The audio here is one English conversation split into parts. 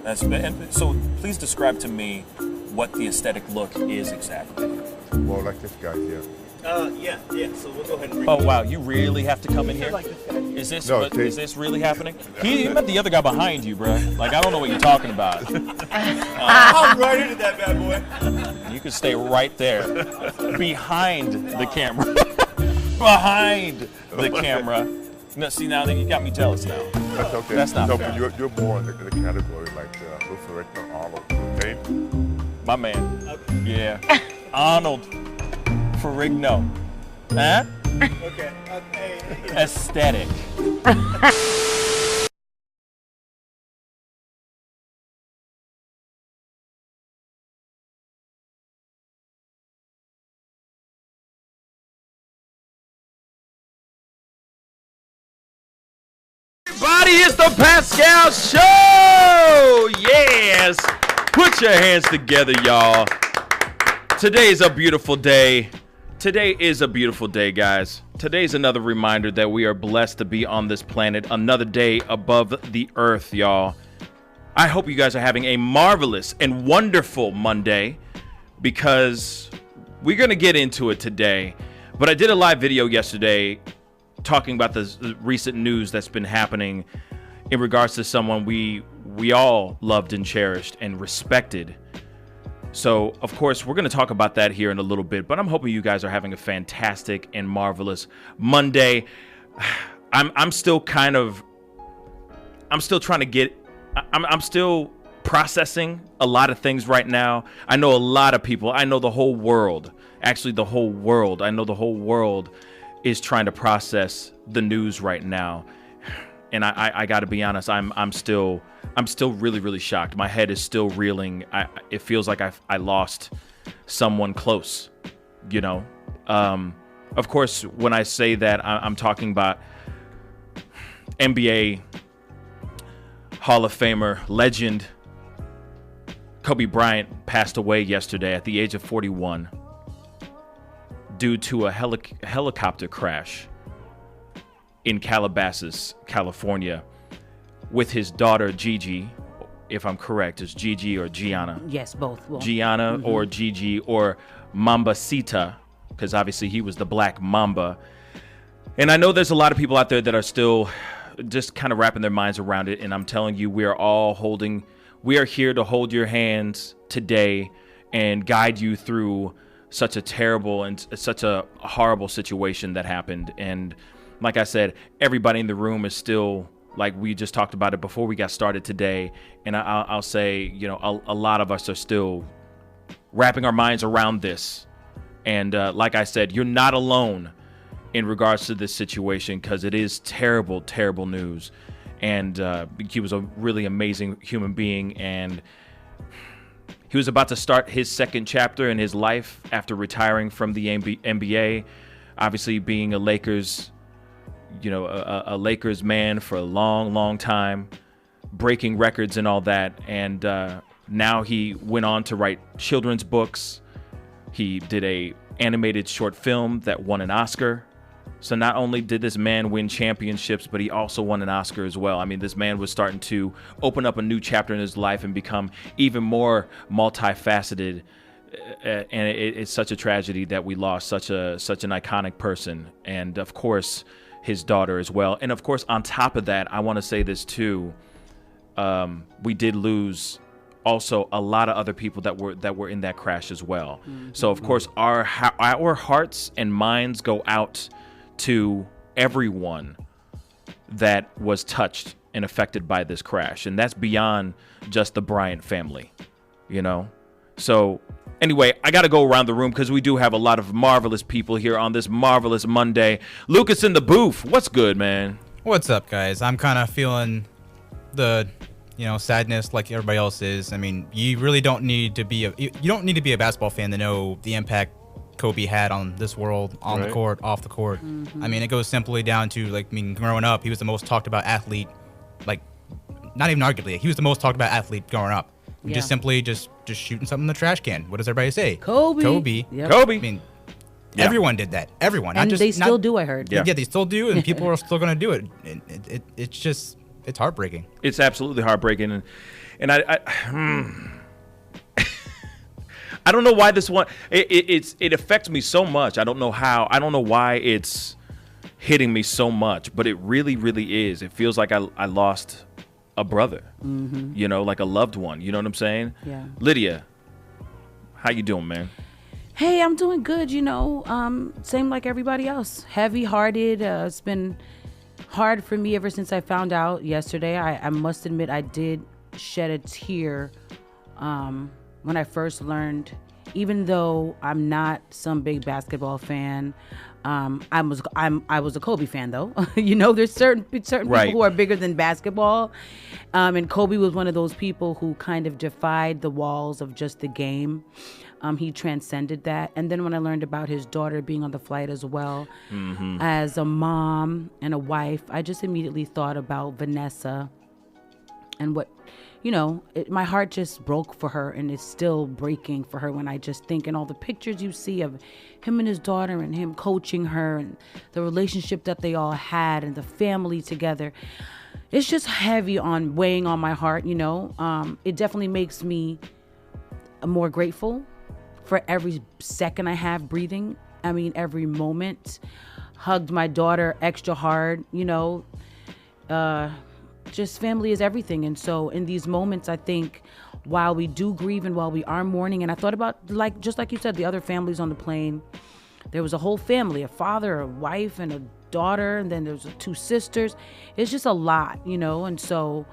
So please describe to me what the aesthetic look is exactly. Well, like this guy here. Yeah. So we'll go ahead and. Oh wow, you really have to come in here. Like this guy. Is this No, is this really happening? He met the other guy behind you, bro. Like I don't know what you're talking about. I'm right into that bad boy. You can stay right there, behind the camera, behind the camera. No, see now that you got me jealous now. That's okay. That's not no, fair. but you're more in the category like Luther Arnold. Okay? My man. Okay. Yeah. Arnold Ferrigno. Huh? Okay. Aesthetic. Everybody, it's the Pascal Show! Yes! Put your hands together, y'all. Today's a beautiful day. Today is a beautiful day, guys. Today's another reminder that we are blessed to be on this planet. Another day above the earth, y'all. I hope you guys are having a marvelous and wonderful Monday because we're going to get into it today. But I did a live video yesterday talking about the recent news that's been happening in regards to someone we all loved and cherished and respected. So, of course, we're going to talk about that here in a little bit, but I'm hoping you guys are having a fantastic and marvelous Monday. I'm still trying to get, I'm still processing a lot of things right now. I know a lot of people, I know the whole world, actually the whole world, I know the whole world is trying to process the news right now. And I got to be honest, I'm still really, really shocked. My head is still reeling. It feels like I lost someone close, you know? Of course, when I say that, I'm talking about NBA Hall of Famer, legend, Kobe Bryant passed away yesterday at the age of 41 due to a helicopter crash in Calabasas, California, with his daughter Gigi, if I'm correct. Is Gigi or Gianna? Yes, both. Well, Gianna or Gigi or Mambacita, because obviously he was the Black Mamba. And I know there's a lot of people out there that are still just kind of wrapping their minds around it. And I'm telling you, we are here to hold your hands today and guide you through such a terrible and such a horrible situation that happened. And like I said, everybody in the room is still, like we just talked about it before we got started today. And I'll say, you know, a lot of us are still wrapping our minds around this. And like I said, you're not alone in regards to this situation because it is terrible, terrible news. And he was a really amazing human being. And he was about to start his second chapter in his life after retiring from the NBA, obviously being a Lakers, you know, a Lakers man for a long, long time, breaking records and all that. And now he went on to write children's books. He did a animated short film that won an Oscar. So not only did this man win championships, but he also won an Oscar as well. I mean, this man was starting to open up a new chapter in his life and become even more multifaceted. And it's such a tragedy that we lost such an iconic person. And of course, his daughter as well. And of course, on top of that, I want to say this too. We did lose also a lot of other people that were in that crash as well. Mm-hmm. So of course, our hearts and minds go out to everyone that was touched and affected by this crash. And that's beyond just the Bryant family, you know? So anyway, I got to go around the room because we do have a lot of marvelous people here on this marvelous Monday. Lucas in the booth. What's good, man? What's up, guys? I'm kind of feeling the, sadness like everybody else is. I mean, you really don't need to be you don't need to be a basketball fan to know the impact Kobe had on this world, on the court, off the court. Mm-hmm. I mean, it goes simply down to, growing up, he was the most talked about athlete, not even arguably, he was the most talked about athlete growing up. Yeah. Just simply just shooting something in the trash can. What does everybody say? Kobe. Yep. Kobe. I mean, everyone did that. Everyone. And they still do, I heard. Yeah, they still do, and people are still going to do it. It's just, it's heartbreaking. It's absolutely heartbreaking, and I I don't know why this one it affects me so much. I don't know how. I don't know why it's hitting me so much, but it really, really is. It feels like I lost a brother, you know, like a loved one. You know what I'm saying? Yeah. Lydia, how you doing, man? Hey, I'm doing good, you know. Same like everybody else. Heavy-hearted. It's been hard for me ever since I found out yesterday. I must admit I did shed a tear when I first learned, even though I'm not some big basketball fan. I was a Kobe fan though. You know, there's certain people who are bigger than basketball. And Kobe was one of those people who kind of defied the walls of just the game. He transcended that. And then when I learned about his daughter being on the flight as well, as a mom and a wife, I just immediately thought about Vanessa and what, you know, my heart just broke for her, and it's still breaking for her when I just think, and all the pictures you see of him and his daughter and him coaching her and the relationship that they all had and the family together. It's just heavy on weighing on my heart, you know. It definitely makes me more grateful for every second I have breathing. I mean, every moment. Hugged my daughter extra hard, you know. Just family is everything. And so in these moments, I think while we do grieve and while we are mourning, and I thought about, like, just like you said, the other families on the plane, there was a whole family, a father, a wife, and a daughter, and then there's 2 sisters. It's just a lot, you know. And so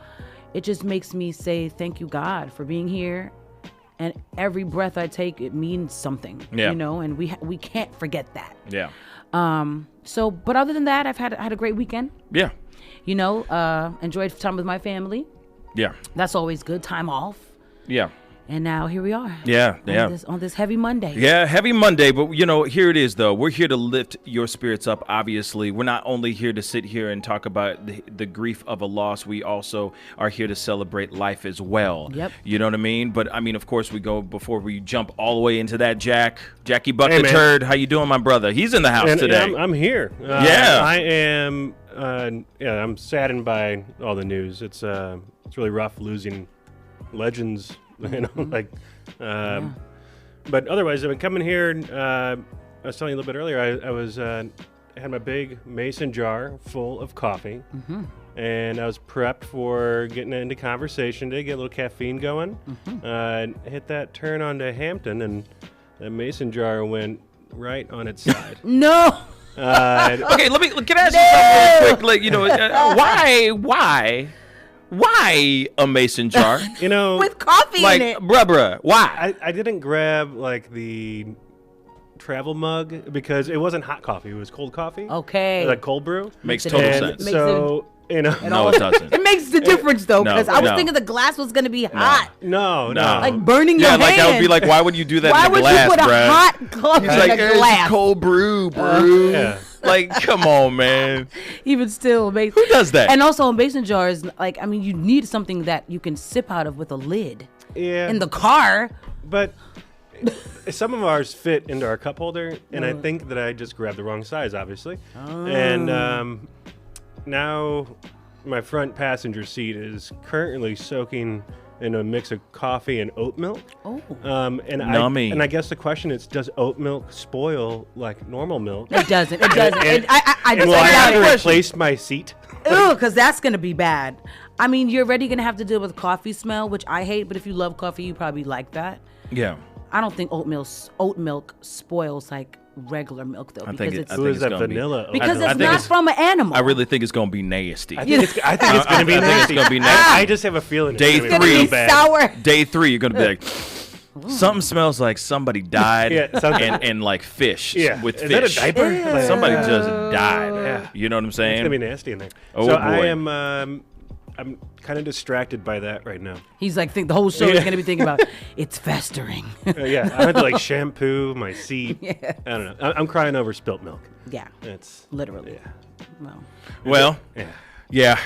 it just makes me say, thank you, God, for being here. And every breath I take, it means something, you know, and we can't forget that. Yeah. So, but other than that, I've had a great weekend. Yeah. You know, enjoyed time with my family. Yeah. That's always good. Time off. Yeah. And now here we are. Yeah. On this heavy Monday. Yeah, heavy Monday. But, you know, here it is, though. We're here to lift your spirits up, obviously. We're not only here to sit here and talk about the grief of a loss. We also are here to celebrate life as well. Yep. You know what I mean? But, I mean, of course, before we jump all the way into that, Jackie Buck the Turd. How you doing, my brother? He's in the house today. I'm here. Yeah. I am, I'm saddened by all the news. It's really rough losing legends. You know, like, but otherwise, I've been coming here. I was telling you a little bit earlier. I had my big mason jar full of coffee, and I was prepped for getting into conversation to get a little caffeine going. Hit that turn onto Hampton, and the mason jar went right on its side. No. Okay, can I ask you something real quick? Like, you know, why a mason jar? You know, With coffee Like, in it. bruh, why? I didn't grab like the travel mug because it wasn't hot coffee; it was cold coffee. Okay. Like cold brew. Makes it total And sense. Makes so you know, No, it doesn't. It makes the difference though, No, because I was no. thinking the glass was gonna be hot, no, like burning your Yeah, like hand. that would be like, why would you do that Why in a would glass, you put bruh? a hot coffee It's like, in a it's glass? cold brew, bro. Yeah. Like, come on, man. Even still, Who does that? And also, mason jars, like, I mean, you need something that you can sip out of with a lid. Yeah. In the car. But some of ours fit into our cup holder, and I think that I just grabbed the wrong size, obviously. And now my front passenger seat is currently soaking in a mix of coffee and oat milk. Oh. Nummy. I guess the question is, does oat milk spoil like normal milk? It doesn't. It doesn't. I And just will I have to doubt it. replace my seat? Ew, because that's going to be bad. I mean, you're already going to have to deal with coffee smell, which I hate, but if you love coffee, you probably like that. Yeah. I don't think oat milk spoils like regular milk, though. I because think it's, Who is it's that gonna be- vanilla? oat because milk? it's not from an animal. I really think it's going to be nasty. I think it's going to be I think nasty. it's gonna be nasty. I just have a feeling Day it's It's going going to to be be bad. sour. Day 3, you're going to be like, something smells like somebody died Yeah, something. and like fish Yeah. with Is fish. that a diaper? Like, Somebody just died. Yeah. You know what I'm It's saying? going to be nasty in there. Oh, so boy. I am... I'm kind of distracted by that right now. He's like, think the whole show is Yeah. going to be thinking about, it's festering. Yeah, I had to like shampoo my seat. Yeah. I don't know. I'm crying over spilt milk. Yeah, It's literally. yeah, Well, Well, yeah. yeah.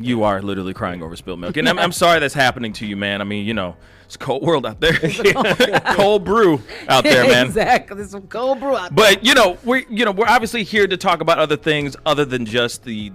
You are literally crying over spilled milk, and I'm sorry that's happening to you, man. I mean, it's a cold world out there. Cold brew out there, man. Exactly, there's some cold brew out But there. we're obviously here to talk about other things other than just the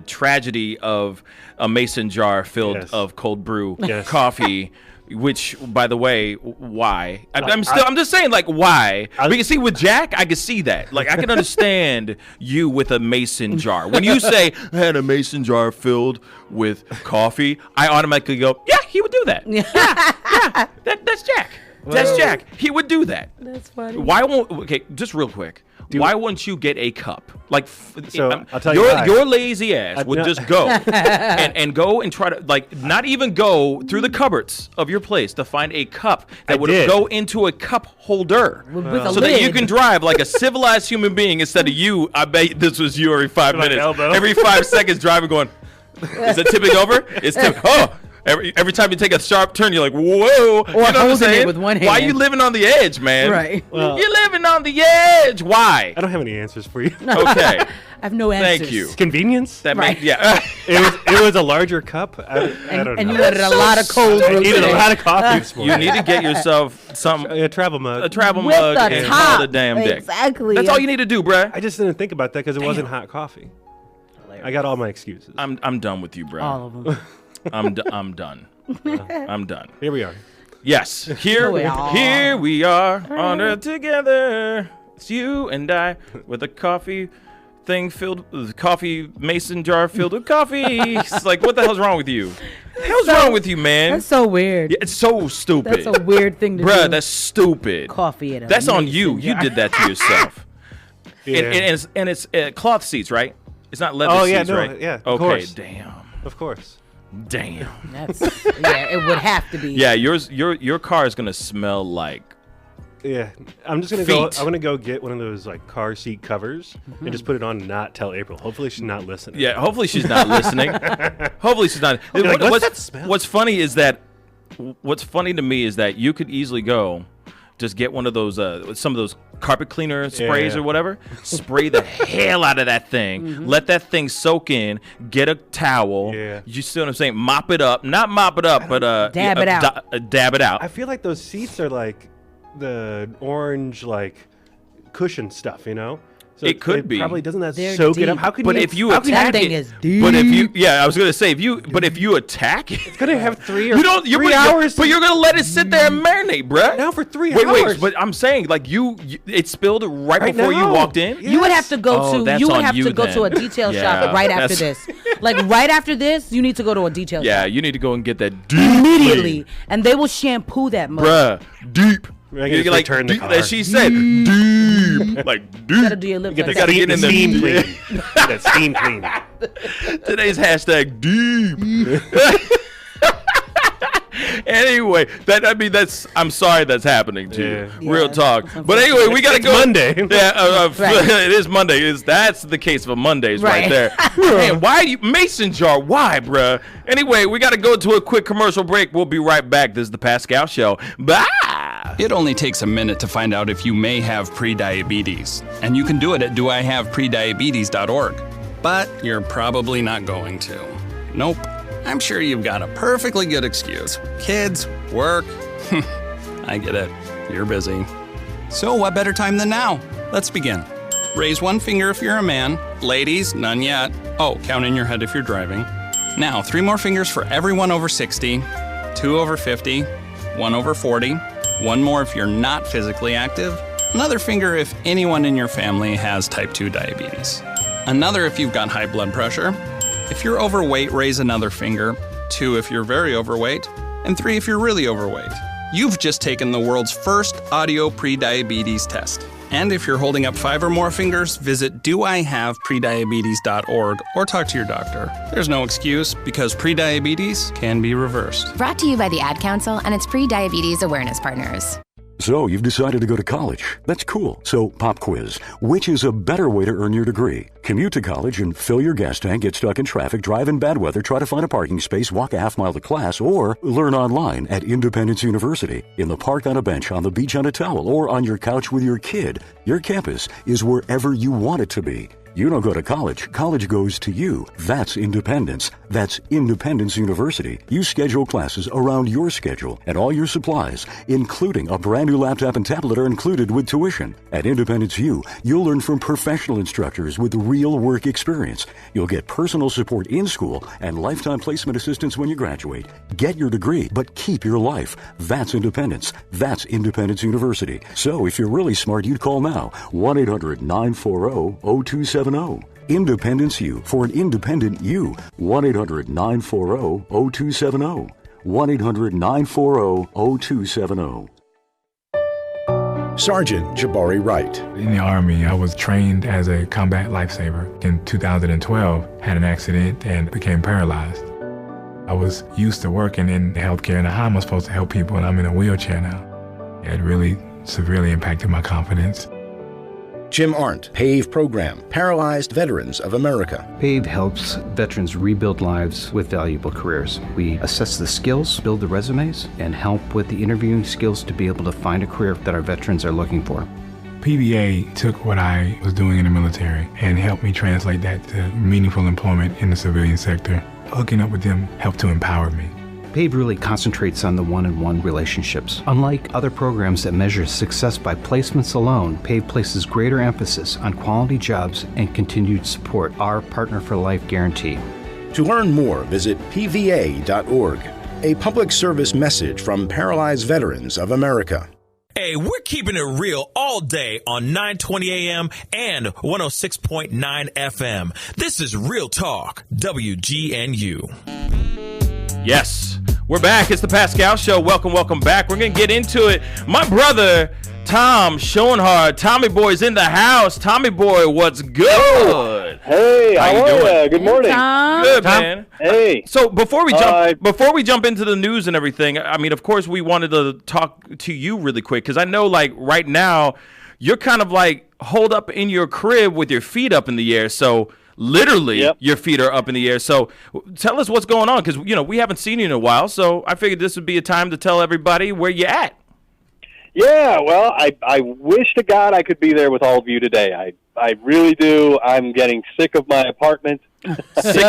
tragedy of a mason jar filled of cold brew coffee. Which, by the way, why? I'm just saying, like, why? Because see, with Jack, I can see that. Like, I can understand you with a mason jar. When you say I had a mason jar filled with coffee, I automatically go, yeah, he would do that. Yeah. That's Jack. That's Jack. He would do that. That's funny. Why won't? Okay, just real quick. Why wouldn't you get a cup? Like, I'll tell you why. Your lazy ass would just go and go and try to, like, not even go through the cupboards of your place to find a cup that would go into a cup holder so that you can drive like a civilized human being instead of you. I bet this was you every 5 minutes. Every 5 seconds driving going, is it tipping over? It's tipping. Oh. Every time you take a sharp turn, you're like, whoa. Or you know holding it with one hand. Why are you living on the edge, man? Right. Well, you're living on the edge. Why? I don't have any answers for you. Okay. I have no answers. Thank you. Convenience? That Right. It was a larger cup. I don't know. And you added a lot of cold brew. I needed a lot of coffee this morning. You need to get yourself a travel mug. A travel With mug the and top. call it a damn dick. Exactly. That's all you need to do, bruh. I just didn't think about that because it wasn't hot coffee. I got all my excuses. I'm done with you, bruh. All of them. I'm done. I'm done. Here we are. Yes, here we are on Earth together. It's you and I with a coffee thing filled with coffee mason jar filled with coffee. It's like, what the hell's wrong with you? What the hell's wrong with you, man? That's so weird. Yeah, it's so stupid. That's a weird thing to do. Bruh, that's stupid. Coffee in a That's on mason you. You jar. did that to yourself. Yeah. And it's cloth seats, right? It's not leather seats, right? Yeah, of Okay, course. damn. Of course. Damn. That's it would have to be. Yeah, your car is gonna smell like. Yeah, I'm just gonna go. I'm gonna go get one of those like car seat covers and just put it on and not tell April. Hopefully she's not listening. Yeah, hopefully she's not listening. Hopefully she's not. Like, what's that smell? What's funny to me is that you could easily go, just get one of those some of those carpet cleaner sprays or whatever. Spray the hell out of that thing. Let that thing soak in. Get a towel. Yeah. You see what I'm saying? Mop it up. Not mop it up, but Dab it out. Dab it out. I feel like those seats are like the orange like cushion stuff, you know? So It could be. Probably doesn't that They're soak it deep. up? How can But you? if you how can attack That thing it, is deep. but if you, I was gonna say if you attack it, it's gonna have 3 or you don't. 3 hours. but you're gonna let it sit there and marinate, bruh. now for 3 Wait, hours. but I'm saying like it spilled right Right before you now. walked in. Yeah. You would have to go Oh, to. that's You would on have you to go to a then. detail Yeah, shop right after that's- this. Like right after this, you need to go to a detail Yeah, shop you need to go and get that deep immediately, and they will shampoo that mug. bruh, deep. I can just like return the deep, car. as she said, deep, like Gotta deep. do your lips. Get like the gotta that. get in there. steam clean. Get that steam clean. Today's hashtag deep. Anyway, I'm sorry that's happening to you. Yeah. Real Yeah, talk. that's But anyway, we gotta go. Monday. Yeah, Right. it is Monday. That's the case for Mondays right Right. there. Man, why you mason jar? Why, bruh? Anyway, we gotta go to a quick commercial break. We'll be right back. This is the Pascal Show. Bye. It only takes a minute to find out if you may have prediabetes, and you can do it at doihaveprediabetes.org. But you're probably not going to. Nope. I'm sure you've got a perfectly good excuse. Kids, work. I get it. You're busy. So what better time than now? Let's begin. Raise one finger if you're a man. Ladies, none yet. Oh, count in your head if you're driving. Now, 3 more fingers for everyone over 60, 2 over 50, 1 over 40, 1 more if you're not physically active, another finger if anyone in your family has type 2 diabetes, another if you've got high blood pressure. If you're overweight, raise another finger, 2 if you're very overweight, and 3 if you're really overweight. You've just taken the world's first audio prediabetes test. And if you're holding up 5 or more fingers, visit doihaveprediabetes.org or talk to your doctor. There's no excuse because prediabetes can be reversed. Brought to you by the Ad Council and its pre-diabetes awareness partners. So, you've decided to go to college. That's cool. So, pop quiz. Which is a better way to earn your degree? Commute to college and fill your gas tank, get stuck in traffic, drive in bad weather, try to find a parking space, walk a half mile to class, or learn online at Independence University. In the park on a bench, on the beach on a towel, or on your couch with your kid. Your campus is wherever you want it to be. You don't go to college. College goes to you. That's independence. That's Independence University. You schedule classes around your schedule, and all your supplies, including a brand new laptop and tablet, are included with tuition. At Independence U, you'll learn from professional instructors with real work experience. You'll get personal support in school and lifetime placement assistance when you graduate. Get your degree, but keep your life. That's independence. That's Independence University. So if you're really smart, you'd call now. 1-800-940-0270. Independence U, for an independent you. 1-800-940-0270. 1-800-940-0270. Sergeant Jabari Wright. In the Army, I was trained as a combat lifesaver. In 2012, had an accident and became paralyzed. I was used to working in healthcare, and how am I supposed to help people, and I'm in a wheelchair now. It really severely impacted my confidence. Jim Arndt, PAVE Program, Paralyzed Veterans of America. PAVE helps veterans rebuild lives with valuable careers. We assess the skills, build the resumes, and help with the interviewing skills to be able to find a career that our veterans are looking for. PVA took what I was doing in the military and helped me translate that to meaningful employment in the civilian sector. Hooking up with them helped to empower me. PAVE really concentrates on the one-on-one relationships. Unlike other programs that measure success by placements alone, PAVE places greater emphasis on quality jobs and continued support, our Partner for Life guarantee. To learn more, visit pva.org. A public service message from Paralyzed Veterans of America. Hey, we're keeping it real all day on 920 AM and 106.9 FM. This is Real Talk, WGNU. Yes, we're back. It's the Pascal Show. Welcome back. We're going to get into it. My brother, Tom Schoenhardt, Tommy Boy's in the house. Tommy Boy, what's good? Hey, how are you? Good morning. Good, man. Hey. So before we jump into the news and everything, I mean, of course, we wanted to talk to you really quick because I know, like, right now, you're kind of like holed up in your crib with your feet up in the air. So literally, your feet are up in the air. So tell us what's going on because, you know, we haven't seen you in a while. So I figured this would be a time to tell everybody where you're at. Yeah, well, I wish to God I could be there with all of you today. I really do. I'm getting sick of my apartment. Sick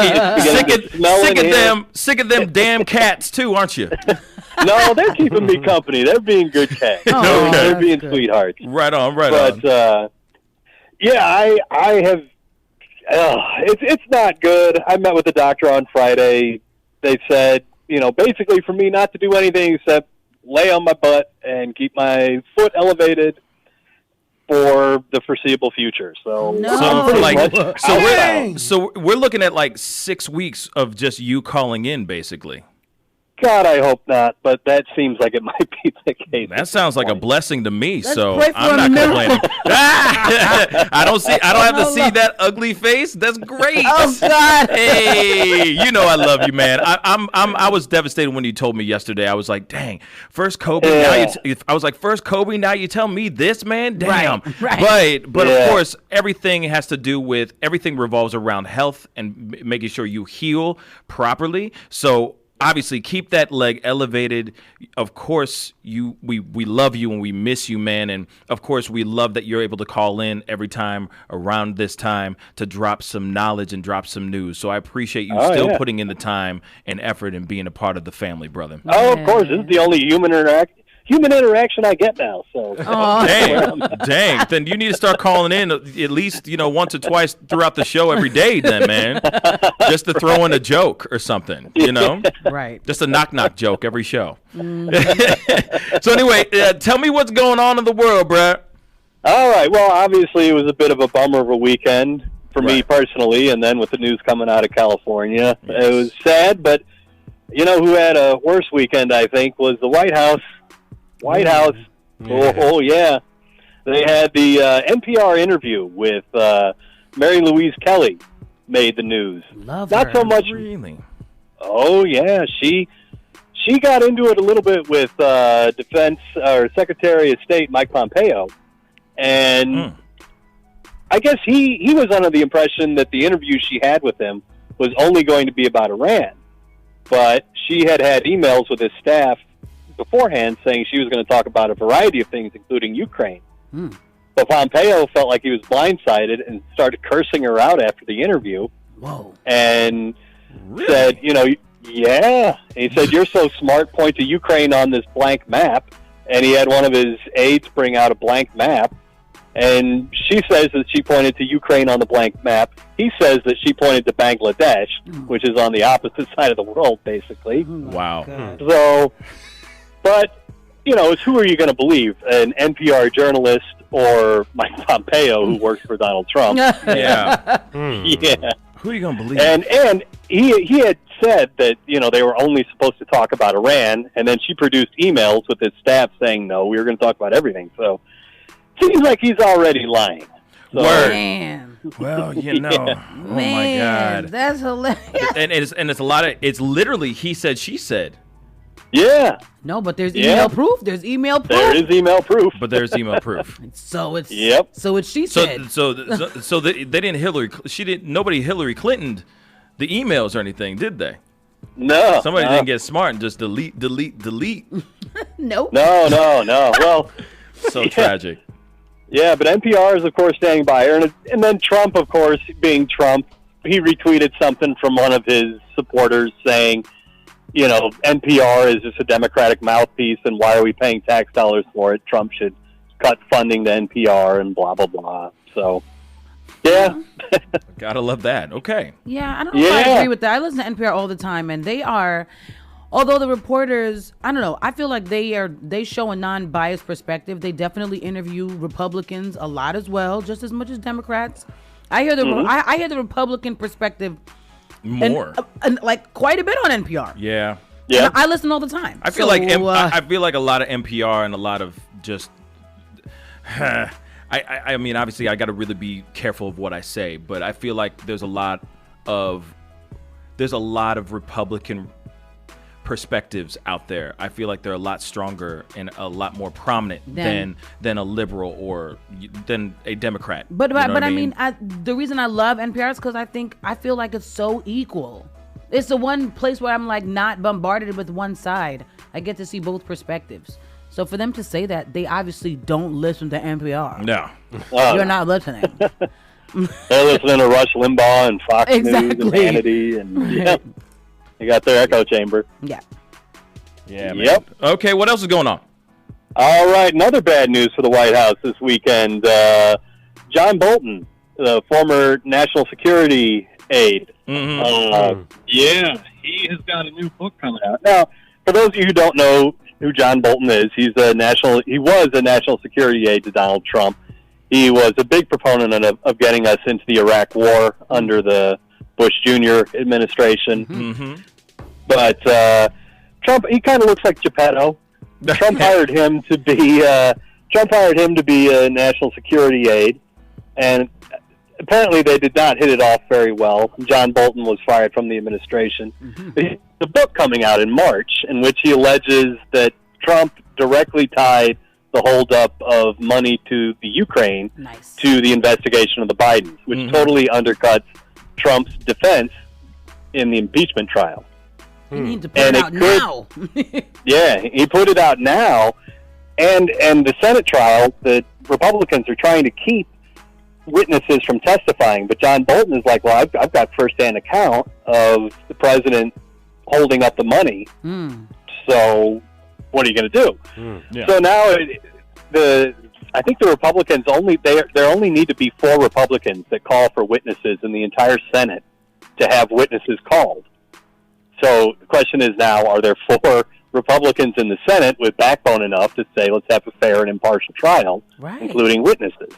of them damn cats too, aren't you? No, they're keeping me company. They're being good cats. Oh, they're being sweethearts. Right on, right on. But yeah, I have. It's not good. I met with the doctor on Friday. They said, you know, basically for me not to do anything except lay on my butt and keep my foot elevated for the foreseeable future. So, so we're looking at like 6 weeks of just you calling in, basically. God, I hope not, but that seems like it might be the case. That sounds like a blessing to me, so I'm not complaining. I don't have to see that ugly face. That's great. Oh God. Hey, you know I love you, man. I was devastated when you told me yesterday. I was like, dang, first Kobe. First Kobe. Now you tell me this, man. Damn. Right. But of course, everything revolves around health and making sure you heal properly. So obviously, keep that leg elevated. Of course, we love you and we miss you, man. And of course, we love that you're able to call in every time around this time to drop some knowledge and drop some news. So I appreciate you putting in the time and effort and being a part of the family, brother. Oh, of course. This is the only human interaction I get now. So, dang. Then you need to start calling in at least, once or twice throughout the show every day, then, man. Just to throw in a joke or something, Right. Just a knock joke every show. So anyway, tell me what's going on in the world, bruh. All right. Well, obviously it was a bit of a bummer of a weekend for me personally, and then with the news coming out of California, it was sad. But you know who had a worse weekend? I think was the White House. Yeah. Oh, yeah. They had the NPR interview with Mary Louise Kelly made the news. Love Not her. so much. Really? Oh, yeah. She got into it a little bit with Defense or Secretary of State Mike Pompeo. And I guess he was under the impression that the interview she had with him was only going to be about Iran. But she had emails with his staff beforehand saying she was going to talk about a variety of things, including Ukraine. But Pompeo felt like he was blindsided and started cursing her out after the interview. Whoa. And said, yeah. And he said, "You're so smart, point to Ukraine on this blank map." And he had one of his aides bring out a blank map. And she says that she pointed to Ukraine on the blank map. He says that she pointed to Bangladesh, which is on the opposite side of the world, basically. Wow. So, but, who are you going to believe? An NPR journalist or Mike Pompeo, who works for Donald Trump? Yeah. Yeah. Who are you going to believe? And he had said that, they were only supposed to talk about Iran, and then she produced emails with his staff saying, no, we were going to talk about everything. So, seems like he's already lying. So, Man. Well, oh my God. That's hilarious. And it's literally he said, she said. Yeah. No, but there's email proof. There's email proof. There is email proof. But there's email proof. So it's Yep. So it's she said. So they didn't nobody Hillary Clinton the emails or anything, did they? No. Somebody didn't get smart and just delete. Nope. No. Well, so tragic. Yeah, but NPR is, of course, standing by her. And then Trump, of course, being Trump, he retweeted something from one of his supporters saying, NPR is just a Democratic mouthpiece, and why are we paying tax dollars for it? Trump should cut funding to NPR and blah, blah, blah. So, yeah. Gotta love that. Okay. Yeah, I don't know if I agree with that. I listen to NPR all the time, and they are... Although the reporters, I don't know, I feel like they show a non-biased perspective. They definitely interview Republicans a lot as well, just as much as Democrats. I hear the I hear the Republican perspective more, and like quite a bit on NPR. Yeah, yeah. I listen all the time. I feel like I feel like a lot of NPR and a lot of just. I mean, obviously, I got to really be careful of what I say, but I feel like there's a lot of Republican perspectives out there. I feel like they're a lot stronger and a lot more prominent than a liberal or than a Democrat. But I mean, the reason I love NPR is because I feel like it's so equal. It's the one place where I'm like not bombarded with one side. I get to see both perspectives. So for them to say that, they obviously don't listen to NPR. No, you're not listening. They're listening to Rush Limbaugh and Fox News and Hannity and they got their echo chamber. Yeah. Yeah, man. Yep. Okay, what else is going on? All right, another bad news for the White House this weekend. John Bolton, the former national security aide. Mm-hmm. Yeah, he has got a new book coming out. Now, for those of you who don't know who John Bolton is, he was a national security aide to Donald Trump. He was a big proponent of getting us into the Iraq War under the Bush Jr. administration. Mm-hmm. But Trump, he kind of looks like Geppetto. Trump hired him to be a national security aide, and apparently they did not hit it off very well. John Bolton was fired from the administration. Mm-hmm. The book coming out in March, in which he alleges that Trump directly tied the holdup of money to the Ukraine to the investigation of the Bidens, which totally undercuts Trump's defense in the impeachment trial. You need to put it out now. Yeah, he put it out now. And the Senate trial, the Republicans are trying to keep witnesses from testifying. But John Bolton is like, well, I've got firsthand account of the president holding up the money. So what are you going to do? Yeah. So now I think the Republicans there only need to be 4 Republicans that call for witnesses in the entire Senate to have witnesses called. So the question is now, are there 4 Republicans in the Senate with backbone enough to say, let's have a fair and impartial trial, including witnesses?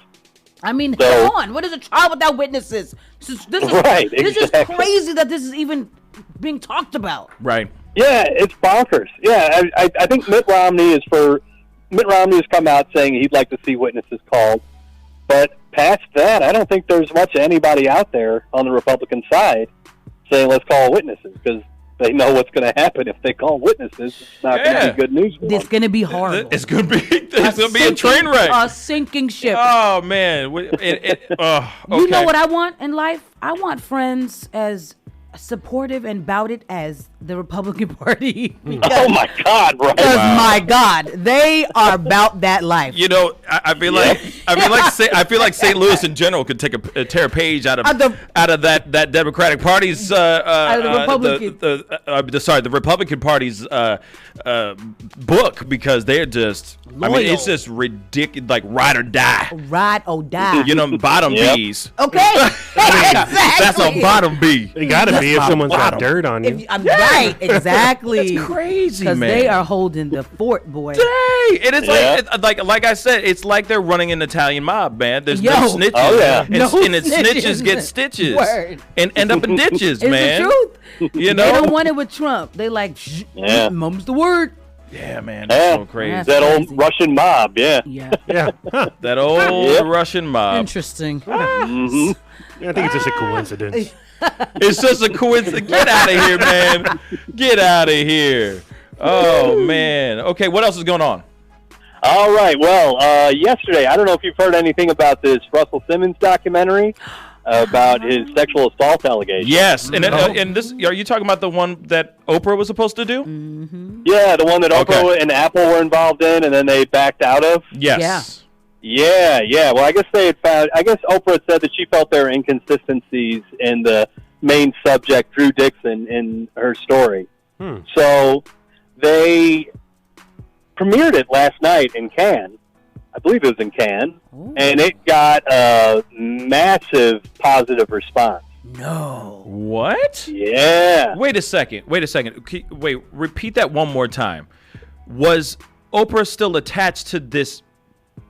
I mean, come on. What is a trial without witnesses? This is crazy that this is even being talked about. Right. Yeah, it's bonkers. Yeah, I think Mitt Romney has come out saying he'd like to see witnesses called. But past that, I don't think there's much anybody out there on the Republican side saying let's call witnesses, because they know what's going to happen if they call witnesses. It's not going to be good news for them. It's going to be horrible. It's going to be a train wreck. A sinking ship. Oh, man. Okay. You know what I want in life? I want friends as supportive and bout it as the Republican Party. Oh my God! Right? Because my God, they are about that life. You know, I feel like I feel like St. Louis in general could take tear a page out of that Democratic Party's the Republican Party's book, because they're just it's just ridiculous, like ride or die. Ride or die. You know, bottom bees. Okay. Exactly. That's a bottom bee. It gotta be if someone's got dirt on you. I'm right, exactly. That's crazy, man. Because man. they are holding the fort, boy. Dang! It is like I said, it's like they're running an Italian mob, man. There's no snitches. Oh, yeah. And snitches get stitches. Word. And end up in ditches, It's man. the truth. You know? They don't want it with Trump. They like, mum's the word. Yeah, man. That's so crazy. That old Russian mob, yeah. That old Russian mob. Interesting. Mm-hmm. I think it's just a coincidence. It's just a coincidence. Get out of here, man. Get out of here. Oh, man. Okay, what else is going on? All right. Well, yesterday, I don't know if you've heard anything about this Russell Simmons documentary about his sexual assault allegations. Yes, and this, are you talking about the one that Oprah was supposed to do? Yeah, the one that Oprah and Apple were involved in, and then they backed out of. Yes. Yeah. Well, I guess they had found. I guess Oprah said that she felt there were inconsistencies in the main subject, Drew Dixon, in her story. So they premiered it last night in Cannes. I believe it was in Cannes, and it got a massive positive response. No. What? Yeah. Wait a second. Wait, repeat that one more time. Was Oprah still attached to this?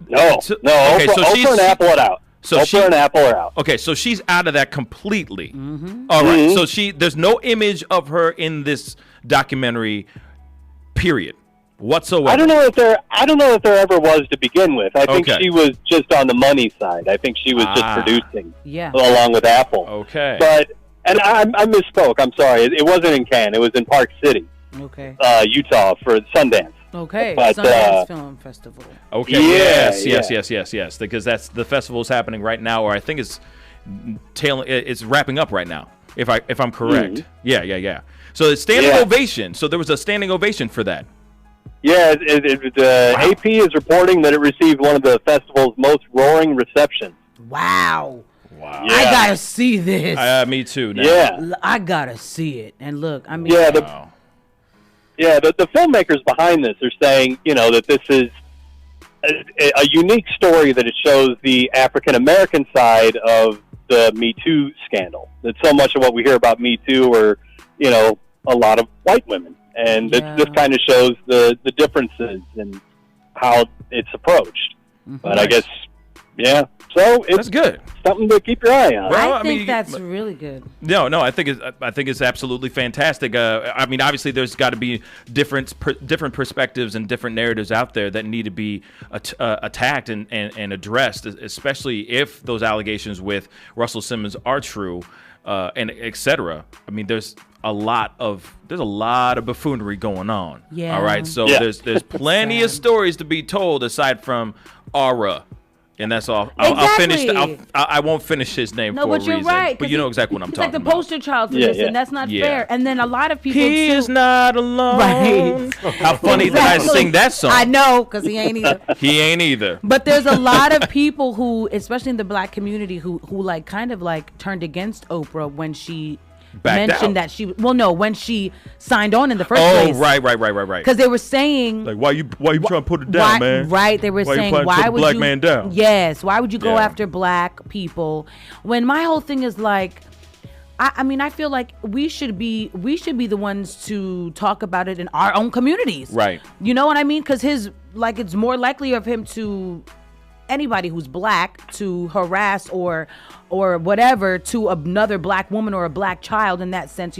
No. Okay, Oprah and Apple are out. Oprah and Apple are out. Okay, so she's out of that completely. All right, so there's no image of her in this documentary, period, whatsoever. I don't know if there ever was to begin with. I think she was just on the money side. I think she was just producing, along with Apple. Okay, and I misspoke. I'm sorry. It wasn't in Cannes. It was in Park City, Utah, for Sundance. Okay, but, Sundance Film Festival. Okay, yes, because that's the festival's happening right now, or I think it's wrapping up right now. If I'm correct. Yeah. So it's standing ovation. So there was a standing ovation for that. Yeah, AP is reporting that it received one of the festival's most roaring receptions. Wow. Yeah. I gotta see this. Me too. Now. Yeah, I gotta see it. And look, I mean, the filmmakers behind this are saying, that this is a unique story, that it shows the African American side of the Me Too scandal. That so much of what we hear about Me Too are, a lot of white women. And this kind of shows the differences in how it's approached. But I guess, so that's good. Something to keep your eye on. I think that's really good. No, I think it's absolutely fantastic. I mean, obviously, there's got to be different perspectives and different narratives out there that need to be attacked and addressed, especially if those allegations with Russell Simmons are true, and etc. I mean, there's a lot of buffoonery going on. Yeah. All right. So there's plenty of stories to be told aside from Aura. And that's all. I'll finish. I won't finish his name for a reason. You're right, but you know exactly what I'm talking about. He's like the poster child for this, and that's not fair. And then a lot of people. He is not alone. Right. How funny that I sing that song. I know, because he ain't either. He ain't either. But there's a lot of people who, especially in the black community, who like kind of like turned against Oprah when she mentioned that when she signed on in the first place. Oh, right. Because they were saying, like, why you trying to put it down, man? Right. They were saying, why would black man down? Yes. Why would you go after black people? When my whole thing is like, I mean, I feel like we should be the ones to talk about it in our own communities. Right. You know what I mean? Because it's more likely of him to anybody who's black to harass or whatever to another black woman or a black child. In that sense,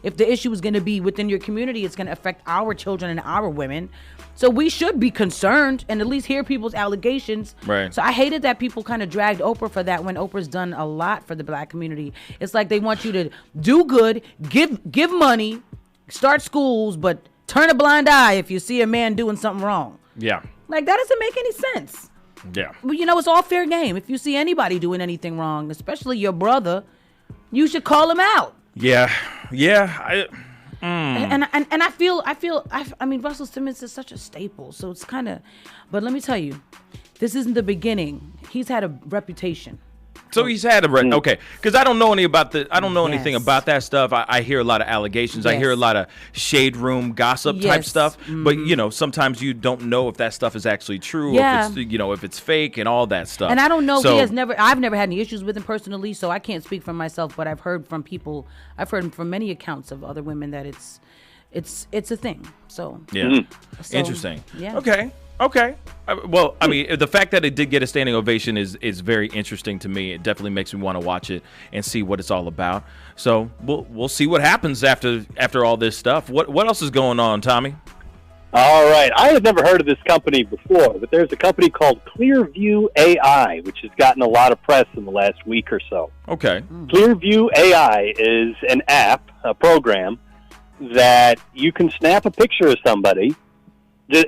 if the issue is going to be within your community, it's going to affect our children and our women. So we should be concerned and at least hear people's allegations. Right. So I hated that people kind of dragged Oprah for that when Oprah's done a lot for the black community. It's like they want you to do good, give money, start schools, but turn a blind eye if you see a man doing something wrong. Yeah. Like, that doesn't make any sense. Yeah. Well, it's all fair game. If you see anybody doing anything wrong, especially your brother, you should call him out. Yeah. And I mean, Russell Simmons is such a staple, so it's kind of. But let me tell you, this isn't the beginning. He's had a reputation. So he's had a okay, because I don't know anything about that stuff. I hear a lot of allegations. I hear a lot of shade room gossip type stuff. But sometimes you don't know if that stuff is actually true, or if it's if it's fake and all that stuff. And I don't know. So, I've never had any issues with him personally, so I can't speak for myself. But I've heard from people. I've heard from many accounts of other women that it's a thing. So yeah, interesting. Yeah. Okay. Well, I mean, the fact that it did get a standing ovation is very interesting to me. It definitely makes me want to watch it and see what it's all about. So we'll see what happens after all this stuff. What else is going on, Tommy? All right. I had never heard of this company before, but there's a company called Clearview AI, which has gotten a lot of press in the last week or so. Okay. Clearview AI is an app, a program, that you can snap a picture of somebody,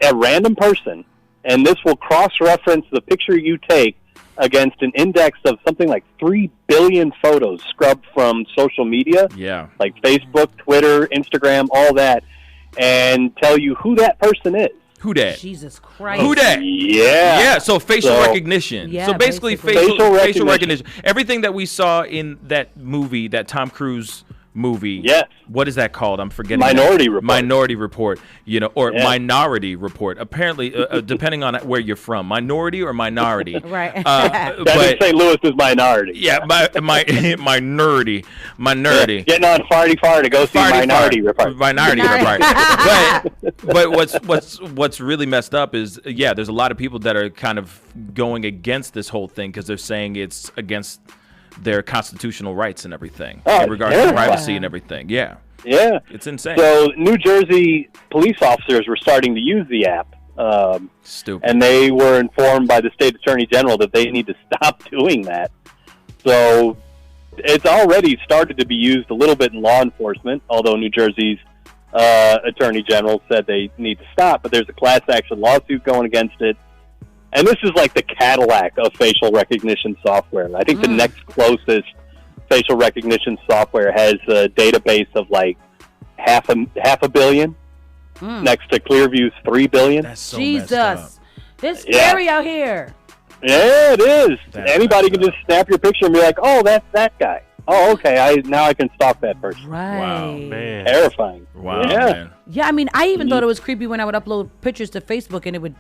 a random person, and this will cross-reference the picture you take against an index of something like 3 billion photos scrubbed from social media, like Facebook, Twitter, Instagram, all that, and tell you who that person is. Who dat? Jesus Christ. Who dat? Yeah. Yeah, so facial recognition. Yeah, so basically facial recognition. Everything that we saw in that movie, that Tom Cruise movie. Yes. What is that called? I'm forgetting. Minority Report. Minority Report, or Minority Report. Apparently, depending on where you're from, minority or minority. Right. But St. Louis is minority. Yeah, my nerdy. Getting on Farty to go see Minority Report. Minority Report. But what's really messed up is, there's a lot of people that are kind of going against this whole thing because they're saying it's against their constitutional rights and everything in regards to privacy and everything. Yeah, it's insane. So New Jersey police officers were starting to use the app. Stupid. And they were informed by the state attorney general that they need to stop doing that. So it's already started to be used a little bit in law enforcement, although New Jersey's attorney general said they need to stop. But there's a class action lawsuit going against it. And this is like the Cadillac of facial recognition software. I think the next closest facial recognition software has a database of like half a billion, next to Clearview's 3 billion. That's so Jesus, it's scary out here. Yeah, it is. Anybody can just snap your picture and be like, "Oh, that's that guy." Oh, okay. Now I can stalk that person. Right. Wow, man. Terrifying. Wow, yeah. man. Yeah, I mean, I even thought it was creepy when I would upload pictures to Facebook and it would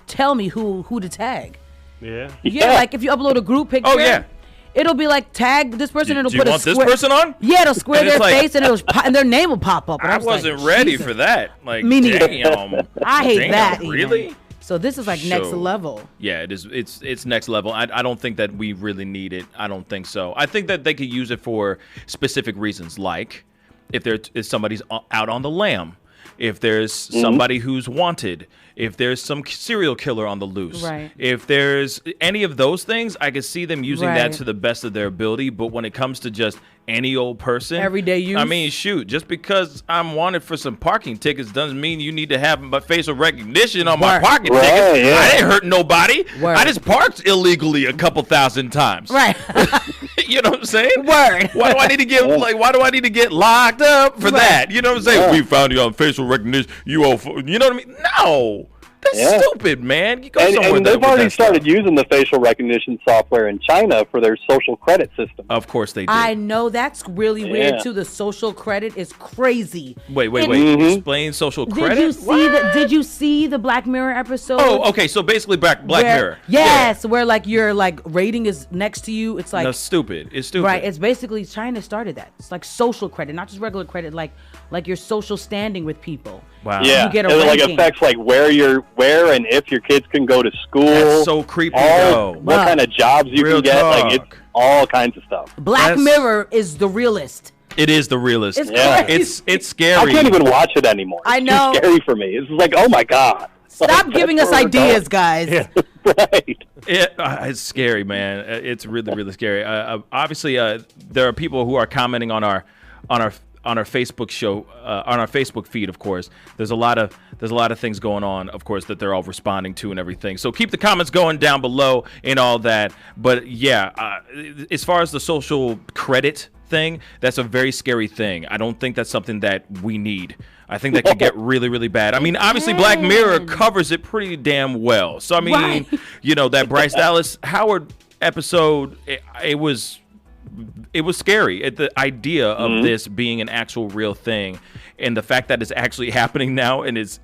tell me who to tag. Yeah, like if you upload a group picture, it'll be like tag this person. It'll put you want this person on? Yeah, it'll square their face and and their name will pop up. And I wasn't ready for that. Like, me neither. Damn. I hate that. Really? Even. So this is like next level. Yeah, it is. It's next level. I don't think that we really need it. I don't think so. I think that they could use it for specific reasons, like if somebody's out on the lam, if there's somebody who's wanted, if there's some serial killer on the loose, right. If there's any of those things, I could see them using that to the best of their ability. But when it comes to just any old person, everyday use, I mean, shoot, just because I'm wanted for some parking tickets doesn't mean you need to have my facial recognition on my parking tickets. Yeah. I didn't hurt nobody. I just parked illegally a couple thousand times. Right. You know what I'm saying? Word. Why do I need to get why do I need to get locked up for that? You know what I'm saying? We found you on facial recognition. You know what I mean? No. That's stupid, man. You go somewhere and they've already started using the facial recognition software in China for their social credit system. Of course they do. I know that's really weird too. The social credit is crazy. Wait. Explain social credit. Did you see the Black Mirror episode? Oh, okay. So basically, Black Mirror. Yes, where like your rating is next to you. It's like no, stupid. It's stupid. Right. It's basically China started that. It's like social credit, not just regular credit. Like your social standing with people. Wow. Yeah. You get it like affects like where and if your kids can go to school. That's so creepy. What kind of jobs you can get. Like it's all kinds of stuff. Black Mirror is the realest. It is the realest. It's scary. I can't even watch it anymore. I know. It's too scary for me. It's like, oh my God. Stop giving us ideas, guys. Yeah. Right. It's scary, man. It's really, really scary. Obviously, there are people who are commenting on our Facebook show, on our Facebook feed. Of course, there's a lot of things going on. Of course, that they're all responding to and everything. So keep the comments going down below and all that. But yeah, as far as the social credit thing, that's a very scary thing. I don't think that's something that we need. I think that could get really, really bad. I mean, obviously, Black Mirror covers it pretty damn well. So, I mean, you know, that Bryce Dallas Howard episode, it was scary. The idea of this being an actual real thing, and the fact that it's actually happening now, and it's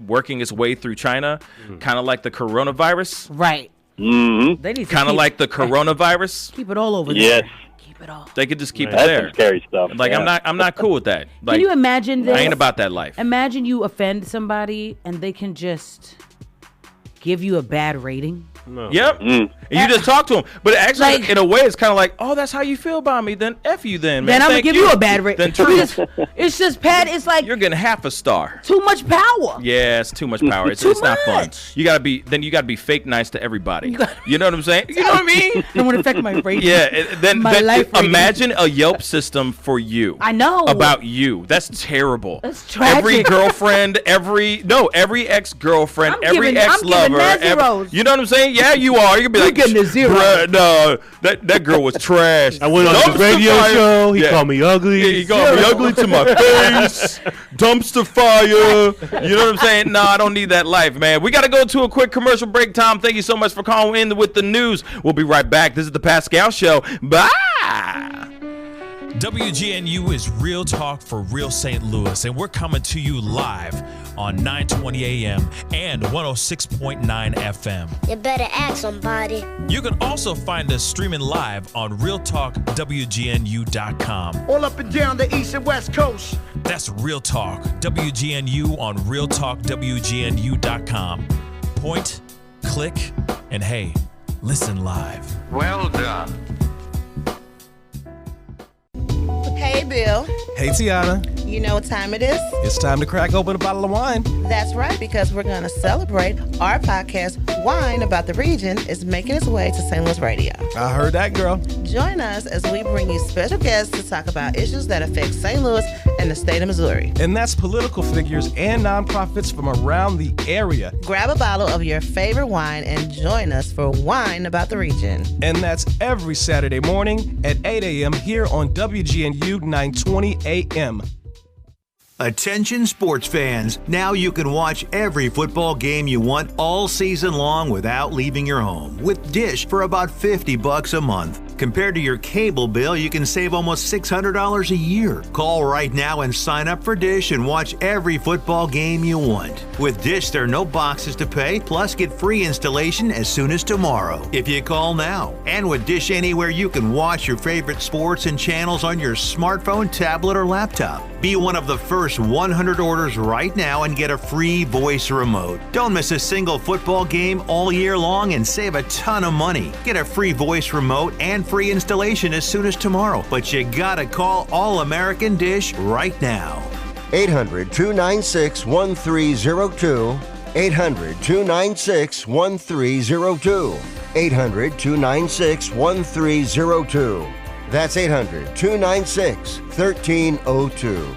working its way through China, kind of like the coronavirus. Right. Mm-hmm. They need to kind of like the coronavirus. Keep it all over there. Yes. Keep it all. They could just keep it That's there. some scary stuff. Like I'm not cool with that. Like, Can you imagine this? I ain't about that life. Imagine you offend somebody and they can just give you a bad rating. No. Yep. And you just talk to them. But actually, in a way, it's kind of like, oh, that's how you feel about me. Then F you then, man. Then I'm going to give you a bad rating. Then true. It's just bad. It's like. You're getting half a star. Too much power. Yeah, it's too much power. It's not fun. You gotta be fake nice to everybody. You know what I'm saying? You know what I mean? It would affect my rating. Yeah. Then life rating. imagine a Yelp system for you. I know. About you. That's terrible. That's tragic. Every girlfriend, every ex-girlfriend, every ex-lover. You know what I'm saying? Yeah, you are. You're gonna be like, getting a zero. Bruh, no, that girl was trash. I went on the radio show. He called me ugly. Yeah, he called me ugly to my face. Dumpster fire. You know what I'm saying? No, I don't need that life, man. We got to go to a quick commercial break, Tom. Thank you so much for calling in with the news. We'll be right back. This is the Pascal Show. Bye. WGNU is Real Talk for Real St. Louis, and we're coming to you live on 920 AM and 106.9 FM. You better ask somebody. You can also find us streaming live on RealTalkWGNU.com. All up and down the east and west coast. That's Real Talk WGNU on RealTalkWGNU.com. Point, click, and hey, listen live. Well done. Hey, Bill. Hey, Tiana. You know what time it is? It's time to crack open a bottle of wine. That's right, because we're going to celebrate our podcast, Wine About the Region, is making its way to St. Louis Radio. I heard that, girl. Join us as we bring you special guests to talk about issues that affect St. Louis and the state of Missouri. And that's political figures and nonprofits from around the area. Grab a bottle of your favorite wine and join us for Wine About the Region. And that's every Saturday morning at 8 a.m. here on WGNU 920 AM. Attention sports fans, now you can watch every football game you want all season long without leaving your home with Dish for about $50 a month. Compared to your cable bill, you can save almost $600 a year. Call right now and sign up for Dish and watch every football game you want. With Dish, there are no boxes to pay, plus get free installation as soon as tomorrow if you call now. And with Dish Anywhere, you can watch your favorite sports and channels on your smartphone, tablet, or laptop. Be one of the first 100 orders right now and get a free voice remote. Don't miss a single football game all year long and save a ton of money. Get a free voice remote and free installation as soon as tomorrow. But you gotta call All American Dish right now. 800-296-1302. 800-296-1302. 800-296-1302. That's 800-296-1302.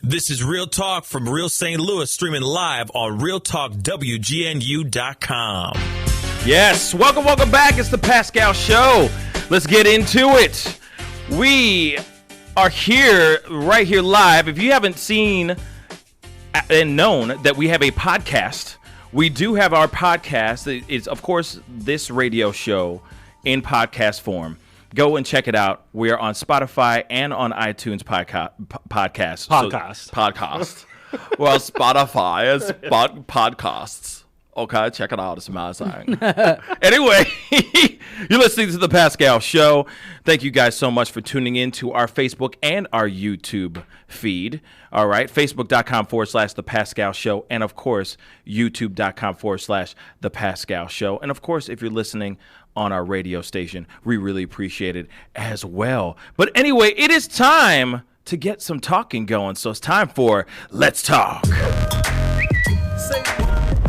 This is Real Talk from Real St. Louis, streaming live on RealTalkWGNU.com. Yes, welcome back. It's the Pascal Show. Let's get into it. We are here, right here live. If you haven't seen and known that we have a podcast, we do have our podcast. It's, of course, this radio show in podcast form. Go and check it out. We are on Spotify and on iTunes podcast. Well, Spotify is podcasts. Okay, check it out. It's my sign. Anyway, you're listening to the Pascal Show. Thank you guys so much for tuning in to our Facebook and our YouTube feed. All right, Facebook.com/The Pascal Show. And of course, YouTube.com/The Pascal Show. And of course, if you're listening on our radio station, we really appreciate it as well. But anyway, it is time to get some talking going. So it's time for Let's Talk.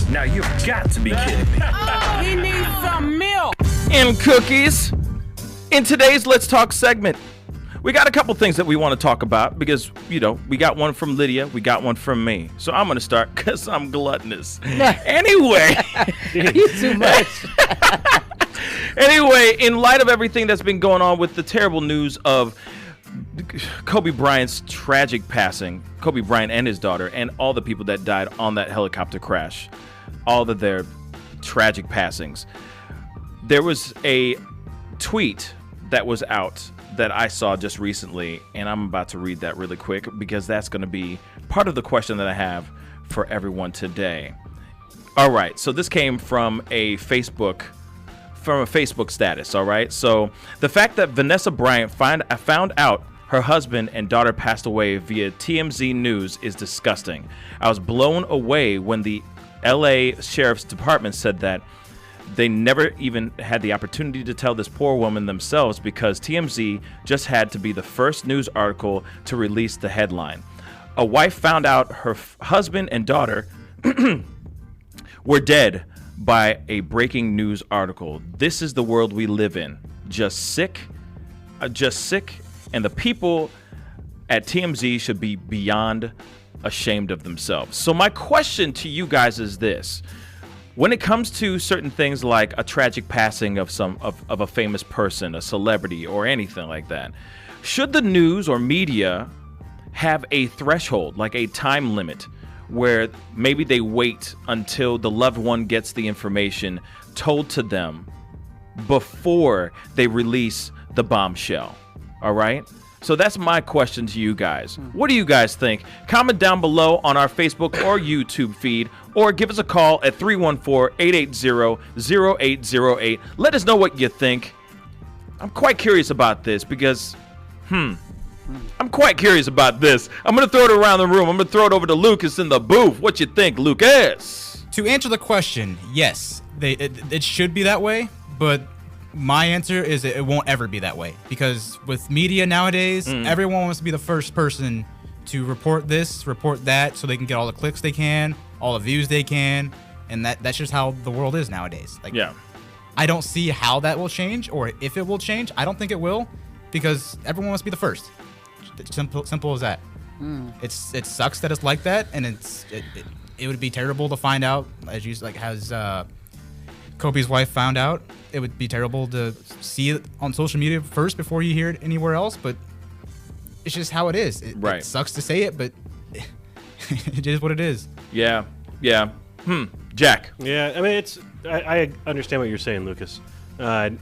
Now you've got to be kidding me. Oh, he needs some milk. And cookies. In today's Let's Talk segment, we got a couple things that we want to talk about because, you know, we got one from Lydia, we got one from me. So I'm going to start because I'm gluttonous. Anyway. You too much. Anyway, in light of everything that's been going on with the terrible news of Kobe Bryant's tragic passing, Kobe Bryant and his daughter, and all the people that died on that helicopter crash, all of their tragic passings, there was a tweet that was out that I saw just recently, and I'm about to read that really quick because that's going to be part of the question that I have for everyone today. All right, so this came from a Facebook status, all right? So the fact that Vanessa Bryant found out her husband and daughter passed away via TMZ News is disgusting. I was blown away when the LA Sheriff's Department said that they never even had the opportunity to tell this poor woman themselves because TMZ just had to be the first news article to release the headline. A wife found out her husband and daughter were dead by a breaking news article. This is the world we live in. Just sick, and the people at TMZ should be beyond ashamed of themselves. So my question to you guys is this. When it comes to certain things like a tragic passing of a famous person, a celebrity, or anything like that, should the news or media have a threshold, like a time limit, where maybe they wait until the loved one gets the information told to them before they release the bombshell? All right? So that's my question to you guys. What do you guys think? Comment down below on our Facebook or YouTube feed, or give us a call at 314-880-0808. Let us know what you think. I'm quite curious about this because, I'm quite curious about this. I'm going to throw it around the room. I'm going to throw it over to Lucas in the booth. What you think, Lucas? To answer the question, yes, it should be that way, but my answer is it won't ever be that way because with media nowadays, everyone wants to be the first person to report this, report that, so they can get all the clicks they can, all the views they can, and that's just how the world is nowadays. Like, yeah, I don't see how that will change, or if it will change. I don't think it will, because everyone wants to be the first. Simple as that. It sucks that it's like that, and it would be terrible to find out, as you has Kobe's wife found out. It would be terrible to see it on social media first before you hear it anywhere else, but it's just how it is. It sucks to say it, but it is what it is. Yeah. Jack. Yeah, I mean, I understand what you're saying, Lucas.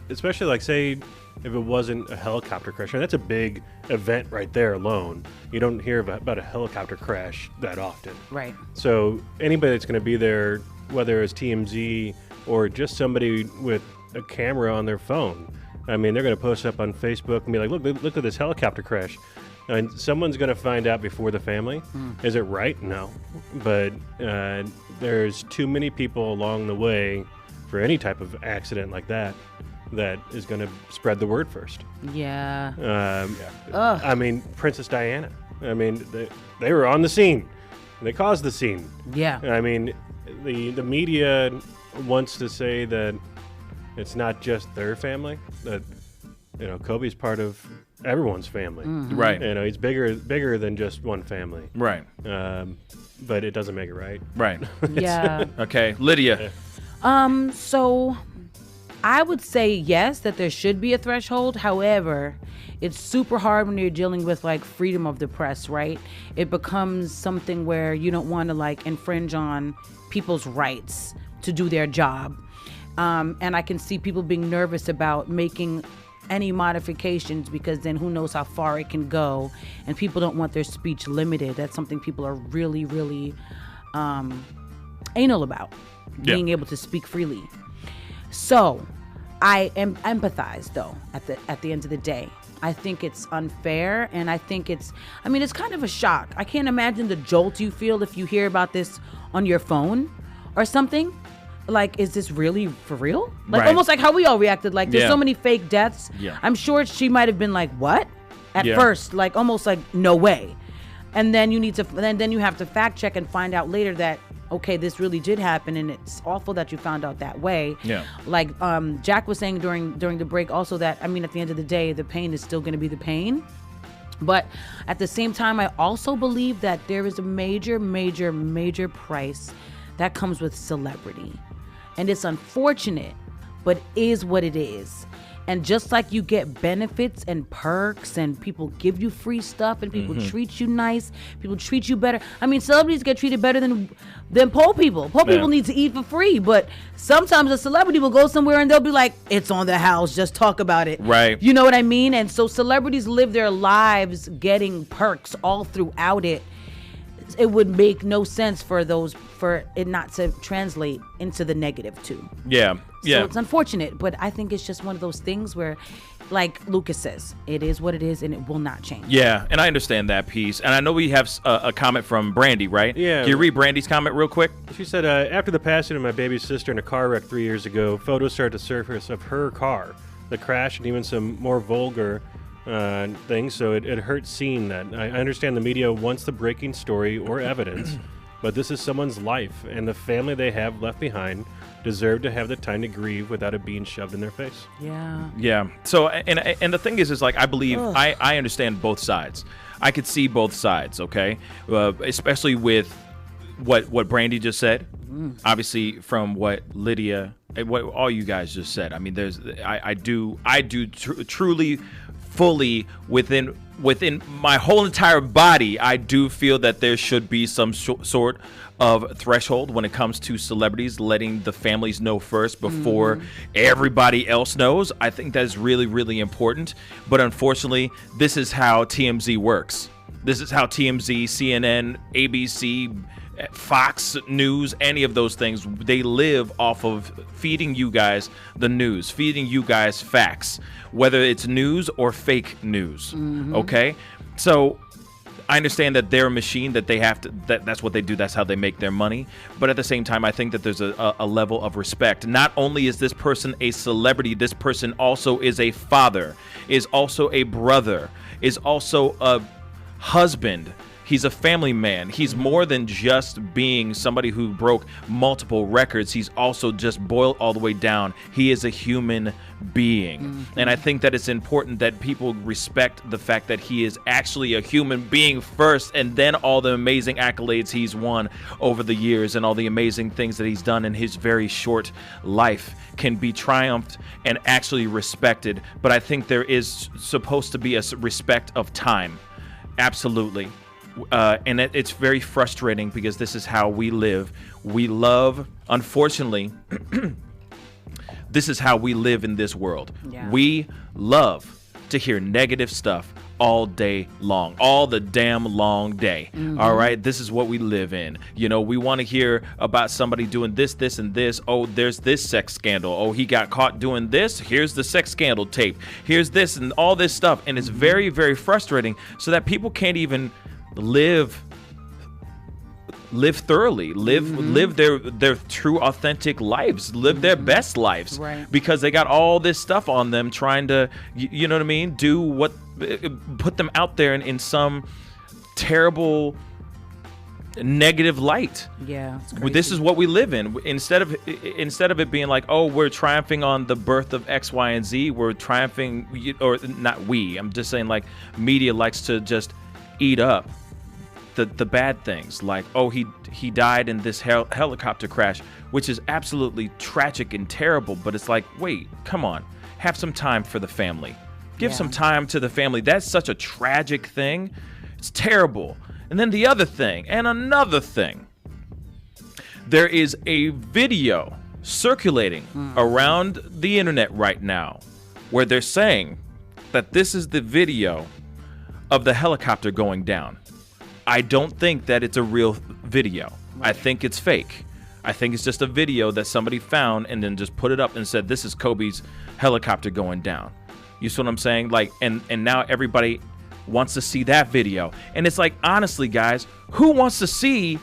Especially, like, say, if it wasn't a helicopter crash. I mean, that's a big event right there alone. You don't hear about a helicopter crash that often. Right. So anybody that's going to be there, whether it's TMZ or just somebody with a camera on their phone, I mean, they're going to post up on Facebook and be like, look at this helicopter crash. And someone's going to find out before the family. Is it right? No. But there's too many people along the way for any type of accident like that is going to spread the word first. Yeah. I mean, Princess Diana. I mean, they were on the scene. They caused the scene. Yeah. I mean, the media wants to say that it's not just their family, that, you know, Kobe's part of everyone's family. Right. You know, he's bigger than just one family. Right. But it doesn't make it right. Right. Yeah. Okay, Lydia. So I would say yes, that there should be a threshold. However, it's super hard when you're dealing with like freedom of the press, right? It becomes something where you don't want to like infringe on people's rights to do their job. And I can see people being nervous about making any modifications because then who knows how far it can go, and people don't want their speech limited. That's something people are really, really anal about, being able to speak freely. So I am empathize though at the end of the day. I think it's unfair, and I think it's kind of a shock. I can't imagine the jolt you feel if you hear about this on your phone or something. Like, is this really for real? Like, almost like how we all reacted. Like, there's so many fake deaths. Yeah. I'm sure she might have been like, what? At first, like, almost like, no way. And then you have to fact check and find out later that, okay, this really did happen, and it's awful that you found out that way. Yeah. Like, Jack was saying during the break also that, I mean, at the end of the day, the pain is still going to be the pain. But at the same time, I also believe that there is a major, major, major price that comes with celebrity. And it's unfortunate, but is what it is. And just like you get benefits and perks and people give you free stuff and people treat you nice, people treat you better. I mean, celebrities get treated better than poor people. Poor people need to eat for free, but sometimes a celebrity will go somewhere and they'll be like, it's on the house, just talk about it. Right. You know what I mean? And so celebrities live their lives getting perks all throughout it. It would make no sense for it not to translate into the negative too. Yeah. So it's unfortunate, but I think it's just one of those things where, like Lucas says, it is what it is and it will not change. Yeah, and I understand that piece. And I know we have a comment from Brandy, right? Yeah. Can you read Brandy's comment real quick? She said, after the passing of my baby sister in a car wreck 3 years ago, photos started to surface of her car, the crash, and even some more vulgar things, so it hurts seeing that. I understand the media wants the breaking story or evidence, but this is someone's life, and the family they have left behind deserve to have the time to grieve without it being shoved in their face. Yeah. So, and the thing is like, I believe, I understand both sides. I could see both sides, okay? Especially with what Brandy just said. Obviously, from what Lydia, what all you guys just said. I mean, I do truly, fully within my whole entire body, I do feel that there should be some sort of threshold when it comes to celebrities letting the families know first before everybody else knows. I think that is really, really important. But unfortunately, this is how TMZ works. This is how TMZ, CNN, ABC, Fox News, any of those things, they live off of feeding you guys the news, feeding you guys facts, whether it's news or fake news. Okay? So I understand that they're a machine, that they have to, that's what they do, that's how they make their money. But at the same time, I think that there's a level of respect. Not only is this person a celebrity, this person also is a father, is also a brother, is also a husband. He's a family man. He's more than just being somebody who broke multiple records. He's also just boiled all the way down. He is a human being. And I think that it's important that people respect the fact that he is actually a human being first, and then all the amazing accolades he's won over the years and all the amazing things that he's done in his very short life can be triumphed and actually respected. But I think there is supposed to be a respect of time. Absolutely. And it's very frustrating because this is how we live. We love, unfortunately, this is how we live in this world. We love to hear negative stuff all day long, all the damn long day. All right, this is what we live in. You know, we want to hear about somebody doing this, this, and this. Oh, there's this sex scandal. Oh, he got caught doing this. Here's the sex scandal tape. Here's this and all this stuff. And it's very, very frustrating so that people can't even live thoroughly, live their true authentic lives, live their best lives, because they got all this stuff on them trying to, you know what I mean, put them out there in some terrible negative light. This is what we live in. Instead of it being like, oh, we're triumphing on the birth of X, Y, and Z, we're triumphing, or not we, I'm just saying, like, media likes to just eat up the bad things, like, oh, he died in this helicopter crash, which is absolutely tragic and terrible. But it's like, wait, come on, have some time for the family. Give some time to the family. That's such a tragic thing. It's terrible. And then the other thing, and another thing, there is a video circulating around the internet right now where they're saying that this is the video of the helicopter going down. I don't think that it's a real video. I think it's fake. I think it's just a video that somebody found and then just put it up and said, this is Kobe's helicopter going down. You see what I'm saying? Like, and now everybody wants to see that video. And it's like, honestly, guys, who wants to see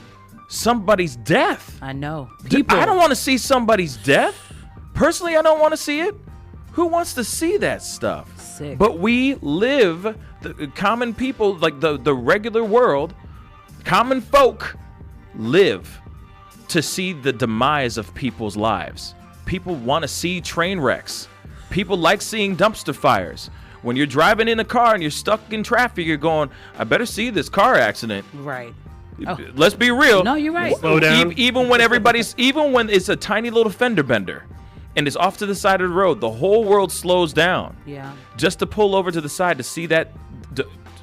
somebody's death? I know. I don't want to see somebody's death. Personally, I don't want to see it. Who wants to see that stuff? Sick. But we live, the common people, like the regular world, common folk live to see the demise of people's lives. People want to see train wrecks. People like seeing dumpster fires. When you're driving in a car and you're stuck in traffic, you're going, I better see this car accident. Right. Let's be real. No, you're right. Slow down. Even when it's a tiny little fender bender. and is off to the side of the road. The whole world slows down. Yeah. Just to pull over to the side to see that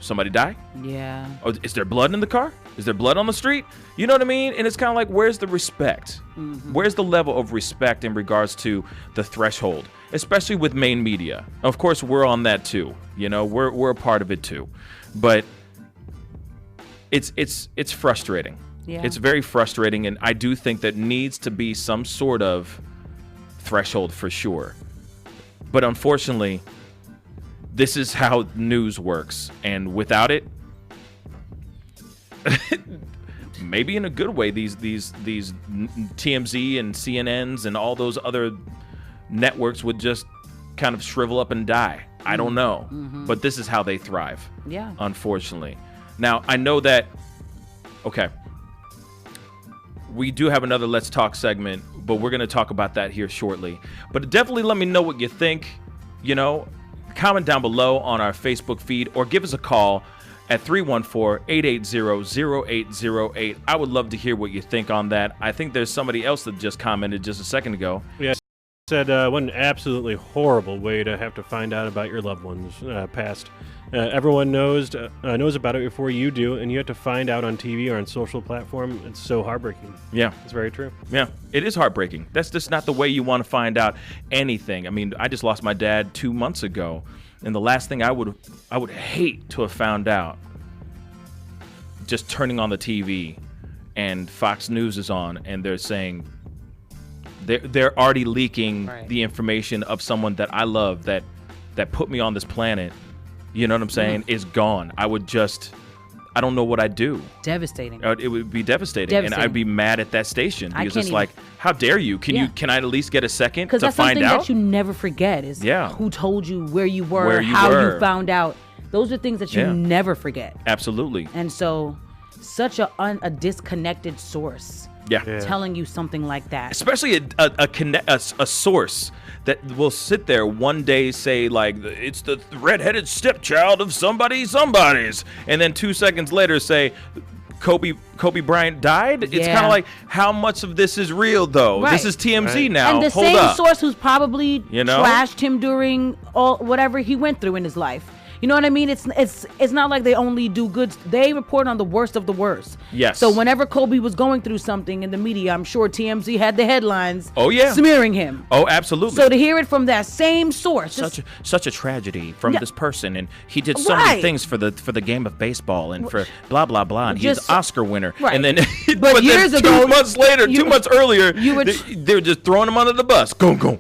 somebody die? Yeah. Oh, is there blood in the car? Is there blood on the street? You know what I mean? And it's kind of like, where's the respect? Mm-hmm. Where's the level of respect in regards to the threshold, especially with main media? Of course, we're on that too. You know, we're a part of it too. But it's frustrating. Yeah. It's very frustrating, and I do think that needs to be some sort of threshold for sure. But unfortunately, this is how news works, and without it, maybe in a good way, these TMZ and CNNs and all those other networks would just kind of shrivel up and die. I don't know, but this is how they thrive. Yeah. Unfortunately. Now, I know that. Okay. We do have another Let's Talk segment, but we're going to talk about that here shortly. But definitely let me know what you think. You know, comment down below on our Facebook feed or give us a call at 314-880-0808. I would love to hear what you think on that. I think there's somebody else that just commented just a second ago. Yeah, said what an absolutely horrible way to have to find out about your loved ones passed. Everyone knows about it before you do, and you have to find out on TV or on social platform. It's so heartbreaking. Yeah. It's very true. Yeah, it is heartbreaking. That's just not the way you want to find out anything. I mean, I just lost my dad 2 months ago, and the last thing I would hate to have found out, just turning on the TV and Fox News is on and they're saying they're already leaking the information of someone that I love that put me on this planet. You know what I'm saying? Is gone. I don't know what I'd do. Devastating. It would be devastating. And I'd be mad at that station because it's like, how dare you? Can I at least get a second to find out? Because that's something that you never forget is who told you, where you were, how you found out. Those are things that you never forget. Absolutely. And so, such a disconnected source. Telling you something like that. Especially a source that will sit there one day say like it's the redheaded stepchild of somebody's, and then 2 seconds later say Kobe Bryant died. It's kind of like, how much of this is real though? This is TMZ now. And the Hold same up. source who's probably trashed him during whatever he went through in his life. You know what I mean? It's not like they only do good. They report on the worst of the worst. Yes. So whenever Kobe was going through something in the media, I'm sure TMZ had the headlines. Oh yeah. Smearing him. Oh, absolutely. So to hear it from that same source, such a tragedy from this person, and he did so many things for the game of baseball and for blah blah blah. And he's an Oscar winner. Right. And then, but years ago, 2 months later, 2 months earlier, they were just throwing him under the bus. Go. Yeah.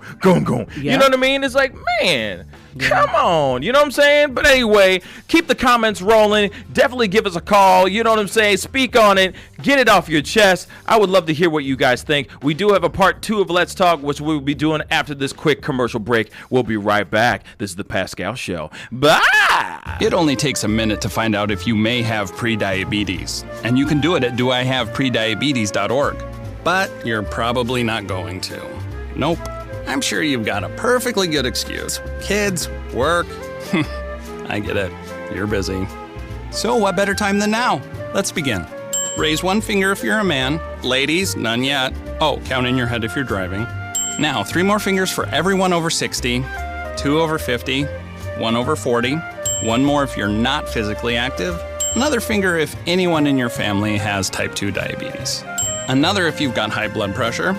You know what I mean? It's like, man. Come on, you know what I'm saying? But anyway, keep the comments rolling. Definitely give us a call. You know what I'm saying? Speak on it. Get it off your chest. I would love to hear what you guys think. We do have a part 2 of Let's Talk, which we'll be doing after this quick commercial break. We'll be right back. This is the Pascal Show. Bye! It only takes a minute to find out if you may have prediabetes. And you can do it at doihaveprediabetes.org. But you're probably not going to. Nope. I'm sure you've got a perfectly good excuse. Kids, work. I get it. You're busy. So what better time than now? Let's begin. Raise one finger if you're a man. Ladies, none yet. Oh, count in your head if you're driving. Now, 3 more fingers for everyone over 60, 2 over 50, 1 over 40, 1 more if you're not physically active, another finger if anyone in your family has type 2 diabetes, another if you've got high blood pressure.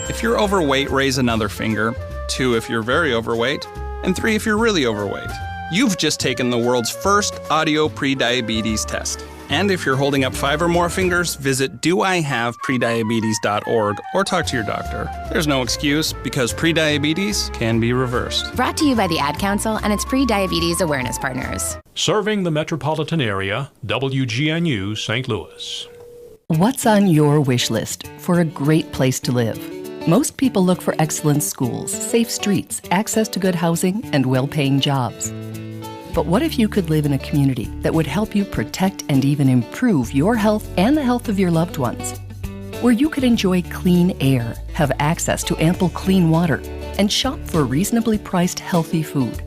If you're overweight, raise another finger, 2 if you're very overweight, and 3 if you're really overweight. You've just taken the world's first audio pre-diabetes test. And if you're holding up 5 or more fingers, visit doihaveprediabetes.org or talk to your doctor. There's no excuse because prediabetes can be reversed. Brought to you by the Ad Council and its pre-diabetes awareness partners. Serving the metropolitan area, WGNU St. Louis. What's on your wish list for a great place to live? Most people look for excellent schools, safe streets, access to good housing, and well-paying jobs. But what if you could live in a community that would help you protect and even improve your health and the health of your loved ones? Where you could enjoy clean air, have access to ample clean water, and shop for reasonably priced healthy food.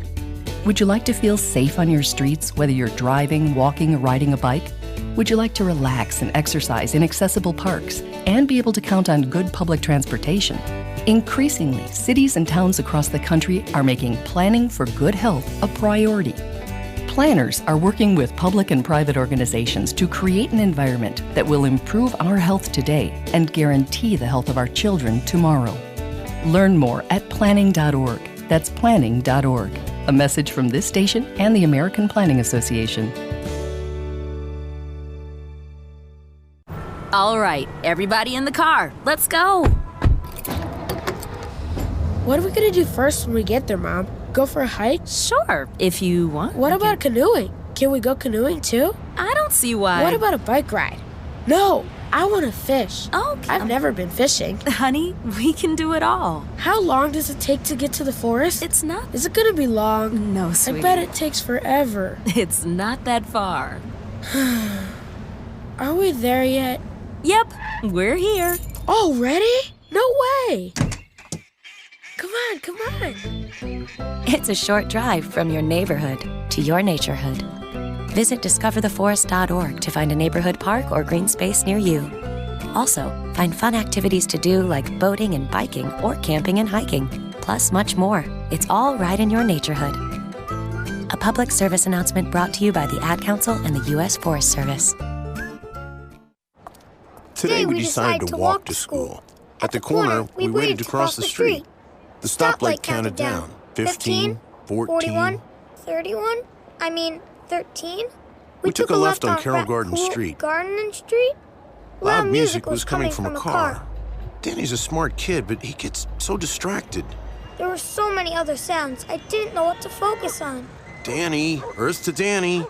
Would you like to feel safe on your streets, whether you're driving, walking, or riding a bike? Would you like to relax and exercise in accessible parks and be able to count on good public transportation? Increasingly, cities and towns across the country are making planning for good health a priority. Planners are working with public and private organizations to create an environment that will improve our health today and guarantee the health of our children tomorrow. Learn more at planning.org. That's planning.org. A message from this station and the American Planning Association. All right, everybody in the car. Let's go. What are we gonna do first when we get there, Mom? Go for a hike? Sure, if you want. What about canoeing? Can we go canoeing too? I don't see why. What about a bike ride? No, I want to fish. Okay. I've never been fishing. Honey, we can do it all. How long does it take to get to the forest? It's not. Is it gonna be long? No, sweetie. I bet it takes forever. It's not that far. Are we there yet? Yep, we're here. Already? No way! Come on, come on. It's a short drive from your neighborhood to your naturehood. Visit discovertheforest.org to find a neighborhood park or green space near you. Also, find fun activities to do like boating and biking or camping and hiking, plus much more. It's all right in your naturehood. A public service announcement brought to you by the Ad Council and the U.S. Forest Service. Today we decided to walk to school. At the corner, we waited to cross the street. The stoplight counted down. 15, 14, 31? 13? We took a left on Carroll Garden Street. Garden Street? Loud music was coming from a car. Danny's a smart kid, but he gets so distracted. There were so many other sounds, I didn't know what to focus on. Danny, Earth to Danny.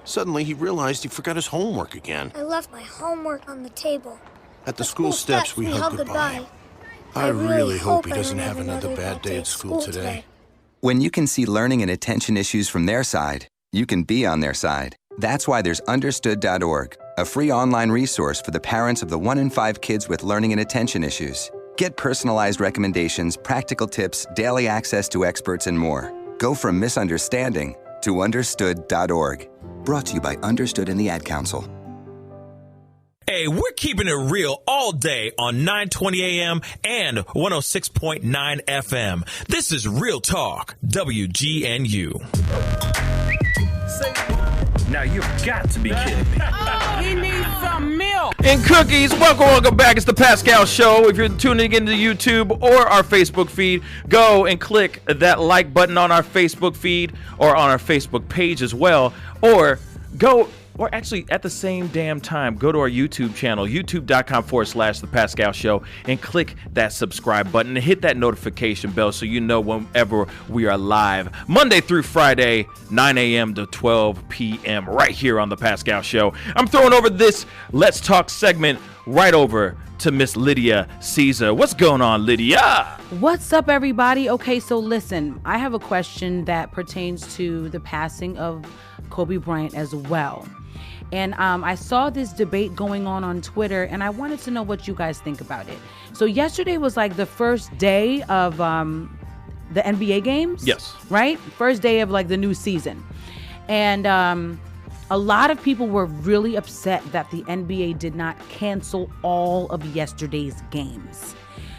Suddenly, he realized he forgot his homework again. I left my homework on the table. At the school steps, we hugged goodbye. I really hope he doesn't have another bad day at school today. When you can see learning and attention issues from their side, you can be on their side. That's why there's Understood.org, a free online resource for the parents of the 1 in 5 kids with learning and attention issues. Get personalized recommendations, practical tips, daily access to experts, and more. Go from misunderstanding to Understood.org. Brought to you by Understood and the Ad Council. Hey, we're keeping it real all day on 920 AM and 106.9 FM. This is Real Talk, WGNU. Now you've got to be kidding me. He needs some milk. And cookies, welcome back. It's the Pascal Show. If you're tuning into YouTube or our Facebook feed, go and click that like button on our Facebook feed or on our Facebook page as well. Or actually, at the same damn time, go to our YouTube channel, youtube.com/The Pascal Show, and click that subscribe button and hit that notification bell so you know whenever we are live, Monday through Friday, 9 a.m. to 12 p.m., right here on The Pascal Show. I'm throwing over this Let's Talk segment right over to Miss Lydia Caesar. What's going on, Lydia? What's up, everybody? Okay, so listen, I have a question that pertains to the passing of Kobe Bryant as well. And I saw this debate going on Twitter, and I wanted to know what you guys think about it. So yesterday was like the first day of the NBA games. Yes. Right? First day of like the new season. And a lot of people were really upset that the NBA did not cancel all of yesterday's games.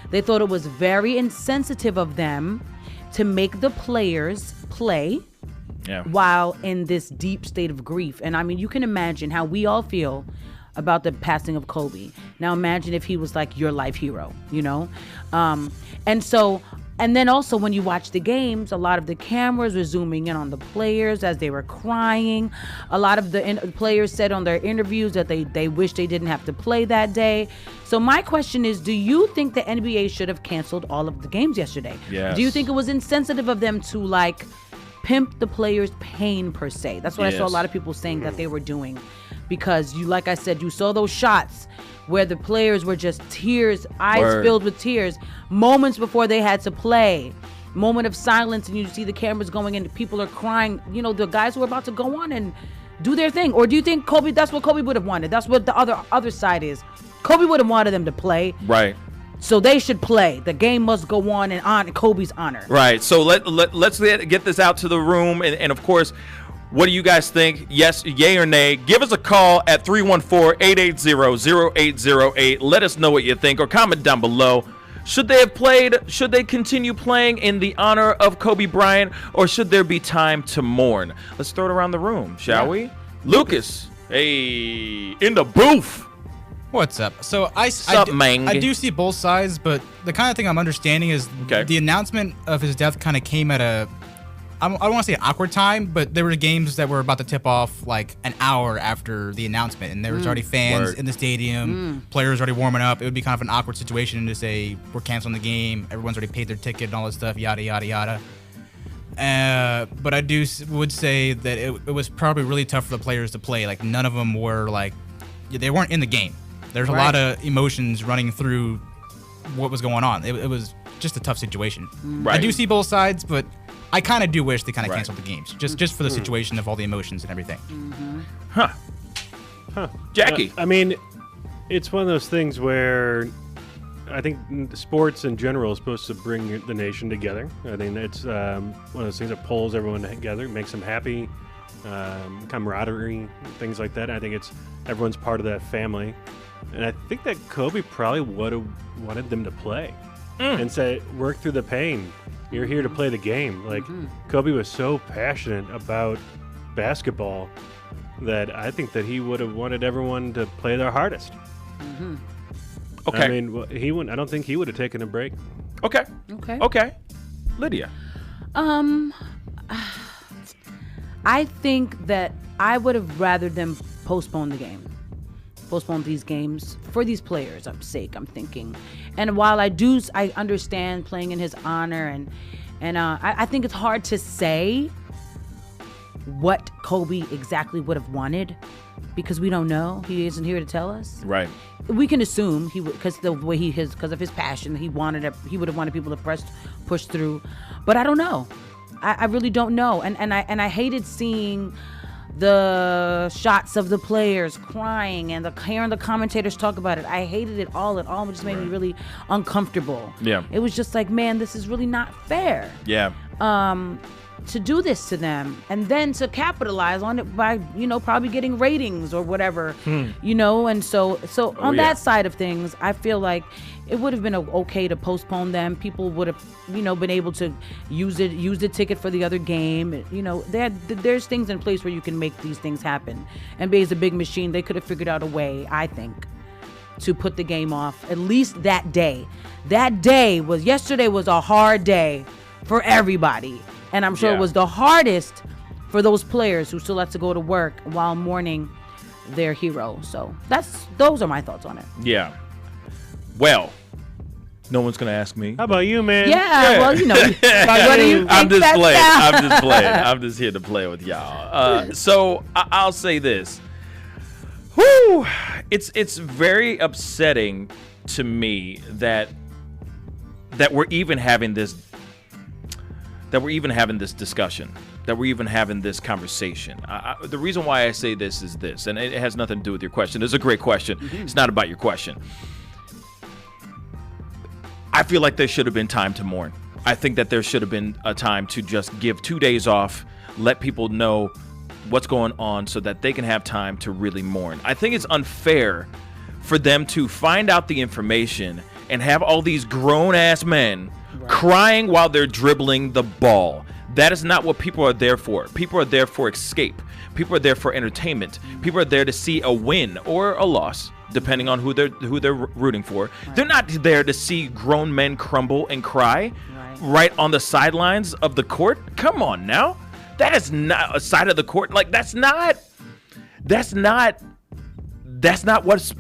They thought it was very insensitive of them to make the players play while in this deep state of grief. And I mean, you can imagine how we all feel about the passing of Kobe. Now imagine if he was like your life hero, you know? And then also when you watch the games, a lot of the cameras were zooming in on the players as they were crying. A lot of the players said on their interviews that they wish they didn't have to play that day. So my question is, do you think the NBA should have canceled all of the games yesterday? Yes. Do you think it was insensitive of them to like pimp the players' pain per se? That's what I saw a lot of people saying that they were doing. Because like I said, you saw those shots where the players were just tears, eyes filled with tears, moments before they had to play. Moment of silence, and you see the cameras going in, people are crying. You know, the guys who are about to go on and do their thing. Or do you think Kobe, that's what Kobe would have wanted? That's what the other side is. Kobe would have wanted them to play. Right. So they should play. The game must go on and on in Kobe's honor. Right. So let's get this out to the room. And of course, what do you guys think? Yes, yay or nay? Give us a call at 314-880-0808. Let us know what you think, or comment down below. Should they have played? Should they continue playing in the honor of Kobe Bryant, or should there be time to mourn? Let's throw it around the room, shall we? Lucas, hey, in the booth. What's up? So I do see both sides, but the kind of thing I'm understanding is the announcement of his death kind of came at I don't want to say an awkward time, but there were games that were about to tip off like an hour after the announcement, and there was already fans in the stadium, players already warming up. It would be kind of an awkward situation to say we're canceling the game, everyone's already paid their ticket and all this stuff, yada yada yada. But I would say that it was probably really tough for the players to play. Like none of them were they weren't in the game. There's a lot of emotions running through what was going on. It was just a tough situation. I do see both sides, but I kind of do wish they kind of canceled the games, just for the situation of all the emotions and everything. Jackie. I mean, it's one of those things where I think sports in general is supposed to bring the nation together. I think it's one of those things that pulls everyone together, makes them happy, camaraderie, things like that. I think everyone's part of that family. And I think that Kobe probably would have wanted them to play and say, work through the pain. You're here to play the game. Like, Kobe was so passionate about basketball that I think that he would have wanted everyone to play their hardest. Okay. I mean, I don't think he would have taken a break. Okay. Lydia. I think that I would have rather them postpone the game. Postpone these games for these players' sake, I'm thinking. And while I understand playing in his honor, and I think it's hard to say what Kobe exactly would have wanted because we don't know. He isn't here to tell us. Right. We can assume he would, because the way because of his passion, he would have wanted people to push through. But I don't know. I really don't know. And I hated seeing the shots of the players crying and hearing the commentators talk about it. I hated it all. It all just made me really uncomfortable. Yeah. It was just like, man, this is really not fair. Yeah. To do this to them and then to capitalize on it by, probably getting ratings or whatever, and so on that side of things, I feel like it would have been okay to postpone them. People would have, been able to use the ticket for the other game. There's things in place where you can make these things happen. NBA is a big machine. They could have figured out a way, I think, to put the game off at least that day. Yesterday was a hard day for everybody. And I'm sure it was the hardest for those players who still have to go to work while mourning their hero. So those are my thoughts on it. Yeah. Well, no one's gonna ask me. How about you, man? Yeah. Well, what do you think? I'm just playing. I'm just here to play with y'all. So I'll say this. Whew, it's very upsetting to me that we're even having this. That we're even having this discussion, that we're even having this conversation. The reason why I say this is this, and it has nothing to do with your question. It's a great question. It's not about your question. I feel like there should have been time to mourn. I think that there should have been a time to just give 2 days off, let people know what's going on so that they can have time to really mourn. I think it's unfair for them to find out the information and have all these grown-ass men crying while they're dribbling the ball. That is not what people are there for. People are there for escape. People are there for entertainment. People are there to see a win or a loss, depending on who they're rooting for. They're not there to see grown men crumble and cry right on the sidelines of the court. Come on now. That is not a side of the court. Like that's not what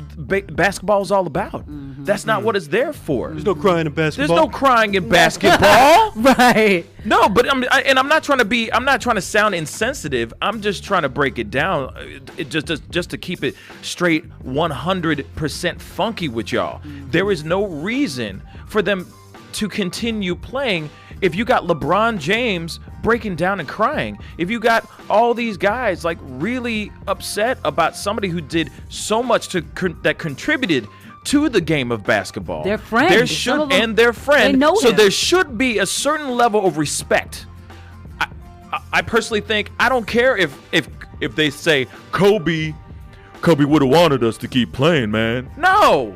basketball is all about. That's not what it's there for. There's no crying in basketball. There's no crying in basketball. Right. No, but I'm not trying to sound insensitive. I'm just trying to break it down, just to keep it straight 100% funky with y'all. There is no reason for them to continue playing if you got LeBron James breaking down and crying, if you got all these guys like really upset about somebody who did so much that contributed to the game of basketball. Their friend. Their friend. They know so him. There should be a certain level of respect. I personally think, I don't care if they say Kobe would have wanted us to keep playing, man. No.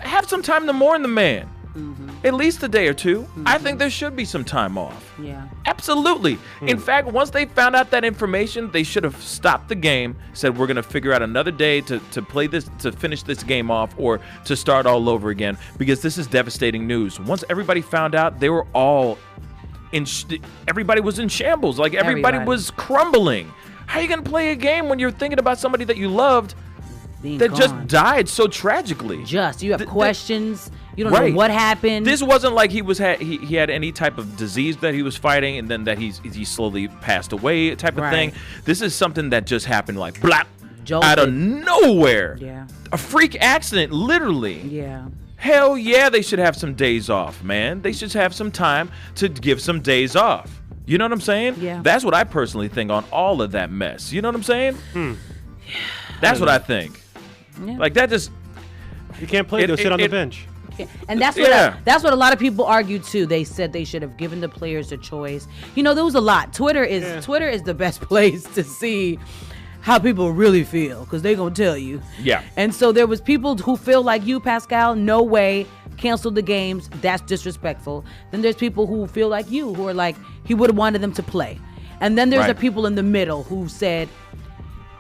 Have some time to mourn the man. At least a day or two. I think there should be some time off. Yeah. Absolutely. In fact, once they found out that information, they should have stopped the game, said we're going to figure out another day to play this, to finish this game off, or to start all over again, because this is devastating news. Once everybody found out, they were all everybody was in shambles. Like everybody was crumbling. How are you going to play a game when you're thinking about somebody that you loved that just died so tragically? You have questions. You don't know what happened. This wasn't like he had any type of disease that he was fighting and then that he slowly passed away type of thing. This is something that just happened like blap out of nowhere. Yeah. A freak accident, literally. Yeah. Hell yeah, they should have some days off, man. They should have some time to give some days off. You know what I'm saying? Yeah. That's what I personally think on all of that mess. You know what I'm saying? That's what I think. Yeah. Like that just... You can't play, go sit on the bench. And that's what that's what a lot of people argue too. They said they should have given the players a choice. You know, there was a lot. Twitter is the best place to see how people really feel, because they're gonna tell you. Yeah. And so there was people who feel like you, Pascal, no way, cancel the games, that's disrespectful. Then there's people who feel like you, who are like, he would have wanted them to play. And then there's the people in the middle who said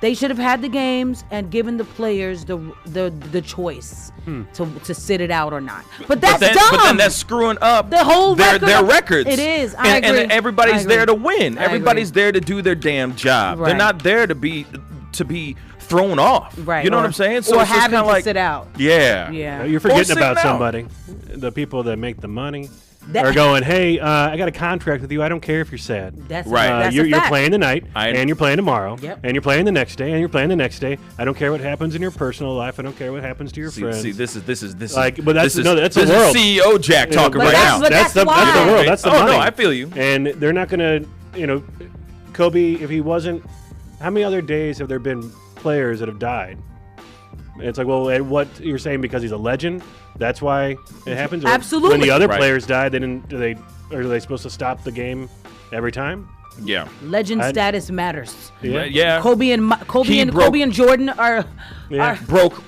they should have had the games and given the players the choice to sit it out or not. But that's dumb. But then that's screwing up the whole their records. It is. I agree. And everybody's there to win. Everybody's there to do their damn job. Right. They're not there to be thrown off. Right. You know what I'm saying? So or it's just having kind of to like sit out. Yeah. Yeah. You're forgetting about somebody. The people that make the money are going, hey, I got a contract with you. I don't care if you're sad. That's right. You're playing tonight, and you're playing tomorrow, Yep. and you're playing the next day, and you're playing the next day. I don't care what happens in your personal life. I don't care what happens to your friends. See, this is like, but that's the world. This is CEO Jack talking right now. That's the world. That's the money. No, I feel you. And they're not gonna, Kobe. If he wasn't, how many other days have there been players that have died? It's like, well, what you're saying because he's a legend? That's why it happens. Absolutely. When the other players died, are they supposed to stop the game every time? Yeah. Legend status matters. Yeah. Kobe and Jordan are.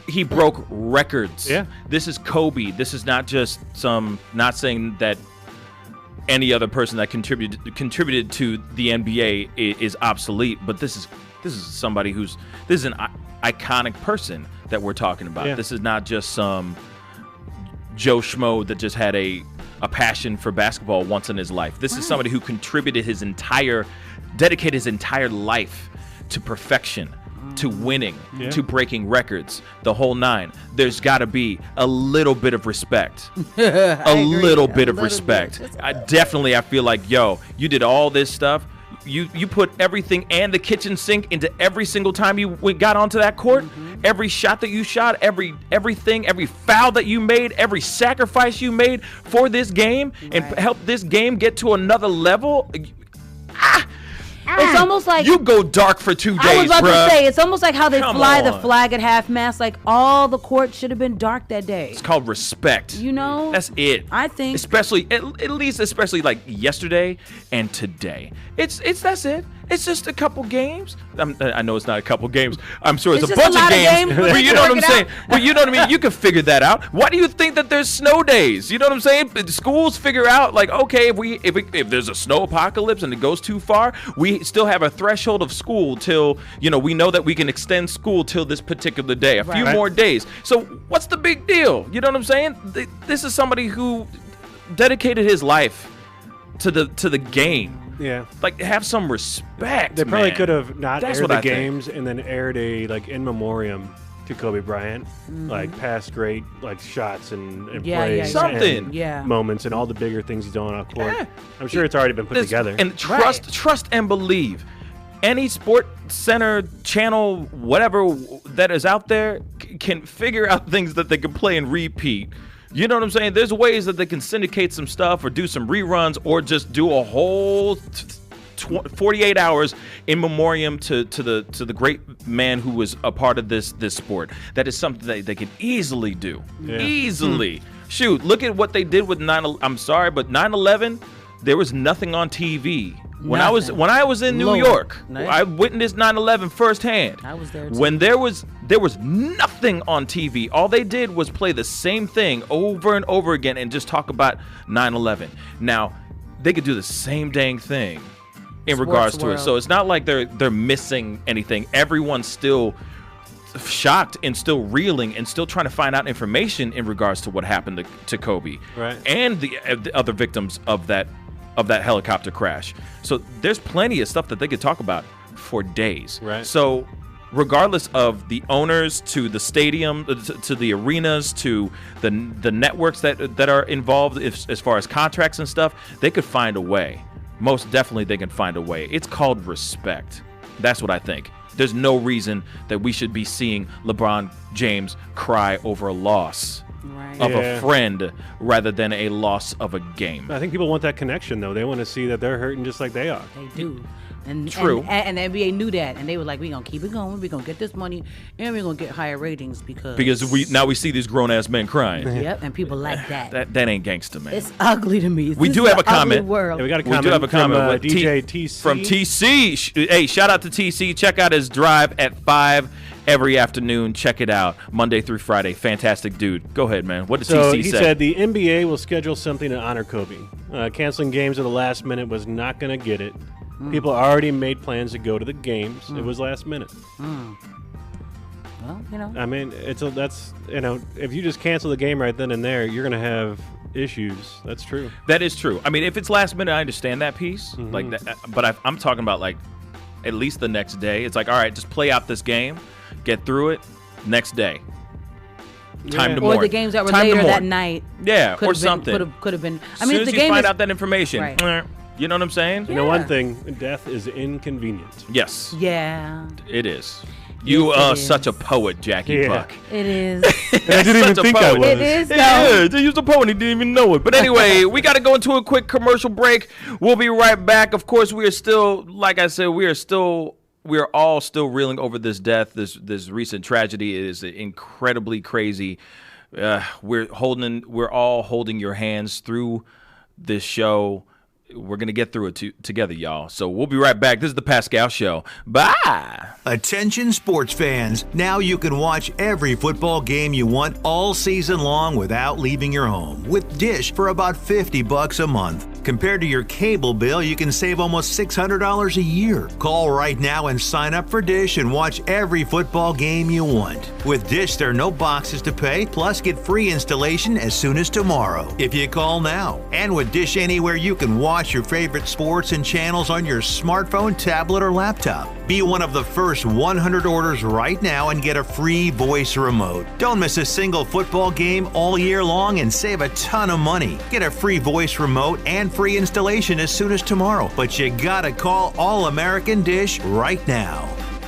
He broke records. Yeah. This is Kobe. This is not just not saying that any other person that contributed to the NBA is obsolete, but this is somebody this is an iconic person that we're talking about. Yeah. This is not just some Joe Schmo that just had a passion for basketball once in his life. This is somebody who dedicated his entire life to perfection, to winning, to breaking records, the whole nine. There's got to be a little bit of respect. a little bit of respect. I feel like, yo, you did all this stuff. You put everything and the kitchen sink into every single time you got onto that court. Every shot that you shot, everything, every foul that you made, every sacrifice you made for this game and help this game get to another level. It's almost like you go dark for 2 days, I was about bruh. to say, it's almost like how they fly the on. flag at half-mast. Like, all the court should have been dark that day. It's called respect. You know? That's it. I think. Especially, at least like yesterday and today. That's it. It's just a couple games. I know it's not a couple games. I'm sure it's a bunch of games. But you know what I'm saying? But you know what I mean? You can figure that out. Why do you think that there's snow days? You know what I'm saying? Schools figure out, like, okay, if there's a snow apocalypse and it goes too far, we still have a threshold of school till, we know that we can extend school till this particular day, a few more days. So what's the big deal? You know what I'm saying? This is somebody who dedicated his life to the game. Yeah. Like, have some respect. They probably man. could have not That's aired what the I think. games and then aired a in memoriam to Kobe Bryant, like past great shots and plays, something, and moments, and all the bigger things he's done on court. I'm sure it's already been put together. And trust and believe. Any Sport Center channel, whatever that is out there, can figure out things that they can play and repeat. You know what I'm saying? There's ways that they can syndicate some stuff or do some reruns or just do a whole 48 hours in memoriam to the great man who was a part of this sport. That is something that they can easily do. Yeah. Easily. Shoot, look at what they did with 9/11. I'm sorry, but 9/11, there was nothing on TV When I was in New York, I witnessed 9/11 firsthand. I was there too. When there was nothing on TV. All they did was play the same thing over and over again and just talk about 9/11. Now, they could do the same dang thing in regards to it. So it's not like they're missing anything. Everyone's still shocked and still reeling and still trying to find out information in regards to what happened to Kobe, right, and the other victims of that helicopter crash. So there's plenty of stuff that they could talk about for days. Right. So regardless of the owners to the stadium to the arenas to the networks that are involved as far as contracts and stuff, they could find a way. Most definitely they can find a way. It's called respect. That's what I think. There's no reason that we should be seeing LeBron James cry over a loss of a friend rather than a loss of a game. I think people want that connection, though. They want to see that they're hurting just like they are. They do. And, True. And the NBA knew that, and they were like, we're going to keep it going. We're going to get this money, and we're going to get higher ratings because we see these grown-ass men crying. Yep, and people like that. That ain't gangster, man. It's ugly to me. We do have a comment. World. Yeah, we got a comment. We do have a comment from DJ TC. From TC. Hey, shout out to TC. Check out his drive at 5 every afternoon. Check it out. Monday through Friday. Fantastic dude. Go ahead, man. What did TC say? He said the NBA will schedule something to honor Kobe. Canceling games at the last minute was not going to get it. People already made plans to go to the games. It was last minute. Well, you know. I mean, that's if you just cancel the game right then and there, you're going to have issues. That's true. That is true. I mean, if it's last minute, I understand that piece. Like that, but I'm talking about like at least the next day. It's like, all right, just play out this game, get through it, next day. Time to mourn. Or the games that were later that night. Yeah, or something. Could have been. I mean, if the game find out that information. Right. You know what I'm saying? You know one thing, death is inconvenient. Yes. Yeah. It is. You are such a poet, Jackie Buck. It is. And I didn't even think I was. It is, though. Yeah, he used a poet. He didn't even know it. But anyway, we got to go into a quick commercial break. We'll be right back. Of course, we are still, like I said, we are all still reeling over this death, this recent tragedy. It is incredibly crazy. We're all holding your hands through this show. We're going to get through it together, y'all. So we'll be right back. This is the Pascal Show. Bye. Attention sports fans. Now you can watch every football game you want all season long without leaving your home with Dish for about $50 a month. Compared to your cable bill, you can save almost $600 a year. Call right now and sign up for Dish and watch every football game you want. With Dish, there are no boxes to pay, plus get free installation as soon as tomorrow if you call now. And with Dish Anywhere, you can watch your favorite sports and channels on your smartphone, tablet, or laptop. Be one of the first 100 orders right now and get a free voice remote. Don't miss a single football game all year long and save a ton of money. Get a free voice remote and free installation as soon as tomorrow. But you gotta call All American Dish right now.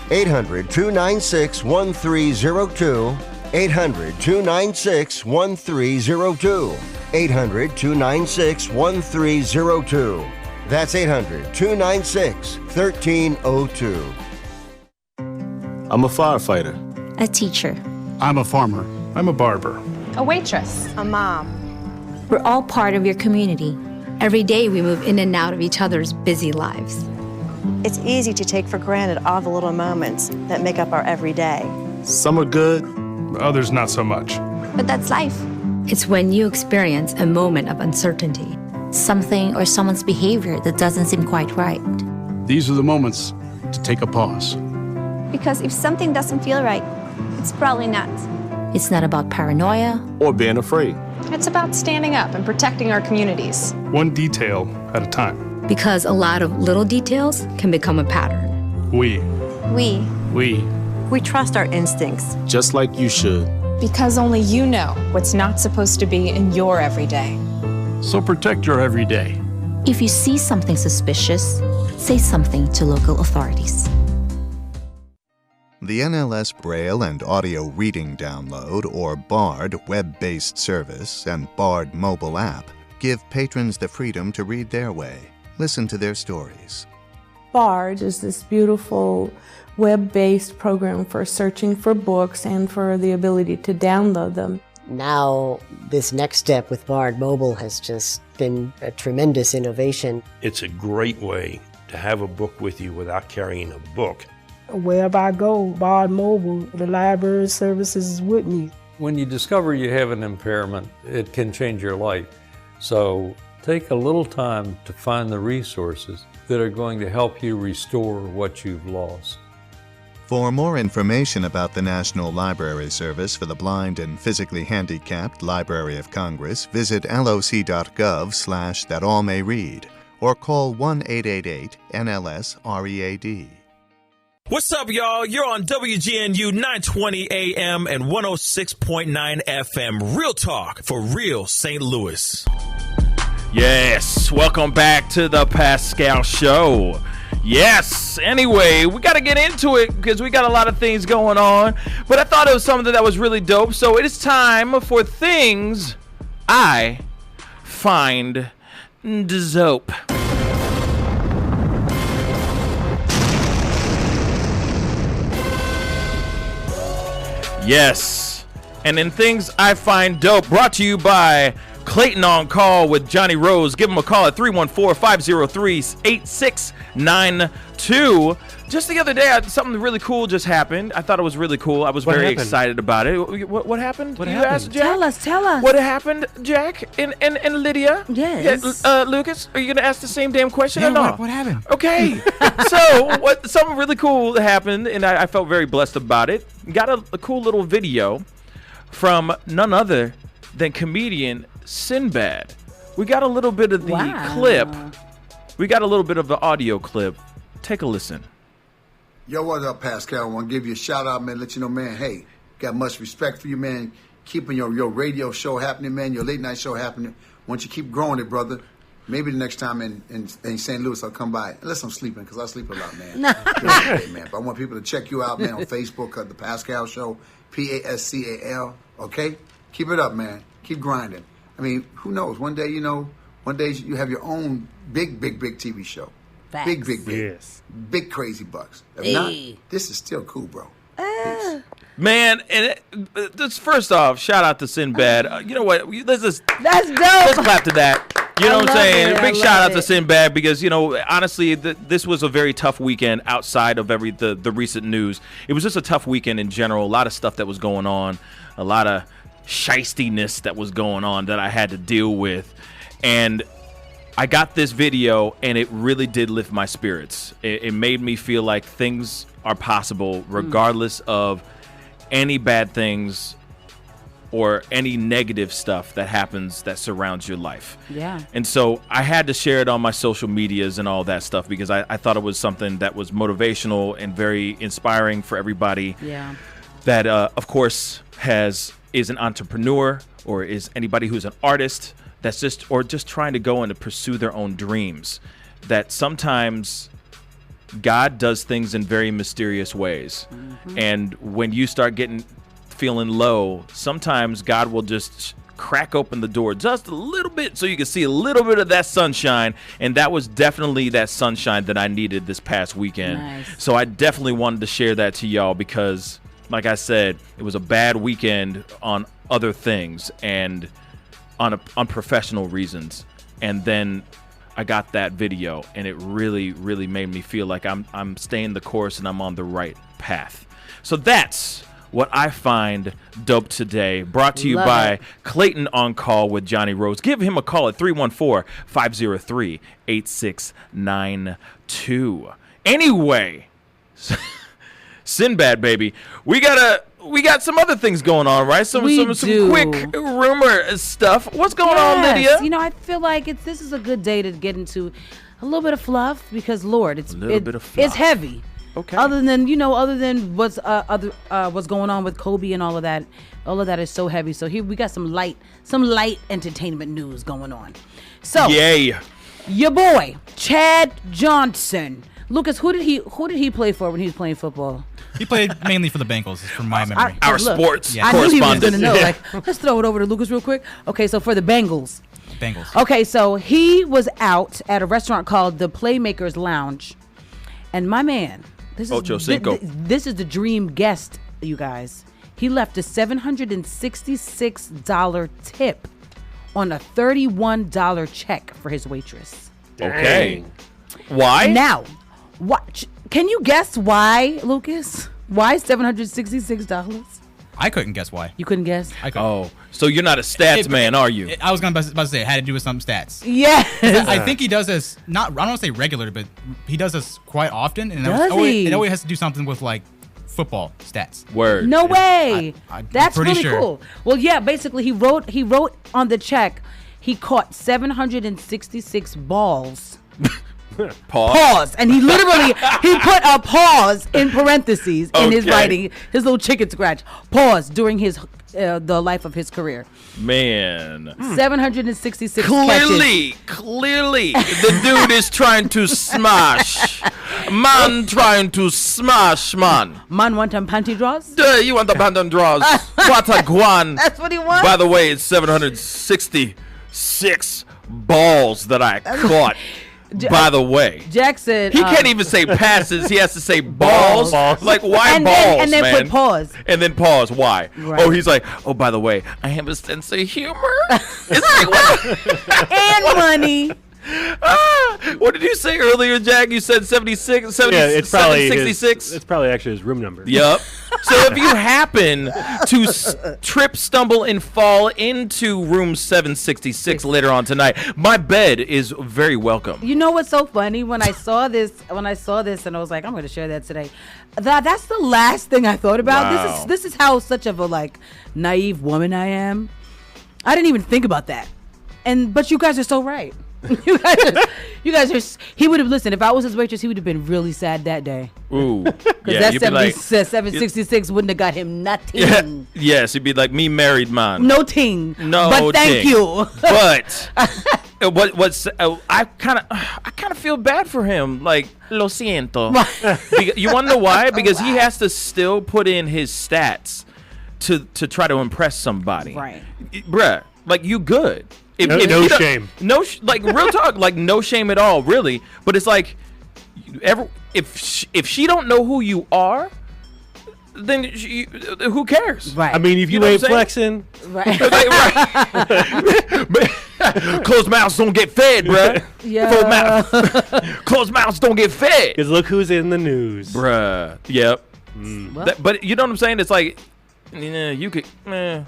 800-296-1302. 800-296-1302. 800-296-1302. That's 800-296-1302. I'm a firefighter. A teacher. I'm a farmer. I'm a barber. A waitress. A mom. We're all part of your community. Every day we move in and out of each other's busy lives. It's easy to take for granted all the little moments that make up our everyday. Some are good, others not so much. But that's life. It's when you experience a moment of uncertainty, something or someone's behavior that doesn't seem quite right. These are the moments to take a pause. Because if something doesn't feel right, it's probably not. It's not about paranoia or being afraid. It's about standing up and protecting our communities. One detail at a time. Because a lot of little details can become a pattern. We trust our instincts. Just like you should. Because only you know what's not supposed to be in your everyday. So protect your everyday. If you see something suspicious, say something to local authorities. The NLS Braille and Audio Reading Download, or BARD, web-based service and BARD mobile app give patrons the freedom to read their way. Listen to their stories. BARD is this beautiful web-based program for searching for books and for the ability to download them. Now, this next step with BARD Mobile has just been a tremendous innovation. It's a great way to have a book with you without carrying a book. Wherever I go, Bard Mobile, the library services is with me. When you discover you have an impairment, it can change your life. So take a little time to find the resources that are going to help you restore what you've lost. For more information about the National Library Service for the Blind and Physically Handicapped Library of Congress, visit loc.gov/thatallmayread or call 1-888-NLS-READ. What's up, y'all? You're on WGNU 920 AM and 106.9 FM. Real talk for real St. Louis. Yes, welcome back to the Pascal Show. Yes, anyway, we got to get into it because we got a lot of things going on. But I thought it was something that was really dope. So it is time for things I find dope. Yes, and in things I find dope, brought to you by Clayton on Call with Johnny Rose. Give him a call at 314-503-8692. Just the other day, something really cool just happened. I thought it was really cool. I was very excited about it. What happened? What happened? Asked, Jack? Tell us. What happened, Jack and Lydia? Yes. Yeah, Lucas, are you going to ask the same damn question or not? What happened? Okay. So something really cool happened, and I felt very blessed about it. Got a cool little video from none other than comedian Sinbad. We got a little bit of the clip. We got a little bit of the audio clip. Take a listen. Yo, what's up, Pascal? I want to give you a shout out, man. Let you know, man, hey, got much respect for you, man. Keeping your radio show happening, man, your late night show happening. Once you keep growing it, brother, maybe the next time in St. Louis I'll come by. Unless I'm sleeping, because I sleep a lot, man. Man. But I want people to check you out, man, on Facebook, The Pascal Show, Pascal, okay? Keep it up, man. Keep grinding. I mean, who knows? One day you have your own big TV show. Facts. Big. Yes. Big crazy bucks. If not, this is still cool, bro. Man, and first off, shout out to Sinbad. You know what? That's dope. Let's clap to that. You know what I'm saying? Big shout out to it. Sinbad because, honestly, this was a very tough weekend outside of the recent news. It was just a tough weekend in general. A lot of stuff that was going on. A lot of shystiness that was going on that I had to deal with. And I got this video, and it really did lift my spirits. It made me feel like things are possible regardless of any bad things or any negative stuff that happens that surrounds your life. Yeah. And so I had to share it on my social medias and all that stuff because I thought it was something that was motivational and very inspiring for everybody. Yeah. That, of course, is an entrepreneur or is anybody who's an artist that's just trying to go and to pursue their own dreams. That sometimes God does things in very mysterious ways. Mm-hmm. And when you start feeling low, sometimes God will just crack open the door just a little bit so you can see a little bit of that sunshine. And that was definitely that sunshine that I needed this past weekend. Nice. So I definitely wanted to share that to y'all because, like I said, it was a bad weekend on other things and on professional reasons. And then I got that video, and it really, really made me feel like I'm staying the course and I'm on the right path. So that's what I find dope today. Brought to you by Clayton on Call with Johnny Rose. Give him a call at 314-503-8692. Anyway, Sinbad, baby, we got some other things going on, right? Some quick rumor stuff. What's going on, Lydia? I feel like this is a good day to get into a little bit of fluff because, Lord, it's heavy. Okay. Other than what's going on with Kobe and all of that is so heavy. So here we got some light entertainment news going on. So, yay, your boy Chad Johnson. Lucas, who did he play for when he was playing football? He played mainly for the Bengals, from my memory. Our sports I knew he was going to know. Let's throw it over to Lucas real quick. Okay, so for the Bengals. Okay, so he was out at a restaurant called the Playmakers Lounge, and my man, this is the dream guest, you guys. He left a $766 tip on a $31 check for his waitress. Okay. Why? Now, can you guess why, Lucas? Why $766? I couldn't guess why. You couldn't guess? I couldn't. Oh, so you're not a stats man, are you? I was about to say it had to do with some stats. Yes. I think he does this, I don't want to say regular, but he does this quite often. And it always has to do something with, like, football stats. Word. No way. That's pretty really sure. cool. Well, yeah, basically he wrote on the check, he caught 766 balls. Pause. And he literally, he put a pause in parentheses in his writing, his little chicken scratch. Pause during his the life of his career. Man. 766 Clearly, the dude is trying to smash. Man trying to smash, man. Man want them panty draws? You want the panty draws. What a guan. That's what he wants. By the way, it's 766 balls that I caught. By the way, Jack said he can't even say passes. He has to say balls. Like, why balls, and then man? put pause. And then pause. Why? Right. Oh, he's like, oh, by the way, I have a sense of humor. It's like, what? And money. What did you say earlier, Jack? You said 76, 70, Yeah, it's probably 766? It's probably actually his room number. Yep. So if you happen to trip, stumble, and fall into room 766 later on tonight, my bed is very welcome. You know what's so funny? When I saw this, and I was like, I'm going to share that today. That's the last thing I thought about. Wow. This is how such of a naive woman I am. I didn't even think about that. But you guys are so right. you guys are. He would have listened. If I was his waitress, he would have been really sad that day. Ooh, because that 766 wouldn't have got him nothing. Yeah, yes, he'd be like, me married man. No ting. No, but thank you. But I kind of feel bad for him. Like, lo siento. You want to know why? Because he has to still put in his stats to try to impress somebody. Right, bruh. Like, you good. No shame. Like, real talk, like, no shame at all, really. But it's like, if she don't know who you are, then who cares? Right. I mean, if you ain't flexing, right. Closed mouths don't get fed, bruh. Yeah. Closed mouths don't get fed. Because look who's in the news, bruh. Yep. But you know what I'm saying? It's like, you could. Yeah.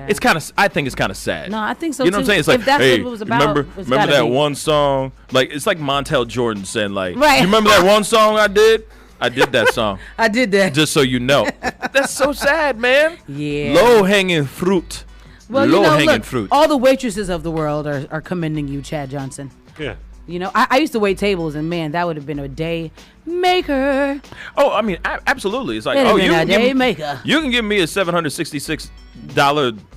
It's kind of. I think it's kind of sad. No, I think so. You know what I'm saying? It's like, if that's hey, what it was about, remember that one song? Like, it's like Montel Jordan saying, like, right. You remember that one song I did? I did that song. I did that. Just so you know. That's so sad, man. Yeah. Low hanging fruit. Well, Low hanging fruit. All the waitresses of the world are commending you, Chad Johnson. Yeah. You know, I used to wait tables, and man, that would have been a day maker. Oh, I mean, absolutely. It's like, It'd oh, been you a can, day maker. You can give me a $766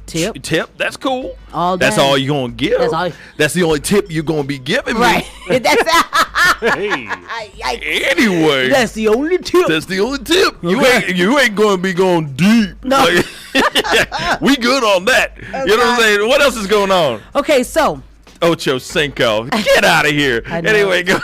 tip. That's cool. That's day. all you're gonna give. That's the only tip you're gonna be giving me. Right. Anyway, that's the only tip. That's the only tip. You ain't gonna be going deep. No. We good on that. Okay. You know what I'm saying? What else is going on? Okay, so Ocho Cinco, get out of here. Anyway, go.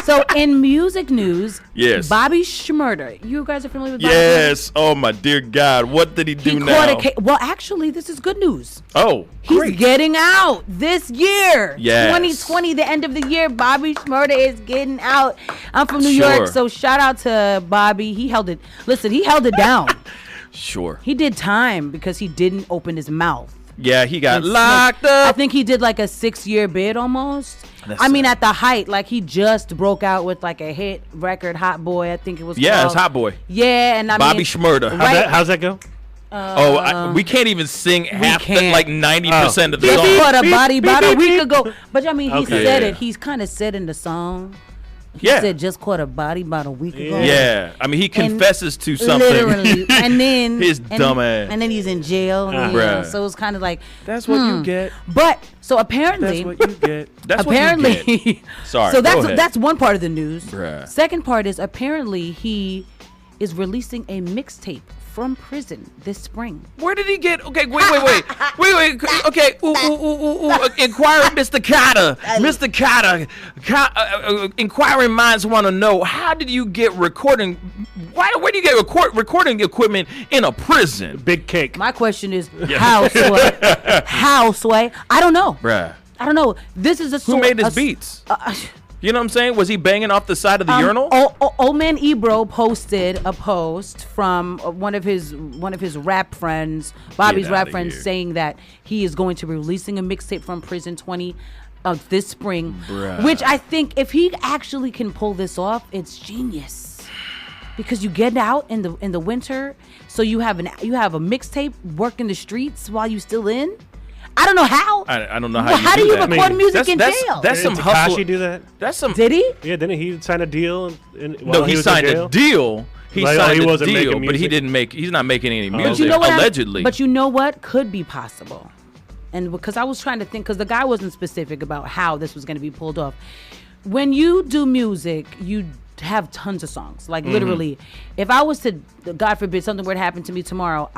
So in music news, yes, Bobby Shmurda. You guys are familiar with Bobby? Yes. Oh my dear God, what did he do now? Well, actually, this is good news. Oh, he's getting out this year. Yes. 2020, the end of the year. Bobby Shmurda is getting out. I'm from New York, so shout out to Bobby. He held it. Listen, he held it down. Sure. He did time because he didn't open his mouth. Yeah, he got locked up. I think he did like a 6-year bid almost. I mean, at the height, like he just broke out with like a hit record, Hot Boy, I think it was. Yeah, called. It's Hot Boy. Yeah, and Bobby Shmurda. Right? How's that go? We can't even sing half the, like 90% of the song. song. What a body about a week ago. But I mean, he said Yeah. it. He's kind of said in the song. He Yeah. said just caught a body about a week ago. Yeah. I mean, he confesses to something. Literally. And then his dumb ass. And then he's in jail. And, you know, so it's kind of like that's what you get. But so apparently That's what you get. That's apparently, what you get. Sorry. So go ahead. that's one part of the news. Bruh. Second part is apparently he is releasing a mixtape from prison this spring. Where did he get? Okay, wait. Okay, inquiring Mr. Carter. Mr. Carter, inquiring minds want to know, how did you get recording? Where do you get recording equipment in a prison? Big cake. My question is, how, Sway? I don't know. Bruh. I don't know. This is a Who made his beats? You know what I'm saying? Was he banging off the side of the urinal? Old man Ebro posted a post from one of his rap friends, Bobby's rap friends, saying that he is going to be releasing a mixtape from prison this spring. Bruh. Which I think if he actually can pull this off, it's genius. Because you get out in the winter, so you have a mixtape working the streets while you still in. I don't know how. I don't know how. How do you record music in jail? That's some hustle. Did Tekashi do that? That's some. Did he? Yeah, didn't he sign a deal? No, he signed a deal. He signed a deal, but he's not making any music. Allegedly. But you know what? Could be possible. And because I was trying to think, because the guy wasn't specific about how this was going to be pulled off. When you do music, you have tons of songs. Like literally, if I was to, God forbid, something were to happen to me tomorrow,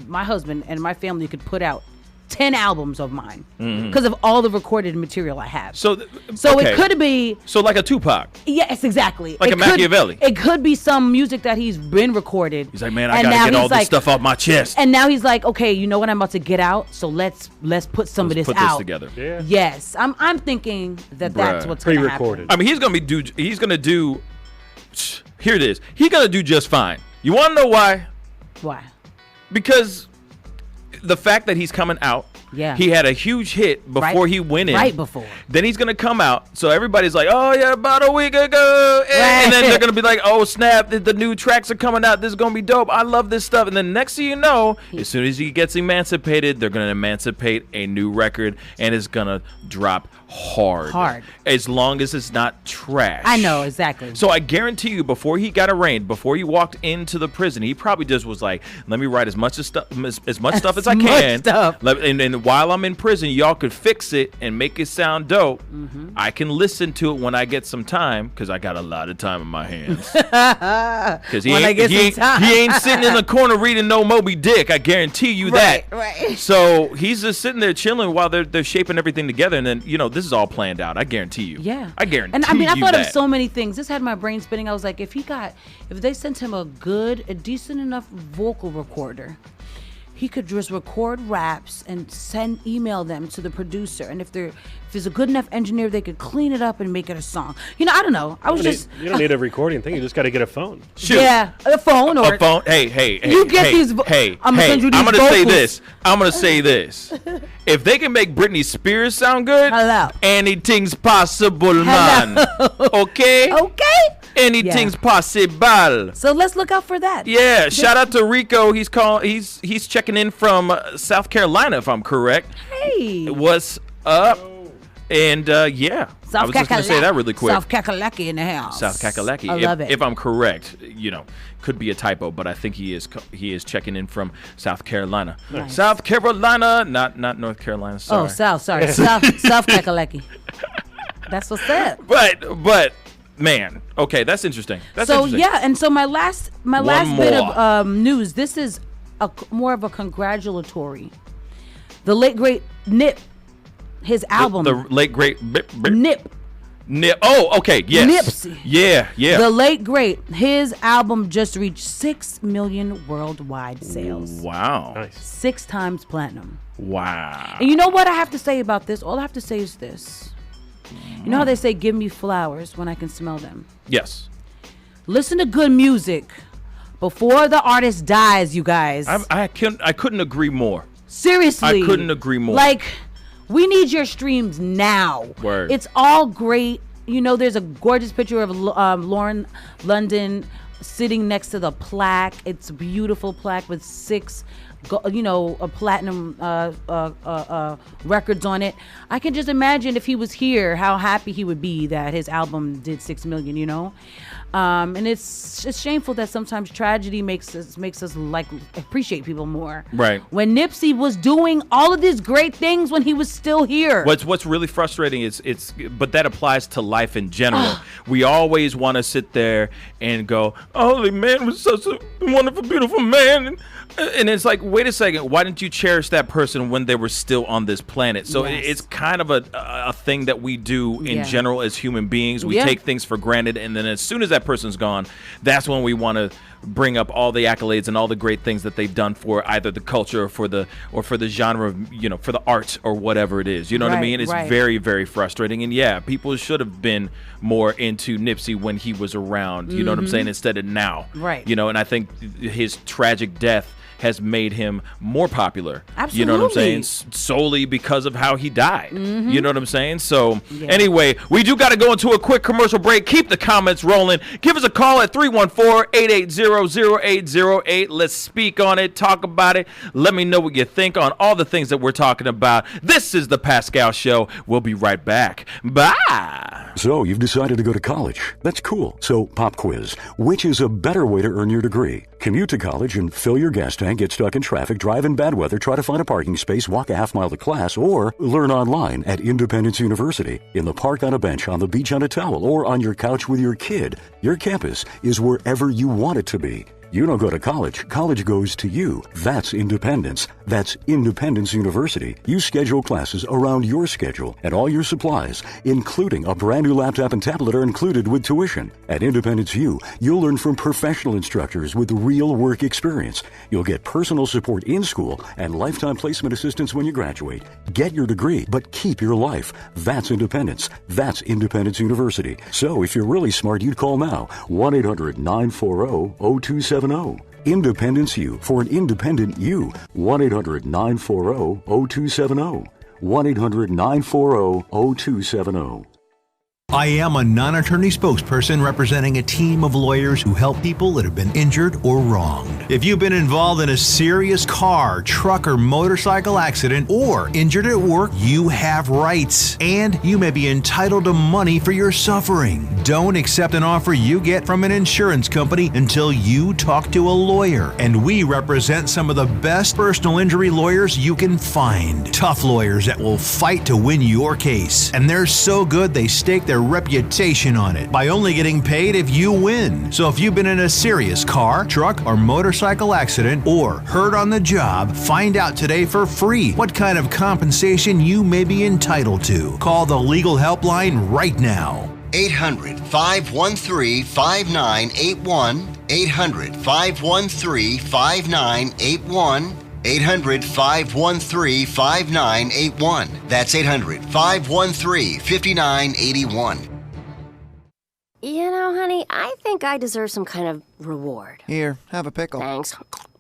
my husband and my family could put out 10 albums of mine because of all the recorded material I have. So it could be like a Tupac. Yes, exactly. Like a Machiavelli. It could be some music that he's been recorded. He's like, man, I gotta get all this stuff off my chest. And now he's like, okay, you know what, I'm about to get out, so let's put some of this out. Put this together. Yeah. Yes, I'm thinking that's what's going to happen. I mean, he's gonna do. Here it is. He's gonna do just fine. You want to know why? Why? Because the fact that he's coming out, he had a huge hit before he went in. Right before. Then he's going to come out. So everybody's like, oh, yeah, about a week ago. And then they're going to be like, oh, snap, the new tracks are coming out. This is going to be dope. I love this stuff. And then next thing you know, as soon as he gets emancipated, they're going to emancipate a new record, and it's going to drop hard. As long as it's not trash. I know, exactly. So I guarantee you, before he got arraigned, before he walked into the prison, he probably just was like, let me write as much stuff as I can. And while I'm in prison, y'all could fix it and make it sound dope. I can listen to it when I get some time, because I got a lot of time in my hands. Because he ain't sitting in the corner reading no Moby Dick. I guarantee you that. Right. So he's just sitting there chilling while they're shaping everything together. And then, this is all planned out. I guarantee you. Yeah. I guarantee you. And I mean, I thought that. of so many things. This had my brain spinning. I was like, if they sent him a decent enough vocal recorder, he could just record raps and email them to the producer. And if there's a good enough engineer, they could clean it up and make it a song. I don't know. You don't need a recording thing. You just got to get a phone. Shoot. Yeah, a phone or a phone. Hey. You get these. I'm gonna send you these I'm gonna vocals. say this. I'm gonna say this. If they can make Britney Spears sound good, anything's possible, man. Okay. Anything's possible. So let's look out for that. Yeah. Shout out to Rico. He's checking in from South Carolina, if I'm correct. Hey. What's up? And yeah, I was just gonna say that really quick. South Kakalaki in the house. South Kakalaki. I love it. If I'm correct, could be a typo, but I think he is checking in from South Carolina. Nice. South Carolina, not North Carolina. Sorry. Oh, South Kakalaki. That's what's up. But man, okay, that's interesting. Yeah, and so my last bit of news. This is more of a congratulatory. The late great Nip. His album. The late great Nip. Oh, okay. Yes. Nipsey. Yeah. The late great. His album just reached 6 million worldwide sales. Wow. Nice. 6 times platinum. Wow. And you know what I have to say about this? All I have to say is this. You know how they say, give me flowers when I can smell them? Yes. Listen to good music before the artist dies, you guys. I couldn't agree more. Seriously. I couldn't agree more. Like, we need your streams now. Word. It's all great. There's a gorgeous picture of Lauren London sitting next to the plaque. It's a beautiful plaque with 6 platinum records on it. I can just imagine if he was here, how happy he would be that his album did 6 million, and it's shameful that sometimes tragedy makes us like appreciate people more. Right. When Nipsey was doing all of these great things when he was still here. What's really frustrating is but that applies to life in general. We always want to sit there and go, holy man was such a wonderful, beautiful man. And it's like, wait a second, why didn't you cherish that person when they were still on this planet? So it's kind of a thing that we do in general as human beings. We take things for granted, and then as soon as that person's gone, that's when we want to bring up all the accolades and all the great things that they've done for either the culture or for the genre of, you know, for the art or whatever it is. You know what I mean? It's very, very frustrating. And yeah, people should have been more into Nipsey when he was around, you know what I'm saying, instead of now. Right. You know, and I think his tragic death has made him more popular. Absolutely. You know what I'm saying? Solely because of how he died. You know what I'm saying? So anyway, we do got to go into a quick commercial break. Keep the comments rolling. Give us a call at 314-880-0808. Let's speak on it. Talk about it. Let me know what you think on all the things that we're talking about. This is the Pascal Show. We'll be right back. Bye. So you've decided to go to college. That's cool. So pop quiz. Which is a better way to earn your degree? Commute to college and fill your gas tank, get stuck in traffic, drive in bad weather, try to find a parking space, walk a half mile to class, or learn online at Independence University. In the park on a bench, on the beach on a towel, or on your couch with your kid. Your campus is wherever you want it to be. You don't go to college. College goes to you. That's independence. That's Independence University. You schedule classes around your schedule, and all your supplies, including a brand new laptop and tablet, are included with tuition. At Independence U, you'll learn from professional instructors with real work experience. You'll get personal support in school and lifetime placement assistance when you graduate. Get your degree, but keep your life. That's independence. That's Independence University. So if you're really smart, you'd call now. 1-800-940-0270. Independence U, for an independent you. 1-800-940-0270. 1-800-940-0270. I am a non-attorney spokesperson representing a team of lawyers who help people that have been injured or wronged. If you've been involved in a serious car, truck, or motorcycle accident or injured at work, you have rights, and you may be entitled to money for your suffering. Don't accept an offer you get from an insurance company until you talk to a lawyer. And we represent some of the best personal injury lawyers you can find. Tough lawyers that will fight to win your case. And they're so good they stake their reputation on it by only getting paid if you win. So if you've been in a serious car, truck, or motorcycle accident or hurt on the job, find out today for free what kind of compensation you may be entitled to. Call the legal helpline right now. 800-513-5981. 800-513-5981. 800-513-5981. That's 800-513-5981. You know, honey, I think I deserve some kind of reward. Here, have a pickle. Thanks.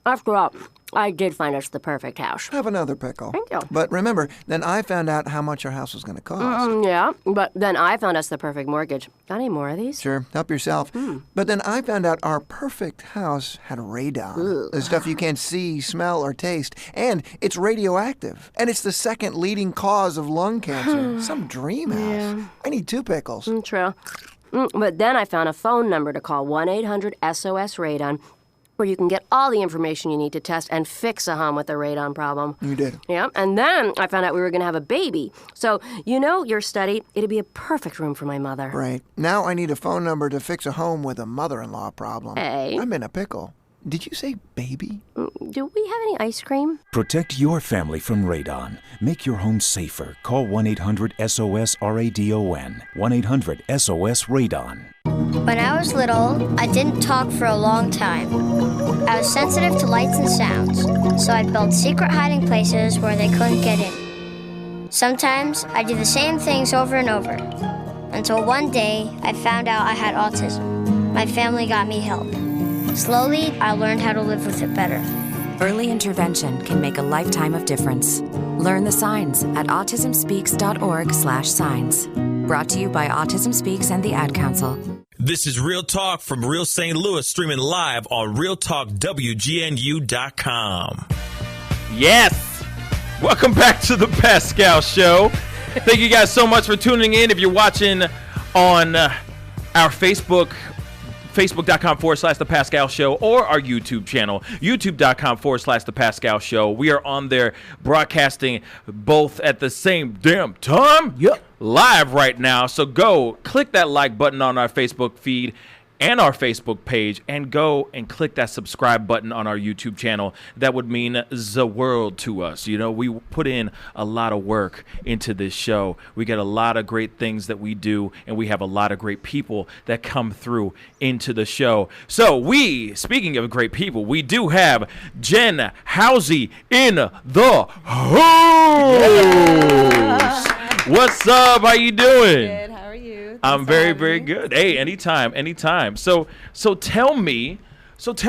After all, I did find us the perfect house. Have another pickle. Thank you. But remember, then I found out how much our house was going to cost. Yeah, but then I found us the perfect mortgage. Got any more of these? Sure, help yourself. But then I found out our perfect house had radon. The stuff you can't see, smell, or taste. And it's radioactive. And it's the second leading cause of lung cancer. Some dream house. Yeah. I need two pickles. True. But then I found a phone number to call, 1-800-SOS-RADON, where you can get all the information you need to test and fix a home with the radon problem. You did. Yeah, and then I found out we were going to have a baby. So, you know, your study, it'd be a perfect room for my mother. Right. Now I need a phone number to fix a home with a mother-in-law problem. Hey. I'm in a pickle. Did you say baby? Do we have any ice cream? Protect your family from radon. Make your home safer. Call 1-800-SOS-RADON. 1-800-SOS-RADON. When I was little, I didn't talk for a long time. I was sensitive to lights and sounds, so I built secret hiding places where they couldn't get in. Sometimes I do the same things over and over, until one day I found out I had autism. My family got me help. Slowly, I learned how to live with it better. Early intervention can make a lifetime of difference. Learn the signs at autismspeaks.org/signs. Brought to you by Autism Speaks and the Ad Council. This is Real Talk from Real St. Louis, streaming live on RealTalkWGNU.com. Yes! Welcome back to the Pascal Show. Thank you guys so much for tuning in. If you're watching on our Facebook.com/The Pascal Show, or our YouTube channel, YouTube.com/The Pascal Show. We are on there broadcasting both at the same damn time. Yep. Live right now. So go click that like button on our Facebook feed and our Facebook page, and go and click that subscribe button on our YouTube channel. That would mean the world to us. You know, we put in a lot of work into this show. We get a lot of great things that we do, and we have a lot of great people that come through into the show. So speaking of great people, we do have Jen Howze in the house. What's up? How you doing? Good. How are you? I'm very, very good. Hey, anytime. So tell me, what's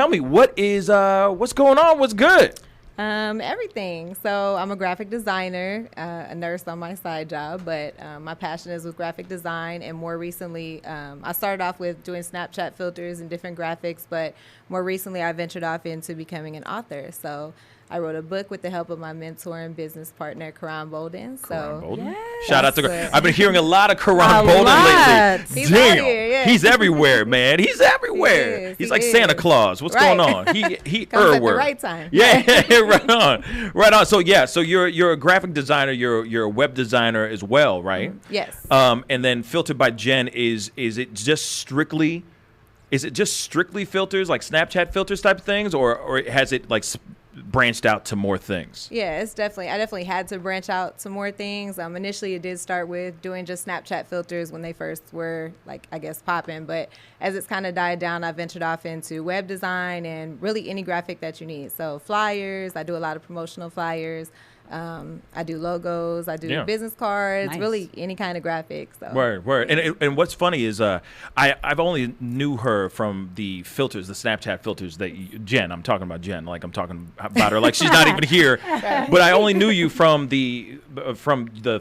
going on? What's good? Everything. So I'm a graphic designer, a nurse on my side job, but my passion is with graphic design. And more recently, I started off with doing Snapchat filters and different graphics, but more recently I ventured off into becoming an author. So I wrote a book with the help of my mentor and business partner, Karan Bolden. Shout out to I've been hearing a lot of Karan Bolden lately. He's out here, yeah. He's everywhere, man. He's everywhere. He's like Santa Claus. What's going on? He comes at the right time. Yeah, right on. So you're a graphic designer. You're a web designer as well, right? Yes. And then Filtered by Jen is it just strictly filters, like Snapchat filters type of things, or has it like branched out to more things? Yeah, I definitely had to branch out to more things. Initially it did start with doing just Snapchat filters when they first were, like, I guess, popping, but as it's kind of died down, I ventured off into web design and really any graphic that you need. So flyers, I do a lot of promotional flyers. I do logos, I do business cards, really any kind of graphics. So. Word. And what's funny is I've only knew her from the filters, the Snapchat filters that Jen, I'm talking about Jen, like I'm talking about her like she's not even here. But I only knew you from the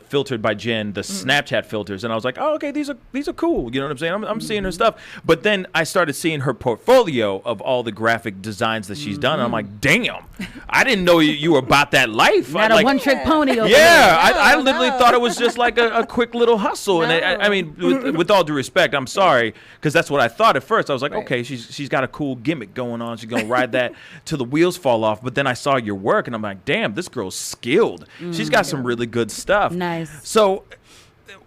Filtered by Jen, the Snapchat filters, and I was like, oh, okay, these are cool. You know what I'm saying? I'm seeing her stuff. But then I started seeing her portfolio of all the graphic designs that she's done, and I'm like, damn, I didn't know you were about that life. Not a one-trick pony over there. I literally thought it was just like a quick little hustle. And I mean, with all due respect, I'm sorry, because that's what I thought at first. I was like, okay, she's got a cool gimmick going on. She's going to ride that till the wheels fall off. But then I saw your work, and I'm like, damn, this girl's skilled. She's got some really good stuff. Nice. So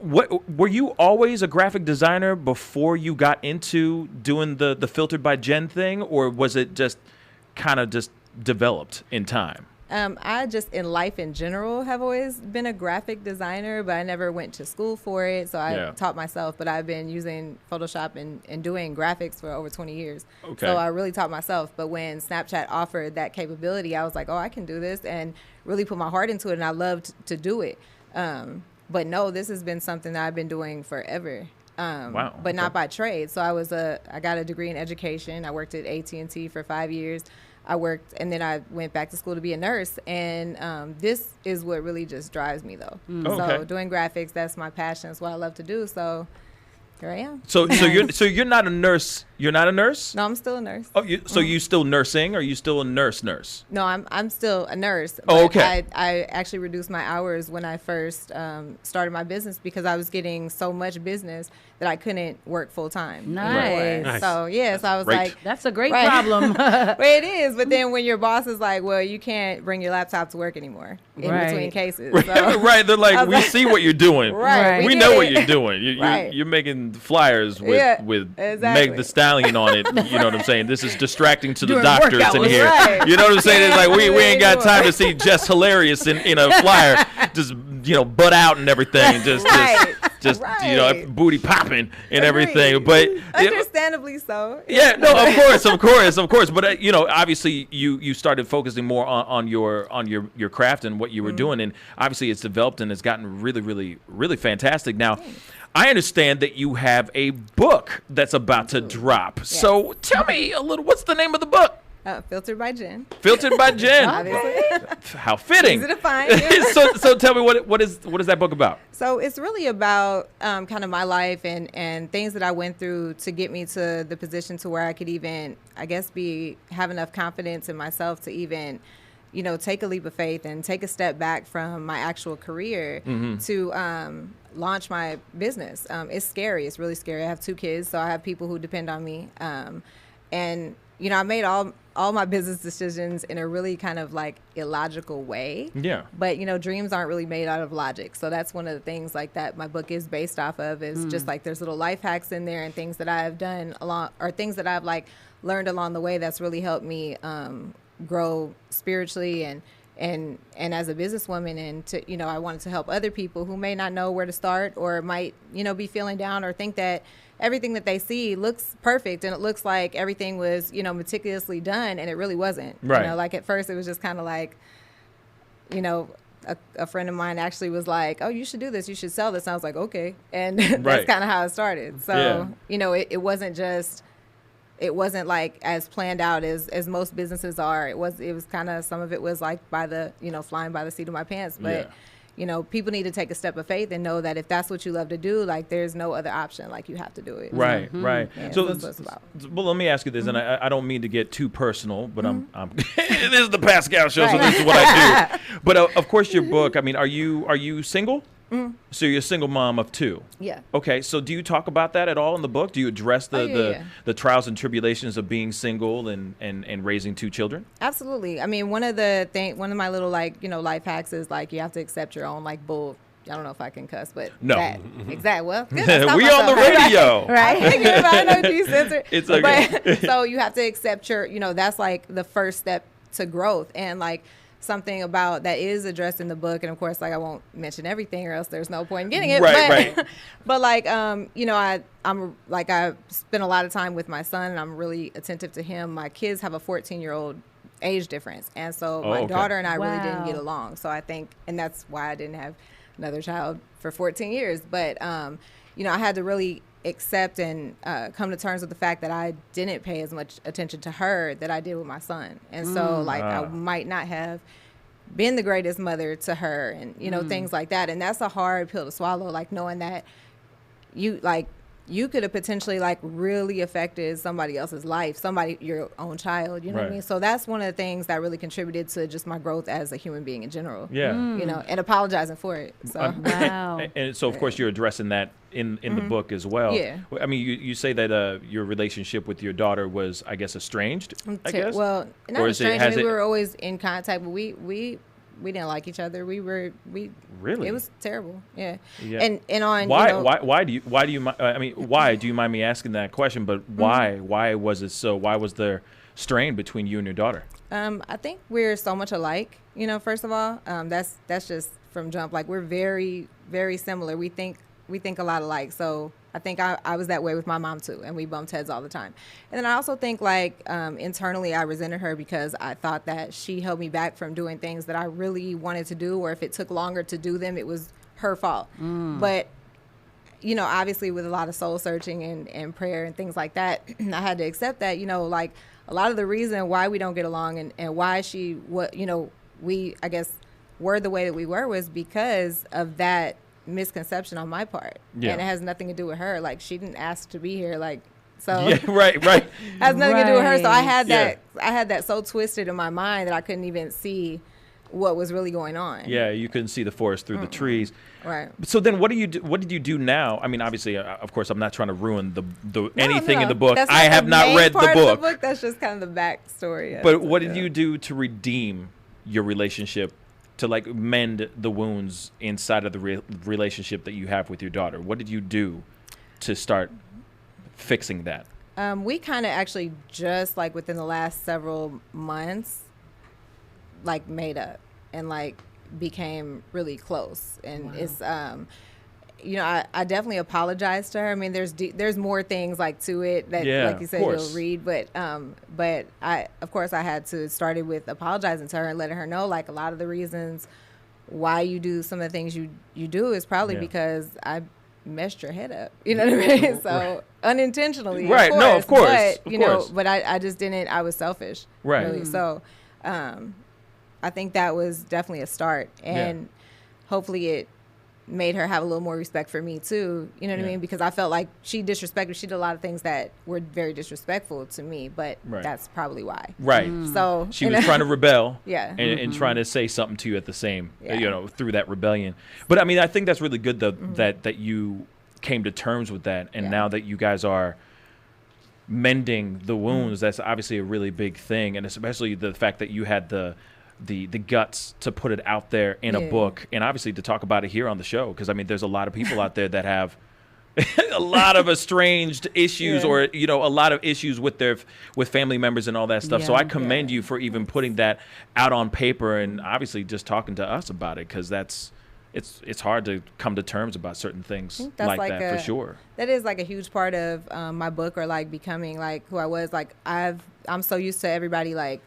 were you always a graphic designer before you got into doing the Filtered by Jen thing, or was it just kind of just developed in time? I just, in life in general, have always been a graphic designer, but I never went to school for it, so I taught myself. But I've been using Photoshop and doing graphics for over 20 years. Okay. So I really taught myself. But when Snapchat offered that capability, I was like, oh, I can do this, and really put my heart into it, and I loved to do it. But no, this has been something that I've been doing forever. Wow. But not by trade. So I got a degree in education. I worked at AT&T for 5 years. I worked, and then I went back to school to be a nurse, and this is what really just drives me, though. So doing graphics, that's my passion. It's what I love to do. So here I am. So you're not a nurse. You're not a nurse? No, I'm still a nurse. Oh, so you still nursing, or are you still a nurse? No, I'm still a nurse. Oh, okay. I actually reduced my hours when I first started my business because I was getting so much business that I couldn't work full time. Nice. So so I was like, that's a great problem. Well, it is, but then when your boss is like, well, you can't bring your laptop to work anymore in between cases. So. Right. They're like, we see what you're doing. Right. We know what you're doing. You're making flyers with Meg the Stallion on it. You know what I'm saying? This is distracting to the doctors in here. Right. You know what I'm saying? It's like we ain't got time to see Jess Hilarious in a flyer, just butt out and everything, just booty popping and everything. But understandably so. Yeah, no, of course. But obviously you started focusing more on your craft and what you were doing, and obviously it's developed and it's gotten really, really, really fantastic. Now, I understand that you have a book that's about to drop. Yes. So tell me a little, what's the name of the book? Filtered by Jen. Filtered by Jen. Obviously. How fitting. Easy to find. So tell me, what is that book about? So it's really about kind of my life and things that I went through to get me to the position to where I could even, I guess, have enough confidence in myself to even, take a leap of faith and take a step back from my actual career to launch my business. It's scary. It's really scary. I have 2 kids, so I have people who depend on me. And I made all my business decisions in a really kind of like illogical way. Yeah. But, dreams aren't really made out of logic. So that's one of the things like that my book is based off of, is just like there's little life hacks in there and things that I've done things that I've like learned along the way that's really helped me grow spiritually and as a businesswoman, and to, I wanted to help other people who may not know where to start or might, be feeling down or think that everything that they see looks perfect and it looks like everything was, meticulously done, and it really wasn't. Right. Like at first it was just kind of like, a friend of mine actually was like, oh, you should do this, you should sell this. And I was like, okay. And that's kind of how it started. So, it wasn't like as planned out as most businesses are. It was kind of, some of it was like by the, flying by the seat of my pants. But, people need to take a step of faith and know that if that's what you love to do, like there's no other option. Like you have to do it. Right, right. Yeah, so that's what it's about. Well, let me ask you this, and I don't mean to get too personal, but I'm this is the Pascal show, so this is what I do. But of course, your book. I mean, are you single? So you're a single mom of 2. Yeah. Okay. So do you talk about that at all in the book? Do you address the trials and tribulations of being single and raising 2 children? Absolutely. I mean, one of my little life hacks is like you have to accept your own like bull. I don't know if I can cuss, but no. Exactly. Well, good, we on the radio, right? I know you censor. It's okay. But, so you have to accept your. That's like the first step to growth, and like. Something about that is addressed in the book, and of course, like I won't mention everything, or else there's no point in getting it. Right. But like, I'm like I spend a lot of time with my son, and I'm really attentive to him. My kids have a 14-year-old age difference, and so my daughter and I really didn't get along. So I think, and that's why I didn't have another child for 14 years. But I had to really accept and come to terms with the fact that I didn't pay as much attention to her that I did with my son. And so like I might not have been the greatest mother to her, and things like that. And that's a hard pill to swallow, like knowing that you could have potentially like really affected somebody else's life, your own child, you know what I mean? So that's one of the things that really contributed to just my growth as a human being in general. Yeah. And apologizing for it. So wow. And so of course you're addressing that in the book as well. Yeah. I mean, you say that your relationship with your daughter was, I guess, estranged, I guess? Well, not estranged. We were always in contact, but we didn't like each other. We really, it was terrible. Yeah. Yeah. And on why do you mind me asking that question? But why was it so? Why was there strain between you and your daughter? I think we're so much alike. First of all, that's just from jump. Like we're very, very similar. We think a lot alike. So I think I was that way with my mom too, and we bumped heads all the time. And then I also think like internally I resented her because I thought that she held me back from doing things that I really wanted to do, or if it took longer to do them, it was her fault. But obviously with a lot of soul searching and prayer and things like that, I had to accept that, like a lot of the reason why we don't get along and why we, I guess, were the way that we were was because of that misconception on my part. And it has nothing to do with her. Like she didn't ask to be here, like, so right has nothing to do with her. So I had that so twisted in my mind that I couldn't even see what was really going on. You couldn't see the forest through the trees. Right. So then what did you do now? I mean, obviously, of course, I'm not trying to ruin anything in the book. I have not read the book. That's just kind of the backstory. But what did you do to redeem your relationship, to like mend the wounds inside of the relationship that you have with your daughter? What did you do to start fixing that? We kind of actually just like within the last several months, like made up and like became really close. And it's, I definitely apologized to her. I mean, there's more things like to it that, like you said, you'll read. But I, of course, I had to start it with apologizing to her and letting her know, like, a lot of the reasons why you do some of the things you do is probably because I messed your head up. You know what I mean? So unintentionally, right? Of course, no, of course, but but I just didn't. I was selfish, right? Really. So, I think that was definitely a start, and hopefully it made her have a little more respect for me too. You know what I mean? Because I felt like she disrespected. She did a lot of things that were very disrespectful to me, but that's probably why. Right. So she was trying to rebel. And trying to say something to you at the same, through that rebellion. But I mean, I think that's really good though, that you came to terms with that, and now that you guys are mending the wounds, that's obviously a really big thing, and especially the fact that you had the guts to put it out there in a book, and obviously to talk about it here on the show, because I mean there's a lot of people out there that have a lot of estranged issues, or a lot of issues with family members and all that stuff. So I commend you for even putting that out on paper, and obviously just talking to us about it, because it's hard to come to terms about certain things like that, for sure. That is like a huge part of my book, or like becoming like who I was. Like I'm so used to everybody like,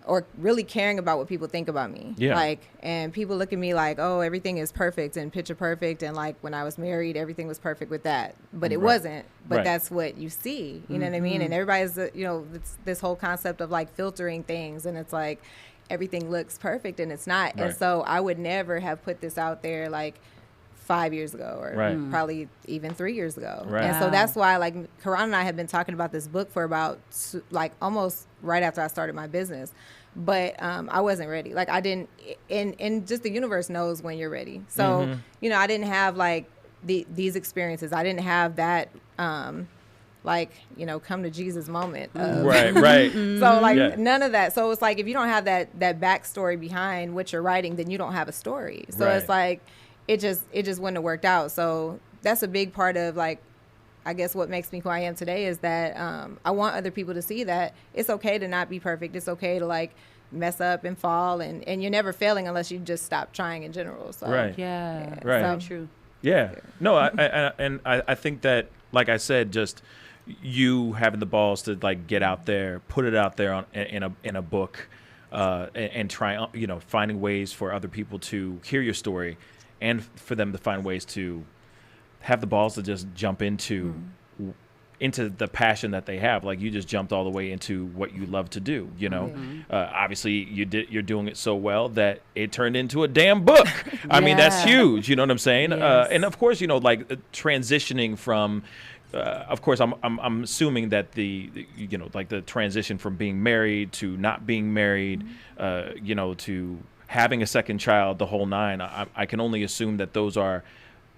or really caring about what people think about me. Yeah. Like, and people look at me like, oh, everything is perfect and picture perfect. And like when I was married, everything was perfect with that, but it wasn't. But that's what you see, you know what I mean? And everybody's, it's this whole concept of like filtering things, and it's like everything looks perfect and it's not. And so I would never have put this out there like 5 years ago, or probably even 3 years ago. And so that's why like Karan and I have been talking about this book for about like almost right after I started my business. But I wasn't ready. Like I didn't, and just the universe knows when you're ready. So, I didn't have like these experiences. I didn't have that, like, come to Jesus moment. Of, right. So like none of that. So it's like, if you don't have that backstory behind what you're writing, then you don't have a story. So it's like, it just wouldn't have worked out. So that's a big part of like, I guess what makes me who I am today is that I want other people to see that it's okay to not be perfect. It's okay to like mess up and fall, and you're never failing unless you just stop trying in general. So Right. So true. Yeah. No, I think that, like I said, just you having the balls to like get out there, put it out there in a book, and try, finding ways for other people to hear your story, and for them to find ways to have the balls to just jump into the passion that they have. Like you just jumped all the way into what you love to do, obviously you're doing it so well that it turned into a damn book. I mean, that's huge. You know what I'm saying? And of course, like transitioning from, of course, I'm assuming that like the transition from being married to not being married, to having a second child, the whole nine, I can only assume that those are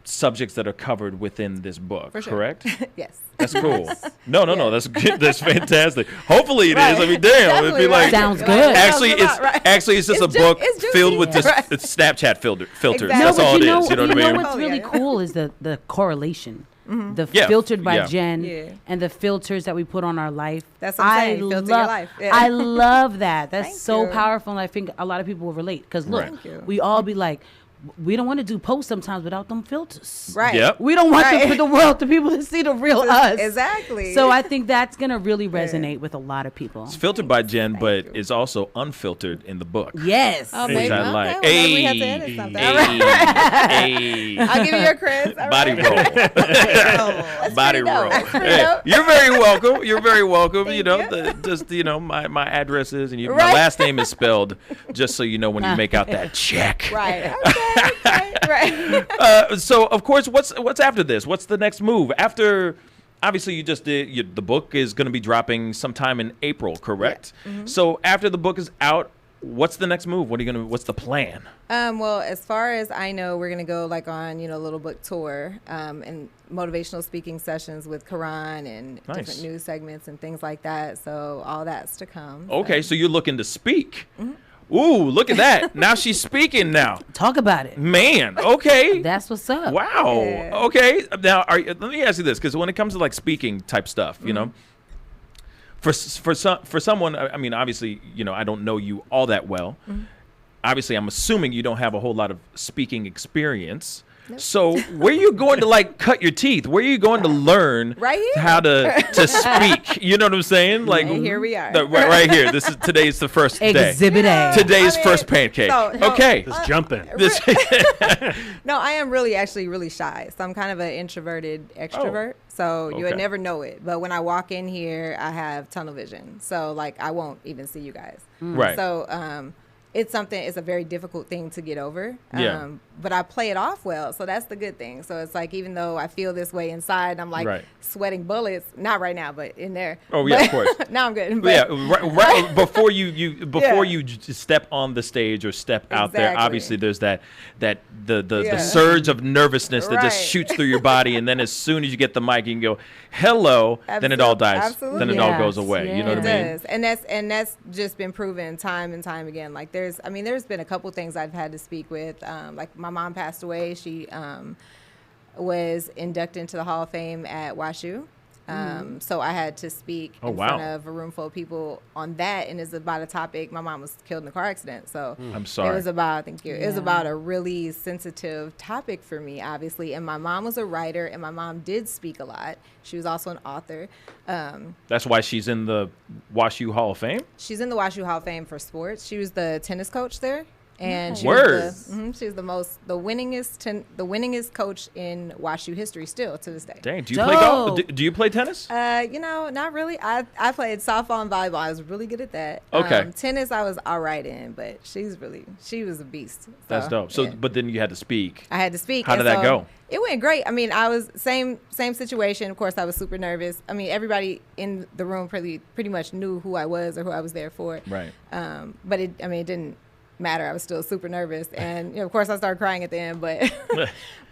subjects that are covered within this book, correct? Yes. That's cool. No, that's good. That's fantastic. Hopefully it is. I mean, damn, it'd be like sounds good. Actually, it's just a book filled with this Snapchat filters. Exactly. That's all it is. You know what I mean? What's really cool is the correlation. The filtered by Jen and the filters that we put on our life. That's what I'm saying. Filter your life. I love that. That's so powerful, and I think a lot of people will relate. Because look, we all be like, we don't want to do posts sometimes without them filters. Right. Yep. We don't want the people to see the real us. Exactly. So I think that's going to really resonate with a lot of people. It's filtered by Jen, but it's also unfiltered in the book. Yes. Oh, maybe. Which I like. Well, maybe we have to edit something. I'll give you your Chris. Body roll. Body roll. Hey, you're very welcome. You're very welcome. My address is, and my last name is spelled, just so you know when you make out that check. Right. Right. So of course, what's after this? What's the next move? After, obviously, you just did the book is going to be dropping sometime in April, correct? Yeah. Mm-hmm. So after the book is out, what's the next move? What's the plan? Well, as far as I know, we're gonna go like on a little book tour, and motivational speaking sessions with Karan and different news segments and things like that. So all that's to come. Okay, so you're looking to speak. Mm-hmm. Ooh, look at that. Now she's speaking now. Talk about it. Man, okay. That's what's up. Wow. Yeah. Okay. Now, let me ask you this, because when it comes to like speaking type stuff, for someone, I mean, obviously, I don't know you all that well. Mm-hmm. Obviously, I'm assuming you don't have a whole lot of speaking experience. Nope. So where are you going to like cut your teeth? Where are you going to learn how to speak? You know what I'm saying? Like, and here we are. Right here. Today's the first day. Exhibit A. Today's first pancake. Okay. Just jumping. No, I am really shy. So I'm kind of an introverted extrovert. So you would never know it. But when I walk in here, I have tunnel vision. So like I won't even see you guys. Right. So it's a very difficult thing to get over. Yeah. But I play it off well, so that's the good thing. So it's like, even though I feel this way inside, I'm like sweating bullets. Not right now, but in there. Oh yeah, of course. Now I'm good. But Yeah, right before you just step on the stage or step out there. Obviously, there's the surge of nervousness that just shoots through your body, and then as soon as you get the mic, you can go, "Hello," then it all dies. Absolutely. Then it all goes away. You know what I mean? It does. And that's just been proven time and time again. Like there's been a couple things I've had to speak with. Like my mom passed away. She was inducted into the Hall of Fame at WashU. So I had to speak in front of a room full of people on that, and it's about a topic. My mom was killed in a car accident, so I'm sorry. It was about It was about a really sensitive topic for me, obviously. And my mom was a writer, and my mom did speak a lot. She was also an author. That's why she's in the WashU Hall of Fame. She's in the WashU Hall of Fame for sports. She was the tennis coach there. And she was the winningest coach in WashU history still to this day. Dang, do you play golf? Do you play tennis? Not really. I played softball and volleyball. I was really good at that. Okay. Tennis I was all right in, but she was a beast. So, that's dope. So, but then you had to speak. I had to speak. How did that go? It went great. I mean, I was same situation. Of course, I was super nervous. I mean, everybody in the room pretty much knew who I was or who I was there for. Right. But it didn't matter. I was still super nervous, and of course I started crying at the end, but it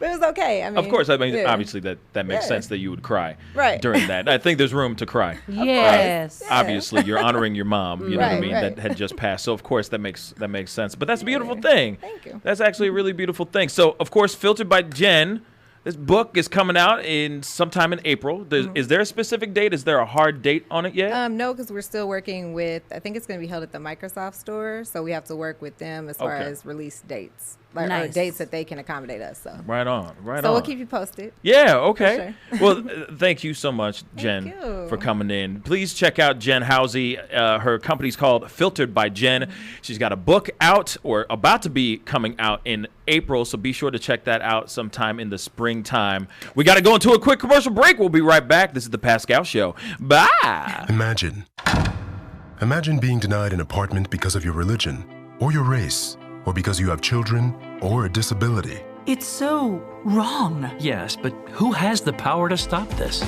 was okay. I mean, of course, obviously that makes sense that you would cry during that. I think there's room to cry. Yes. Obviously, you're honoring your mom. You know what I mean? That had just passed. So of course that makes sense. But that's a beautiful thing. Thank you. That's actually a really beautiful thing. So of course, Filtered by Jen. This book is coming out sometime in April. Is there a specific date? Is there a hard date on it yet? No, because we're still working with, I think it's going to be held at the Microsoft store. So we have to work with them as far as release dates. Or dates that they can accommodate us. So Right on. So we'll keep you posted. Yeah, okay. Sure. Well, thank you so much, Jen, for coming in. Please check out Jen Howze. Her company's called Filtered by Jen. She's got a book out or about to be coming out in April, so be sure to check that out sometime in the springtime. We got to go into a quick commercial break. We'll be right back. This is the Pascal Show. Bye. Imagine being denied an apartment because of your religion or your race, or because you have children or a disability. It's so wrong. Yes, but who has the power to stop this?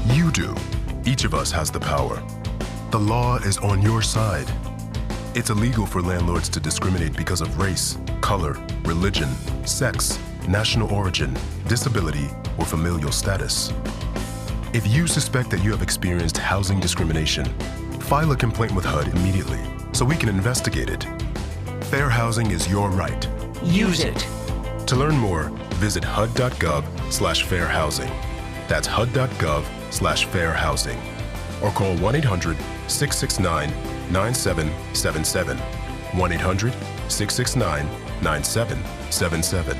You do. Each of us has the power. The law is on your side. It's illegal for landlords to discriminate because of race, color, religion, sex, national origin, disability, or familial status. If you suspect that you have experienced housing discrimination, file a complaint with HUD immediately so we can investigate it. Fair housing is your right. Use it. To learn more, visit hud.gov/fairhousing. That's hud.gov/fairhousing. Or call 1-800-669-9777. 1-800-669-9777.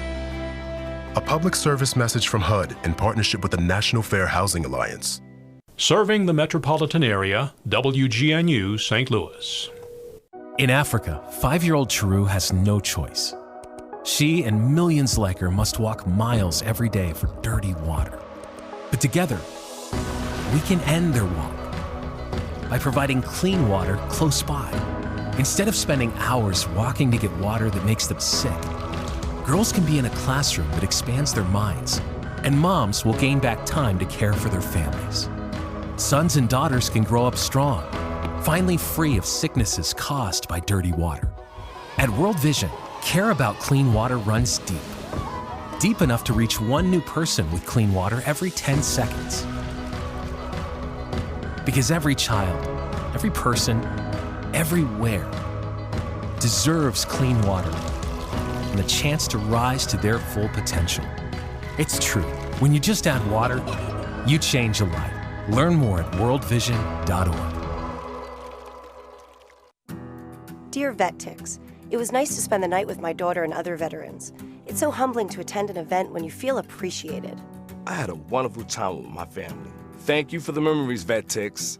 A public service message from HUD in partnership with the National Fair Housing Alliance. Serving the metropolitan area, WGNU St. Louis. In Africa, 5-year-old Chiru has no choice. She and millions like her must walk miles every day for dirty water. But together, we can end their walk by providing clean water close by. Instead of spending hours walking to get water that makes them sick, girls can be in a classroom that expands their minds, and moms will gain back time to care for their families. Sons and daughters can grow up strong, finally free of sicknesses caused by dirty water. At World Vision, care about clean water runs deep. Deep enough to reach one new person with clean water every 10 seconds. Because every child, every person, everywhere deserves clean water and the chance to rise to their full potential. It's true. When you just add water, you change a life. Learn more at worldvision.org. Dear VetTix, it was nice to spend the night with my daughter and other veterans. It's so humbling to attend an event when you feel appreciated. I had a wonderful time with my family. Thank you for the memories, VetTix.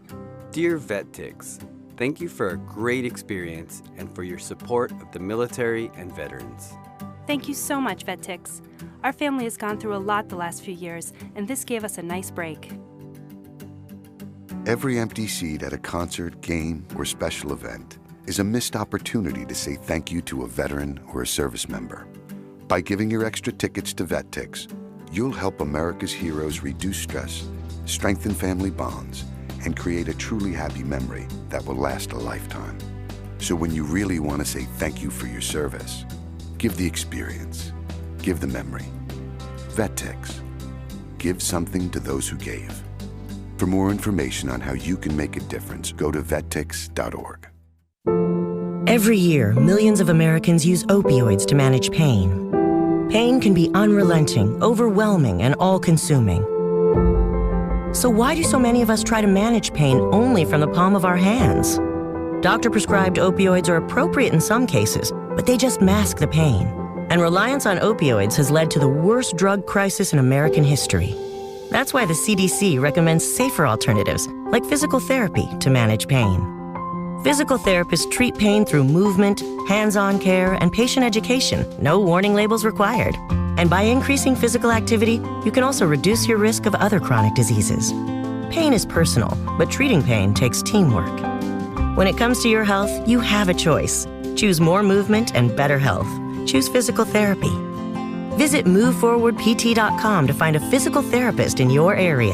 Dear VetTix, thank you for a great experience and for your support of the military and veterans. Thank you so much, VetTix. Our family has gone through a lot the last few years, and this gave us a nice break. Every empty seat at a concert, game, or special event is a missed opportunity to say thank you to a veteran or a service member. By giving your extra tickets to VetTix, you'll help America's heroes reduce stress, strengthen family bonds, and create a truly happy memory that will last a lifetime. So when you really want to say thank you for your service, give the experience, give the memory. VetTix. Give something to those who gave. For more information on how you can make a difference, go to vettix.org. Every year, millions of Americans use opioids to manage pain. Pain can be unrelenting, overwhelming, and all-consuming. So why do so many of us try to manage pain only from the palm of our hands? Doctor-prescribed opioids are appropriate in some cases, but they just mask the pain. And reliance on opioids has led to the worst drug crisis in American history. That's why the CDC recommends safer alternatives, like physical therapy, to manage pain. Physical therapists treat pain through movement, hands-on care, and patient education, no warning labels required. And by increasing physical activity, you can also reduce your risk of other chronic diseases. Pain is personal, but treating pain takes teamwork. When it comes to your health, you have a choice. Choose more movement and better health. Choose physical therapy. Visit moveforwardpt.com to find a physical therapist in your area.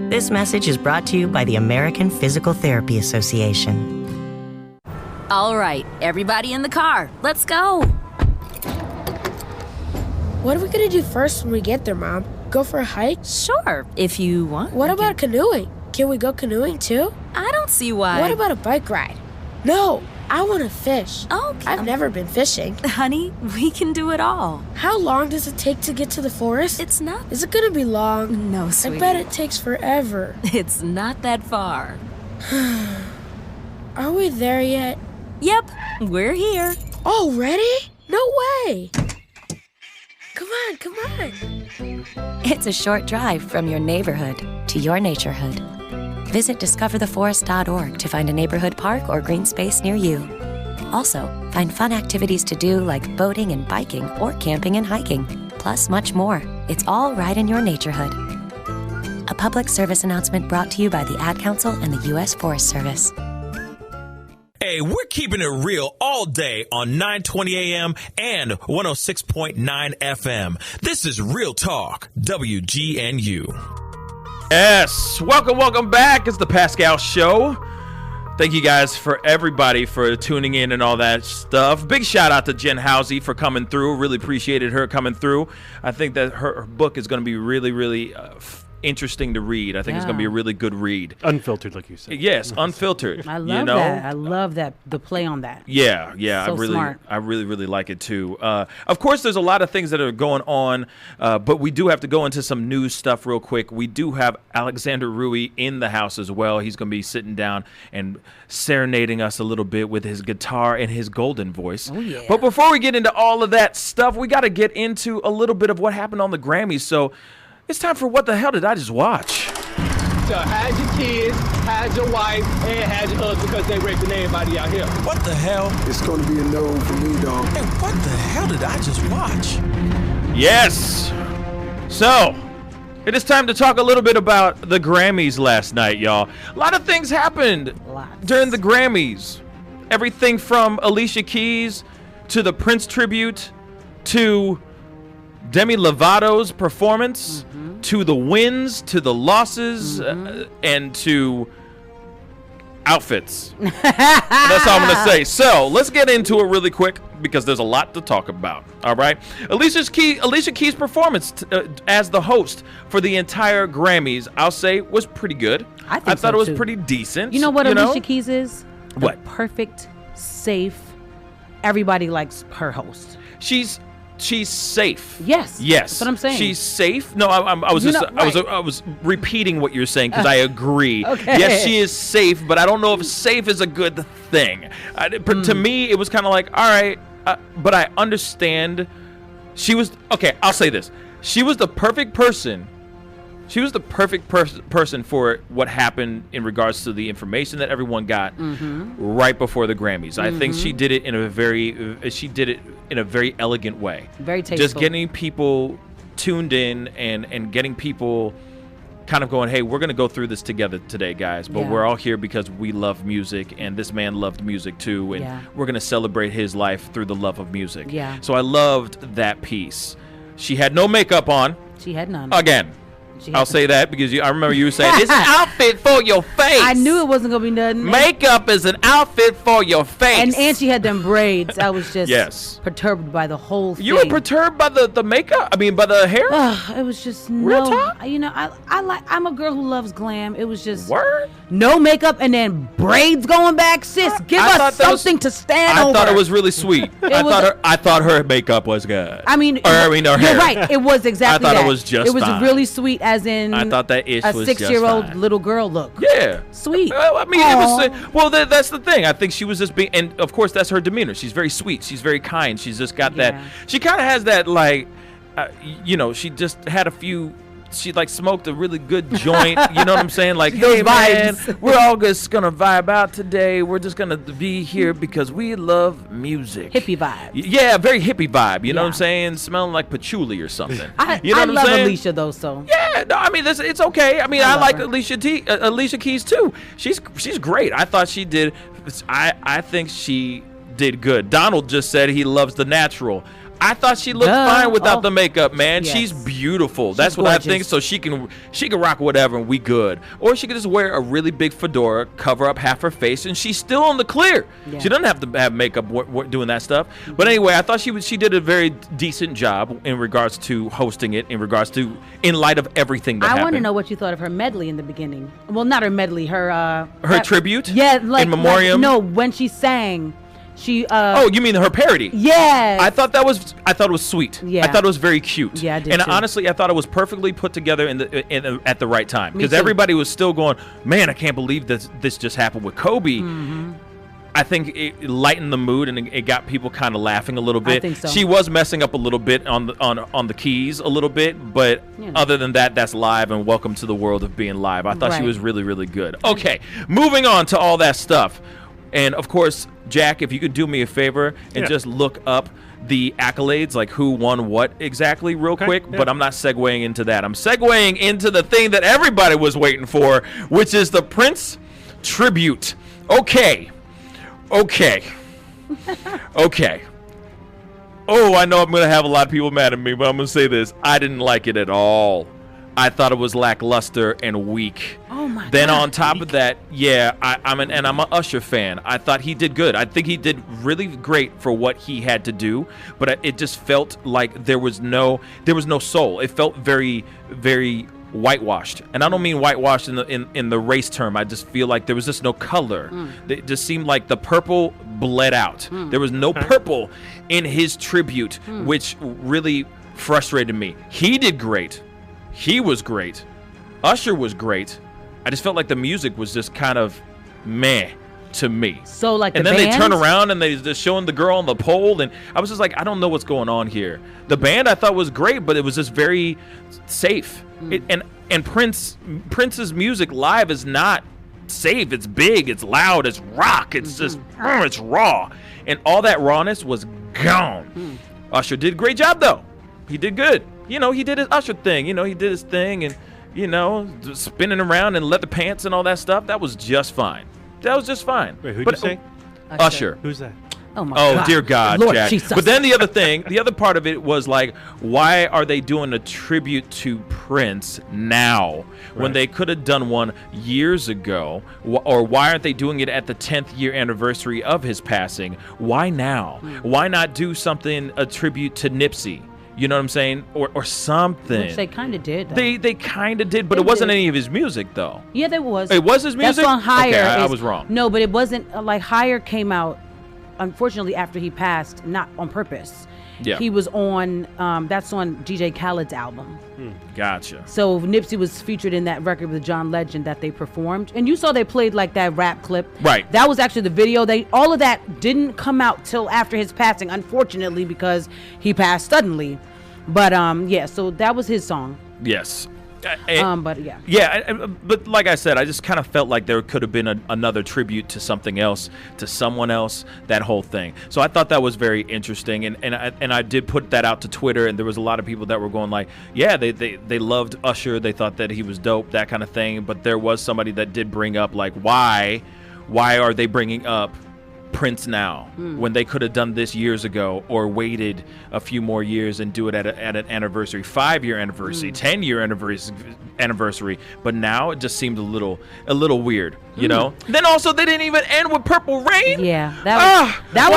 This message is brought to you by the American Physical Therapy Association. All right, everybody in the car, let's go. What are we gonna do first when we get there, Mom? Go for a hike? Sure, if you want. What about canoeing? Can we go canoeing too? I don't see why. What about a bike ride? No, I want to fish. Okay. I've never been fishing. Honey, we can do it all. How long does it take to get to the forest? It's not. Is it gonna be long? No, sweetie. I bet it takes forever. It's not that far. Are we there yet? Yep, we're here. Already? No way! Come on, come on. It's a short drive from your neighborhood to your naturehood. Visit discovertheforest.org to find a neighborhood park or green space near you. Also, find fun activities to do like boating and biking or camping and hiking, plus much more. It's all right in your naturehood. A public service announcement brought to you by the Ad Council and the U.S. Forest Service. Hey, we're keeping it real all day on 920 AM and 106.9 FM. This is Real Talk, WGNU. Yes, welcome back. It's the Pascal Show. Thank you guys for everybody for tuning in and all that stuff. Big shout out to Jen Howze for coming through. Really appreciated her coming through. I think that her book is going to be really interesting to read. I think it's going to be a really good read. Unfiltered, like you said. Yes, unfiltered. I love that. I love that, the play on that. Yeah. So smart. I really like it too. Of course, there's a lot of things that are going on, but we do have to go into some news stuff real quick. We do have Alexander Ruwe in the house as well. He's going to be sitting down and serenading us a little bit with his guitar and his golden voice. Oh, yeah. But before we get into all of that stuff, we got to get into a little bit of what happened on the Grammys. So it's time for What the Hell Did I Just Watch? So hide your kids, hide your wife, and hide your husband because they raping everybody out here. What the hell? It's going to be a no for me, dog. Hey, what the hell did I just watch? Yes. So, it is time to talk a little bit about the Grammys last night, y'all. A lot of things happened during the Grammys. Everything from Alicia Keys to the Prince tribute to Demi Lovato's performance, to the wins, to the losses, and to outfits. That's all I'm going to say. So let's get into it really quick because there's a lot to talk about. All right. Alicia Keys' performance as the host for the entire Grammys, I'll say, was pretty good. I thought it was pretty decent. You know what Alicia Keys is? What? The perfect, safe, everybody likes her host. She's safe. Yes. That's what I'm saying. She's safe. No, I was repeating what you're saying because I agree. Okay. Yes, she is safe, but I don't know if safe is a good thing. To me, it was kind of like, all right, but I understand. I'll say this. She was the perfect person. She was the perfect person for what happened in regards to the information that everyone got right before the Grammys. I think she did it in a very elegant way. Very tasteful. Just getting people tuned in and getting people kind of going, hey, we're going to go through this together today, guys, but we're all here because we love music, and this man loved music too, and we're going to celebrate his life through the love of music. So I loved that piece. She had no makeup on. She had none. Again. I'll say that because I remember you saying it's an outfit for your face. I knew it wasn't gonna be nothing. Makeup is an outfit for your face. And she had them braids. I was just perturbed by the whole thing. You were perturbed by the makeup? I mean, by the hair? It was just real talk. You know, I'm a girl who loves glam. It was just no makeup and then braids going back. Sis, give us something to stand over. I thought it was really sweet. I thought her makeup was good. I mean, her you're hair. right. It was exactly that. I thought it was just fine. It was really sweet, as in I thought that ish a was 6-year-old just little girl look. Yeah, sweet. I mean, it was well. That's the thing. I think she was just being, and of course, that's her demeanor. She's very sweet. She's very kind. She's just got that. She kind of has that, like, you know. She just had a few. She like smoked a really good joint. You know what I'm saying? Like, hey man, we're all just gonna vibe out today. We're just gonna be here because we love music. Hippie vibe. Yeah, very hippie vibe. You know what I'm saying? Smelling like patchouli or something. You know what I'm saying? Alicia though, so yeah. No, I mean it's okay. I mean I like Alicia Keys too. She's great. I thought she did. I think she did good. Donald just said he loves the natural. I thought she looked fine without the makeup, man. Yes. She's beautiful. That's what gorgeous. I think. So she can rock whatever and we good. Or she could just wear a really big fedora, cover up half her face, and she's still on the clear. Yeah. She doesn't have to have makeup doing that stuff. But anyway, I thought she did a very decent job in regards to hosting it, in light of everything that happened. I want to know what you thought of her medley in the beginning. Well, not her medley, her tribute? Yeah, like in memoriam. No, when she sang. She oh, you mean her parody? Yes. I thought it was sweet. Yeah. I thought it was very cute. Yeah, I did and too. Honestly, I thought it was perfectly put together at the right time, because everybody was still going, man, I can't believe this just happened with Kobe. Mm-hmm. I think it lightened the mood and it got people kind of laughing a little bit. I think so. She was messing up a little bit on the keys a little bit, but other than that, that's live, and welcome to the world of being live. I thought she was really, really good. Okay, moving on to all that stuff. And of course, Jack, if you could do me a favor and just look up the accolades, like who won what exactly real quick, but I'm not segueing into that. I'm segueing into the thing that everybody was waiting for, which is the Prince tribute. Okay. Oh, I know I'm going to have a lot of people mad at me, but I'm going to say this. I didn't like it at all. I thought it was lackluster and weak. Oh my Then God. on top of that, I'm an Usher fan. I thought he did good. I think he did really great for what he had to do, but it just felt like there was no soul. It felt very, very whitewashed, and I don't mean whitewashed in the race term. I just feel like there was just no color. It just seemed like the purple bled out. There was no purple in his tribute, which really frustrated me. He did great. He was great. Usher was great. I just felt like the music was just kind of meh to me. So like, and then they turn around and they're showing the girl on the pole, and I was just like, I don't know what's going on here. The band I thought was great, but it was just very safe. And Prince's music live is not safe. It's big, it's loud, it's rock, it's just it's raw, and all that rawness was gone. Usher did a great job though. He did good. You know, he did his Usher thing. You know, he did his thing, and you know, spinning around and leather pants and all that stuff. That was just fine. That was just fine. Wait, who'd you say? Usher. Who's that? Oh my God. Oh dear God, Lord Jack. Jesus. But then the other part of it was like, why are they doing a tribute to Prince now when they could have done one years ago? Or why aren't they doing it at the 10th year anniversary of his passing? Why now? Why not do a tribute to Nipsey? You know what I'm saying? Or something. Which they kind of did. They kind of did, but it wasn't any of his music, though. Yeah, there was. It was his music? That song Higher. Okay, I was wrong. No, but it wasn't. Like, Higher came out, unfortunately, after he passed, not on purpose. Yeah. He was on, that's on DJ Khaled's album. Gotcha. So Nipsey was featured in that record with John Legend that they performed. And you saw they played like that rap clip. Right. That was actually the video. All of that didn't come out till after his passing, unfortunately, because he passed suddenly. But yeah, so that was his song. Yes. But yeah. Yeah, but like I said, I just kind of felt like there could have been another tribute to something else, to someone else, that whole thing. So I thought that was very interesting, and I did put that out to Twitter, and there was a lot of people that were going like, yeah, they loved Usher, they thought that he was dope, that kind of thing. But there was somebody that did bring up like, why are they bringing up Prince now when they could have done this years ago, or waited a few more years and do it at an anniversary, 5-year anniversary, 10-year anniversary. But now it just seemed a little weird, you know. Then also they didn't even end with Purple Rain. Yeah, why? That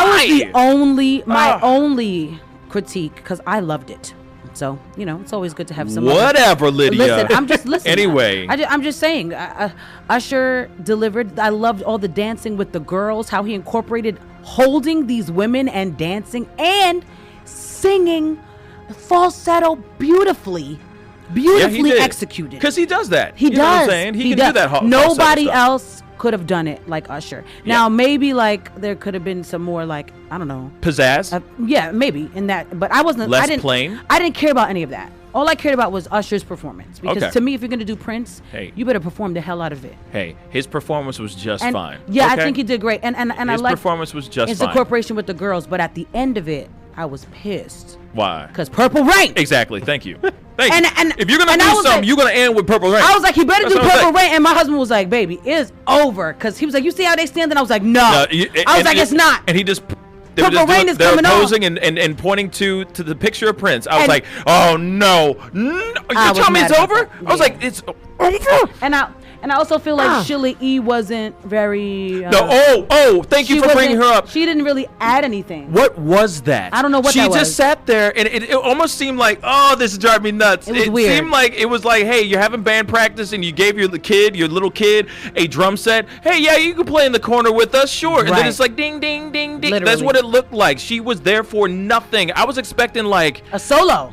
was the only only critique, because I loved it. So, you know, it's always good to have some. Whatever, Lydia. Listen, I'm just listening. Anyway. I'm just saying, Usher delivered. I loved all the dancing with the girls, how he incorporated holding these women and dancing and singing falsetto beautifully executed. Because he does that. He does. Know what I'm saying? He can do that. Nobody else could have done it like Usher. Now, maybe like there could have been some more like, I don't know, pizzazz. Yeah, maybe in that, but I wasn't. Less plain. I didn't care about any of that. All I cared about was Usher's performance, because to me, if you're gonna do Prince, you better perform the hell out of it. Hey, his performance was just fine. Yeah, I think he did great, and I like his performance was just his fine. incorporation with the girls, but at the end of it, I was pissed. Why? Because Purple Rain. Exactly. Thank you. Thank you. And if you're gonna do something, like, you're gonna end with Purple Rain. I was like, he better do Purple Rain, and my husband was like, baby, it's over, because he was like, you see how they stand, and I was like, no. I was like, it's not. And he just. Purple Rain is coming on. They're posing and pointing to the picture of Prince. I was like, oh no, you tell me it's over? I was like, it's over. And I also feel like Sheila E. wasn't very. Thank you for bringing her up. She didn't really add anything. What was that? I don't know what that was. She just sat there, and it almost seemed like, oh, this is driving me nuts. It was weird. It seemed like it was like, hey, you're having band practice, and you gave your little kid, a drum set. Hey, yeah, you can play in the corner with us, sure. And then it's like, ding, ding, ding, ding. Literally. That's what it looked like. She was there for nothing. I was expecting like a solo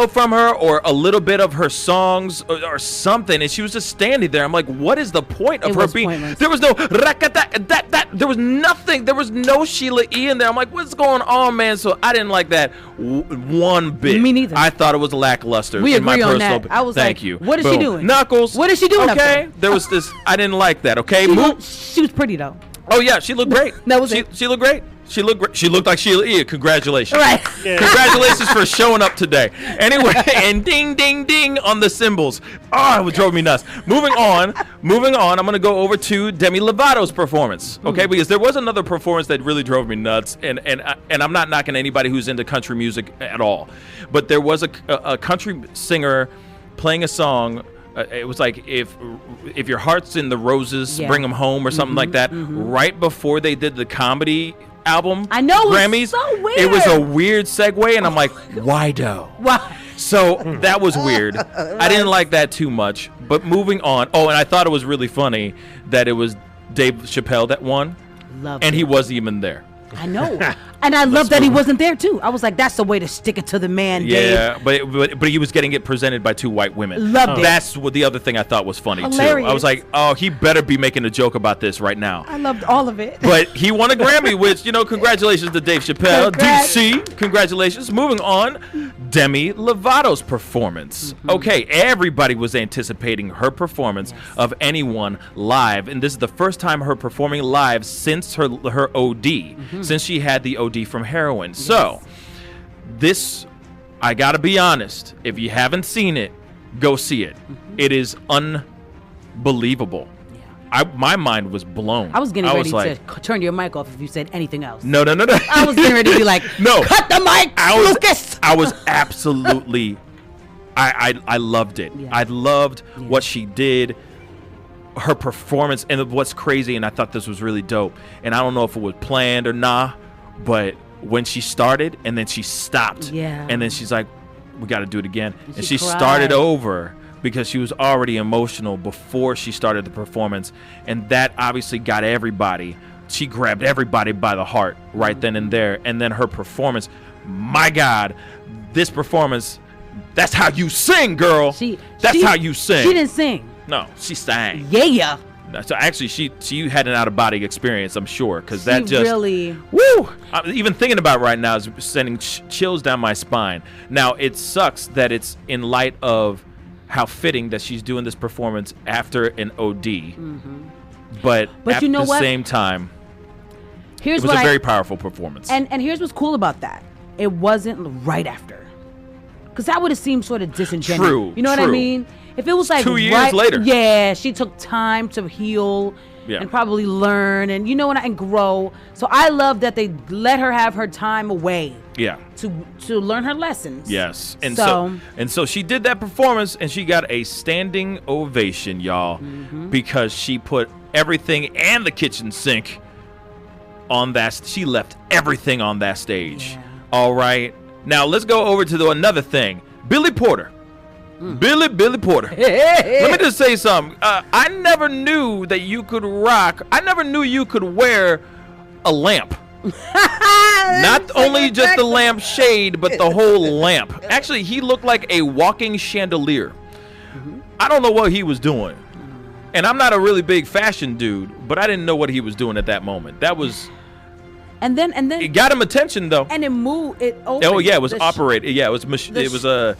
from her, or a little bit of her songs, or something, and she was just standing there. I'm like, what is the point of her being? Pointless. There was no there was nothing. There was no Sheila E. in there. I'm like, what's going on, man? So I didn't like that one bit. Me neither. I thought it was lackluster. We in my agree on personal that. I was Thank like, you. What is she doing? Knuckles. What is she doing? Okay. There was this. I didn't like that. Okay. She was pretty though. Oh yeah, she looked great. That was it. She looked great. She looked great. She looked like Sheila E. Congratulations. Right. Yeah. Congratulations for showing up today. Anyway, and ding, ding, ding on the cymbals. Oh, it drove me nuts. Moving on. I'm going to go over to Demi Lovato's performance. Okay, because there was another performance that really drove me nuts, and I'm not knocking anybody who's into country music at all, but there was a country singer playing a song. It was like, if your heart's in the roses, bring them home, or something like that. Right before they did the comedy album, I know, Grammys, so weird. it was a weird segue, and I'm like, why though? Why? So that was weird. I didn't like that too much. But moving on. Oh, and I thought it was really funny that it was Dave Chappelle that won, and he wasn't even there. I know. And I love that he wasn't there too. I was like, that's the way to stick it to the man, Dave. Yeah, but he was getting it presented by two white women. Loved it. That's what the other thing I thought was funny Hilarious. too. I was like, oh, he better be making a joke about this right now. I loved all of it. But he won a Grammy, which, congratulations to Dave Chappelle. DC, congratulations. Moving on, Demi Lovato's performance. Okay, everybody was anticipating her performance of anyone live, and this is the first time her performing live since her OD, since she had the OD from heroin. So this, I gotta be honest, if you haven't seen it, go see it. It is unbelievable. My mind was blown. I was getting ready to turn your mic off if you said anything else. No. I was getting ready to be like, no, cut the mic, Lucas. I was absolutely, I loved it. Yeah. I loved what she did, her performance, and what's crazy, and I thought this was really dope. And I don't know if it was planned or not, but when she started and then she stopped, and then she's like, we got to do it again, and she started over because she was already emotional before she started the performance, and that obviously got everybody. She grabbed everybody by the heart right then and there, and then her performance, my God, this performance, that's how you sing, girl. That's how you sing. She didn't sing. No, she sang. Yeah. So actually, she had an out-of-body experience, I'm sure, because that just really. Woo! I'm even thinking about it right now is sending chills down my spine. Now it sucks that it's in light of how fitting that she's doing this performance after an OD. Mm-hmm. But at the same time, it was a very powerful performance. And here's what's cool about that: it wasn't right after, because that would have seemed sort of disingenuous. True. You know what I mean? If it was like 2 years later. Yeah, she took time to heal and probably learn and and grow. So I love that they let her have her time away. Yeah. To learn her lessons. Yes. And so she did that performance and she got a standing ovation, y'all, because she put everything and the kitchen sink on that. She left everything on that stage. Yeah. All right. Now let's go over to another thing. Billy Porter. Billy Porter. Let me just say something. I never knew that you could rock. I never knew you could wear a lamp. Not only just the lamp shade, but the whole lamp. Actually, he looked like a walking chandelier. I don't know what he was doing. And I'm not a really big fashion dude, but I didn't know what he was doing at that moment. That was... And then it got him attention, though. And it moved. It opened. Oh, yeah, it was operated. Yeah, it was a...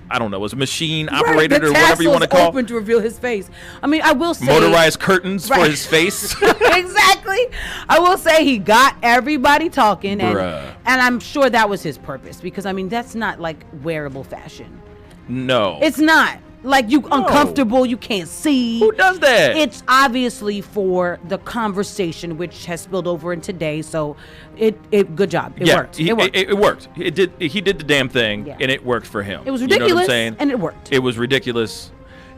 I don't know, it was machine operated or whatever you want to call it. Open to reveal his face. I mean, I will say motorized curtains for his face. Exactly. I will say he got everybody talking, and I'm sure that was his purpose, because I mean that's not like wearable fashion. No, it's not. Like uncomfortable, you can't see. Who does that? It's obviously for the conversation, which has spilled over in today. So, it good job. It worked. It worked. It did. He did the damn thing, and it worked for him. It was ridiculous, you know what I'm saying? And it worked. It was ridiculous,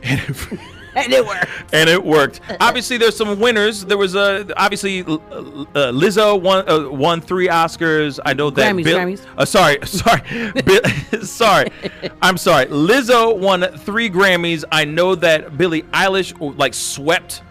and it worked. And it worked. Obviously, there's some winners. There was obviously Lizzo won 3 Oscars. I know that. Grammys. Sorry. I'm sorry. Lizzo won 3 Grammys. I know that Billie Eilish swept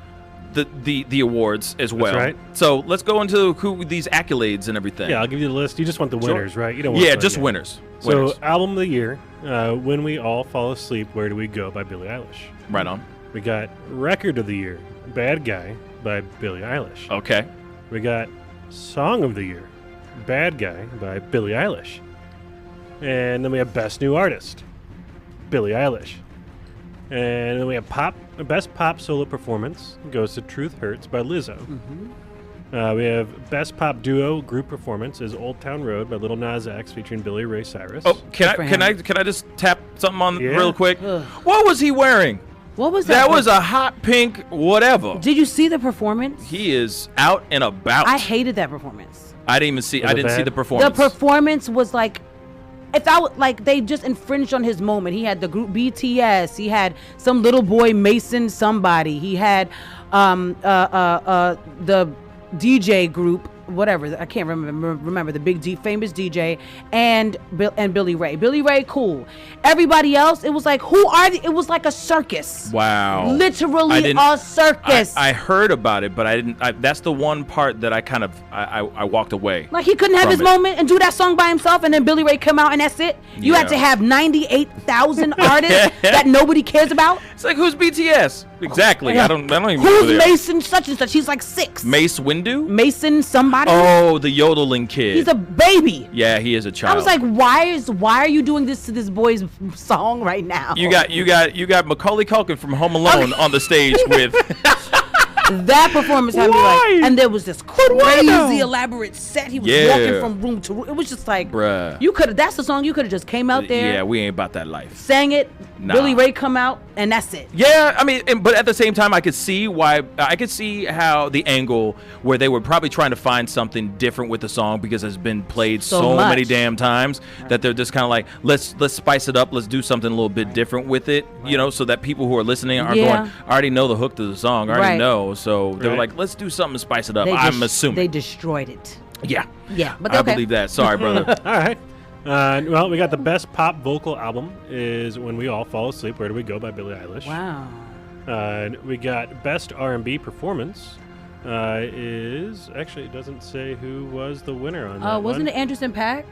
the awards as well. That's right. So let's go into these accolades and everything. Yeah, I'll give you the list. You just want the winners, right? You don't want just winners. So album of the year, When We All Fall Asleep, Where Do We Go by Billie Eilish. Right on. We got record of the year, Bad Guy by Billie Eilish. Okay. We got song of the year, Bad Guy by Billie Eilish. And then we have best new artist, Billie Eilish. And then we have best pop solo performance goes to Truth Hurts by Lizzo. We have best pop duo group performance is Old Town Road by Lil Nas X featuring Billy Ray Cyrus. Oh, can I just tap something on real quick? What was he wearing? What was that? That was a hot pink whatever. Did you see the performance? He is out and about. I hated that performance. I didn't see the performance. The performance was like, they just infringed on his moment. He had the group BTS. He had some little boy Mason somebody. He had the DJ group, whatever, I can't remember the big famous DJ, and Billy Ray. Billy Ray, cool. Everybody else, it was like, who are they? It was like a circus. Wow. Literally a circus. I heard about it, but I didn't. that's the one part that I walked away. Like he couldn't have his moment and do that song by himself, and then Billy Ray come out and that's it. You had to have 98,000 artists that nobody cares about. It's like, who's BTS? Exactly. I don't even know who's Mason such and such. He's like 6. Mace Windu? Mason somebody. Oh, the yodeling kid. He's a baby. Yeah, he is a child. I was like, why are you doing this to this boy's song right now? You got Macaulay Culkin from Home Alone on the stage with that performance had me like, and there was this crazy elaborate set. He was walking from room to room. It was just like, bruh. That's the song you could have just came out there. Yeah, we ain't about that life. Sang it. Nah. Billy Ray come out, and that's it. Yeah, I mean, but at the same time, I could see how the angle where they were probably trying to find something different with the song because it's been played so many damn times that they're just kind of like, let's spice it up, let's do something a little bit different with it, so that people who are listening are going, I already know the hook to the song, I already know, so they were like, let's do something to spice it up. I'm assuming they destroyed it. Yeah, but I believe that. Sorry, brother. All right. Well, we got the best pop vocal album is When We All Fall Asleep, Where Do We Go by Billie Eilish. Wow. We got best R&B performance is, actually it doesn't say who was the winner on that wasn't one. It Anderson .Paak?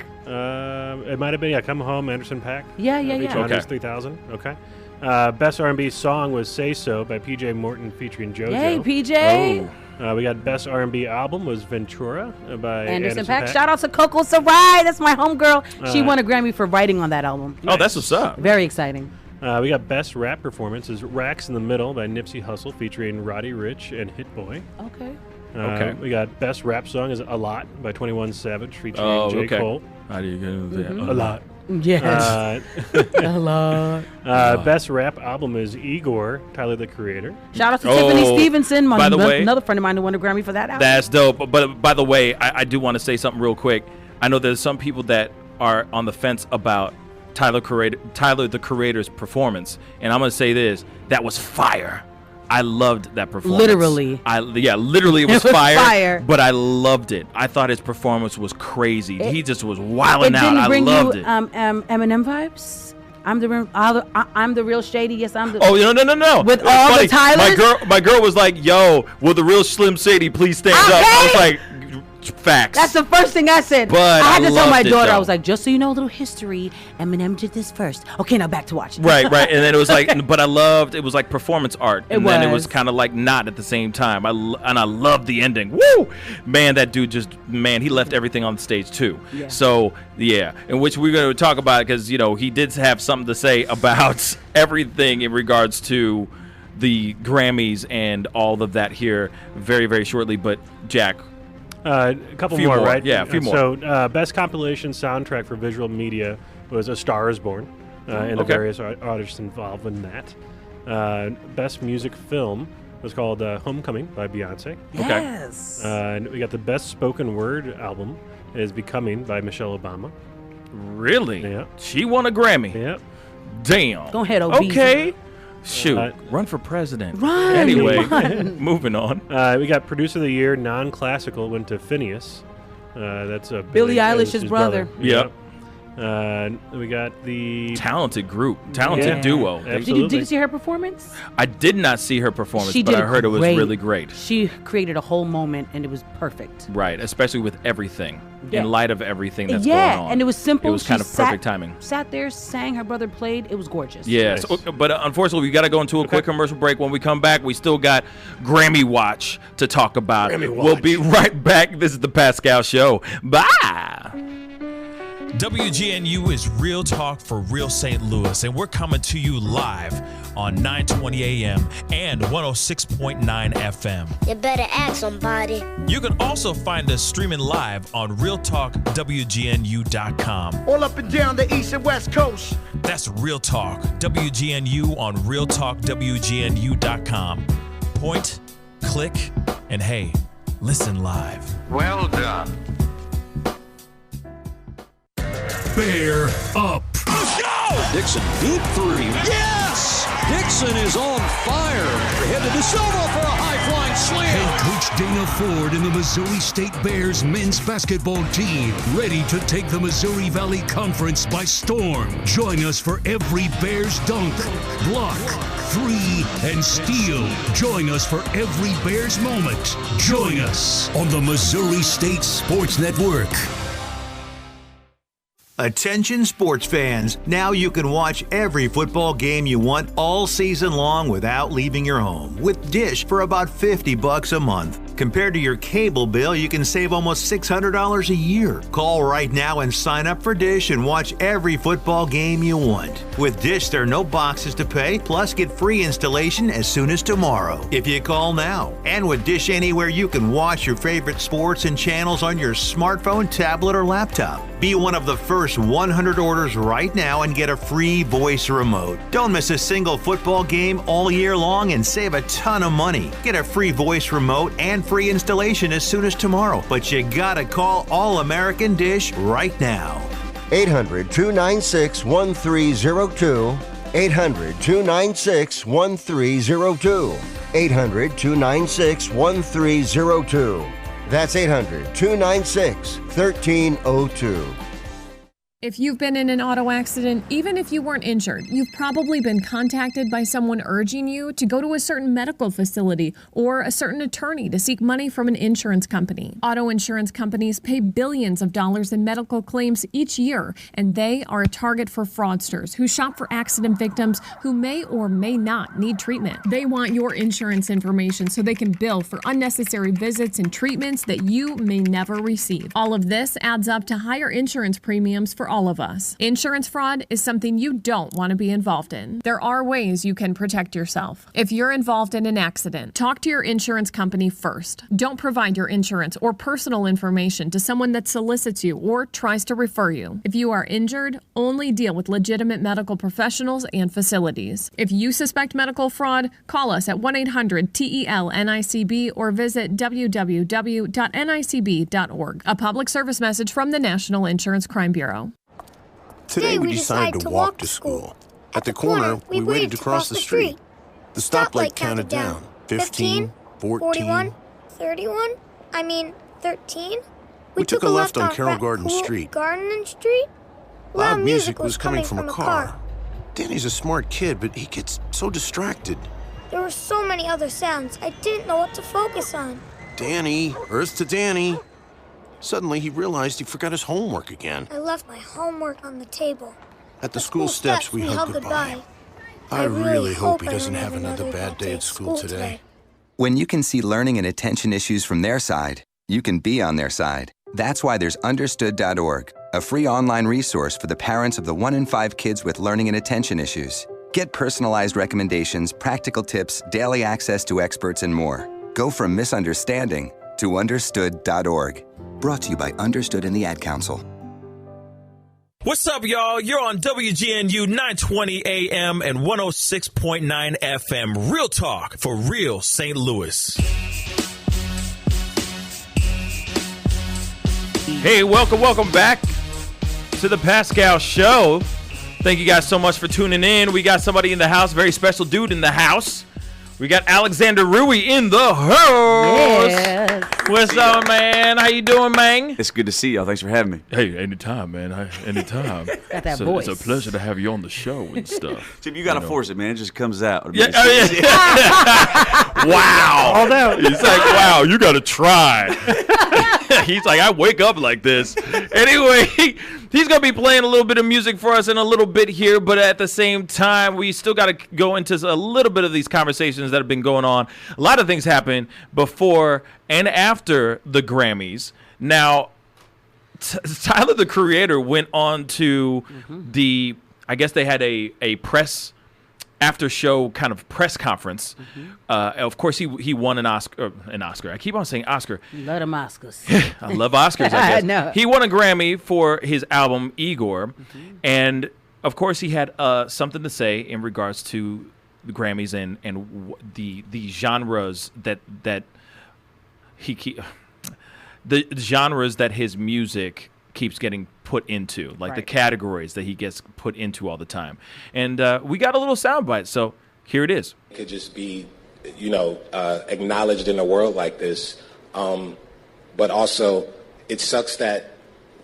It might have been, Come Home, Anderson .Paak. Yeah. Andre 3000. Okay. Best R&B song was "Say So" by PJ Morton featuring JoJo. Yay, PJ! We got best R&B album was Ventura by Anderson .Paak. Shout out to Coco Sarai. That's my homegirl. She won a Grammy for writing on that album. Oh, that's what's up. Very exciting. We got best rap performance is "Racks in the Middle" by Nipsey Hussle featuring Roddy Ricch and Hit Boy. Okay. We got best rap song is "A Lot" by 21 Savage featuring J. Cole. How do you get that? A lot. Yes. A lot. Best rap album is Igor, Tyler the Creator. Shout out to Tiffany Stevenson, by the way, another friend of mine who won a Grammy for that album. That's dope. But by the way, I do want to say something real quick. I know there's some people that are on the fence about Tyler the Creator's performance, and I'm gonna say this: that was fire. I loved that performance. Literally. Literally it was fire. But I loved it. I thought his performance was crazy. He just was wilding out. I loved it. Eminem vibes. I'm the real shady. Yes, I'm the. Oh no! With all the Tylers. My girl was like, "Yo, will the real Slim Shady please stand up?" I was like, facts. That's the first thing I said. But I had to tell my daughter, though. I was like, just so you know a little history, Eminem did this first. Okay, now back to watching. Right. And then it was like, but I loved, it was like performance art. And then it was kind of like not at the same time. I loved the ending. Woo! Man, that dude he left everything on the stage too. Yeah. So, yeah. In which we're going to talk about, because, he did have something to say about everything in regards to the Grammys and all of that here very, very shortly. But, Jack, a couple more, right? Yeah, a few more. So, best compilation soundtrack for visual media was A Star Is Born, and the various artists involved in that. Best music film was called Homecoming by Beyonce. Yes. We got the best spoken word album is Becoming by Michelle Obama. Really? Yeah. She won a Grammy. Yep. Damn. Go ahead, OB. Okay. Shoot, run for president. Run. Anyway, run. Moving on. We got producer of the year, non-classical, went to Phineas. That's a Billie Eilish's brother. Yep. We got the talented group, talented duo. Absolutely. Did you see her performance? I did not see her performance, She but did I heard it was really great. She created a whole moment, and it was perfect. Right, especially with everything. Yeah. In light of everything that's going on. Yeah, and it was simple. It was kind of perfect timing. Sat there, sang, her brother played. It was gorgeous. Yeah, Nice. but unfortunately, we got to go into a quick commercial break. When we come back, we still got Grammy Watch to talk about. We'll be right back. This is the Pascal Show. Bye. WGNU is Real Talk for Real St. Louis, and we're coming to you live on 920 AM and 106.9 FM. You better ask somebody. You can also find us streaming live on RealTalkWGNU.com. All up and down the East and West Coast. That's Real Talk WGNU on RealTalkWGNU.com. Point, click, and hey, listen live. Well done. Bear up. Let's go! Dixon, deep three. Yes! Dixon is on fire. Headed to Silva for a high-flying slam. Head coach Dana Ford and the Missouri State Bears men's basketball team ready to take the Missouri Valley Conference by storm. Join us for every Bears dunk, block, three, and steal. Join us for every Bears moment. Join us on the Missouri State Sports Network. Attention sports fans, now you can watch every football game you want all season long without leaving your home with Dish for about $50 a month. Compared to your cable bill, you can save almost $600 a year. Call right now and sign up for Dish and watch every football game you want. With Dish, there are no boxes to pay, plus get free installation as soon as tomorrow if you call now. And with Dish Anywhere, you can watch your favorite sports and channels on your smartphone, tablet, or laptop. Be one of the first 100 orders right now and get a free voice remote. Don't miss a single football game all year long and save a ton of money. Get a free voice remote and free installation as soon as tomorrow. But you gotta call All American Dish right now. 800-296-1302. 800-296-1302. 800-296-1302. That's 800-296-1302. If you've been in an auto accident, even if you weren't injured, you've probably been contacted by someone urging you to go to a certain medical facility or a certain attorney to seek money from an insurance company. Auto insurance companies pay billions of dollars in medical claims each year, and they are a target for fraudsters who shop for accident victims who may or may not need treatment. They want your insurance information so they can bill for unnecessary visits and treatments that you may never receive. All of this adds up to higher insurance premiums for all of us. Insurance fraud is something you don't want to be involved in. There are ways you can protect yourself. If you're involved in an accident, talk to your insurance company first. Don't provide your insurance or personal information to someone that solicits you or tries to refer you. If you are injured, only deal with legitimate medical professionals and facilities. If you suspect medical fraud, call us at 1-800-TEL-NICB or visit www.nicb.org. A public service message from the National Insurance Crime Bureau. Today we decided to walk to school. At the corner, we waited to cross the street. The stoplight counted down. 15, 14, 31? 13? We took a left on Carroll Garden Street. Garden Street? Loud music was coming from a car. Danny's a smart kid, but he gets so distracted. There were so many other sounds, I didn't know what to focus on. Danny, Earth to Danny. Suddenly, he realized he forgot his homework again. I left my homework on the table. At the school steps, we hugged goodbye. I really hope he doesn't have another bad day at school today. When you can see learning and attention issues from their side, you can be on their side. That's why there's Understood.org, a free online resource for the parents of the 1 in 5 kids with learning and attention issues. Get personalized recommendations, practical tips, daily access to experts, and more. Go from misunderstanding to Understood.org. Brought to you by Understood and the Ad Council. What's up, y'all? You're on WGNU 920 AM and 106.9 FM. Real talk for real St. Louis. Hey, welcome back to the Pascal Show. Thank you guys so much for tuning in. We got somebody in the house, very special dude in the house. We got Alexander Ruwe in the house. Yes. What's up, man? How you doing, man? It's good to see y'all. Thanks for having me. Hey, anytime, man. Anytime. Got that voice. It's a pleasure to have you on the show and stuff. Tim, you gotta force it, man. It just comes out. Yeah. Wow. Although he's like, wow, you gotta try. He's like, I wake up like this. Anyway, he's going to be playing a little bit of music for us in a little bit here, but at the same time, we still got to go into a little bit of these conversations that have been going on. A lot of things happen before and after the Grammys. Now, Tyler, the Creator, went on to I guess they had a press after show kind of press conference. Of course, he won an Oscar. I keep on saying Oscar. Love them Oscars. I love Oscars, I guess. know. He won a Grammy for his album Igor. And, of course, he had something to say in regards to the Grammys and the genres that the genres that his music keeps getting put into, like the categories that he gets put into all the time. And we got a little soundbite, so here it is. It could just be, acknowledged in a world like this. But also, it sucks that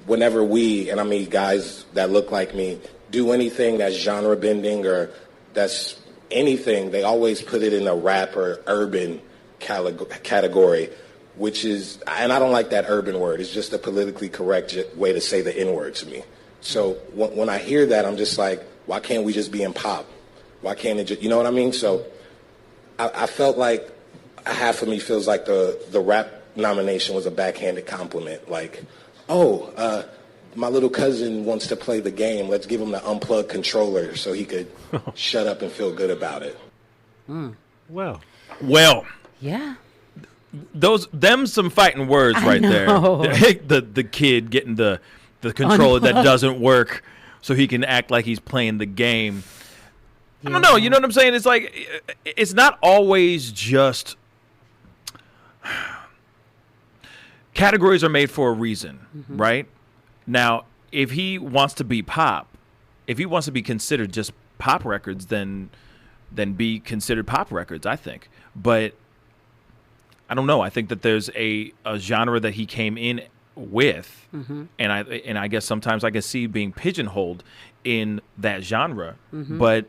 whenever we, and I mean guys that look like me, do anything that's genre bending or that's anything, they always put it in a rap or urban category. Which is, and I don't like that urban word. It's just a politically correct way to say the N-word to me. So when I hear that, I'm just like, why can't we just be in pop? Why can't it just, you know what I mean? So I felt like half of me feels like the rap nomination was a backhanded compliment. Like, my little cousin wants to play the game. Let's give him the unplugged controller so he could shut up and feel good about it. Well. Yeah. Them some fighting words right there. The kid getting the controller that doesn't work so he can act like he's playing the game. I don't know. You know what I'm saying? It's like, it's not always just categories are made for a reason, right? Now, if he wants to be pop, if he wants to be considered just pop records, then be considered pop records, I think. But I don't know. I think that there's a genre that he came in with, and I guess sometimes I can see being pigeonholed in that genre, but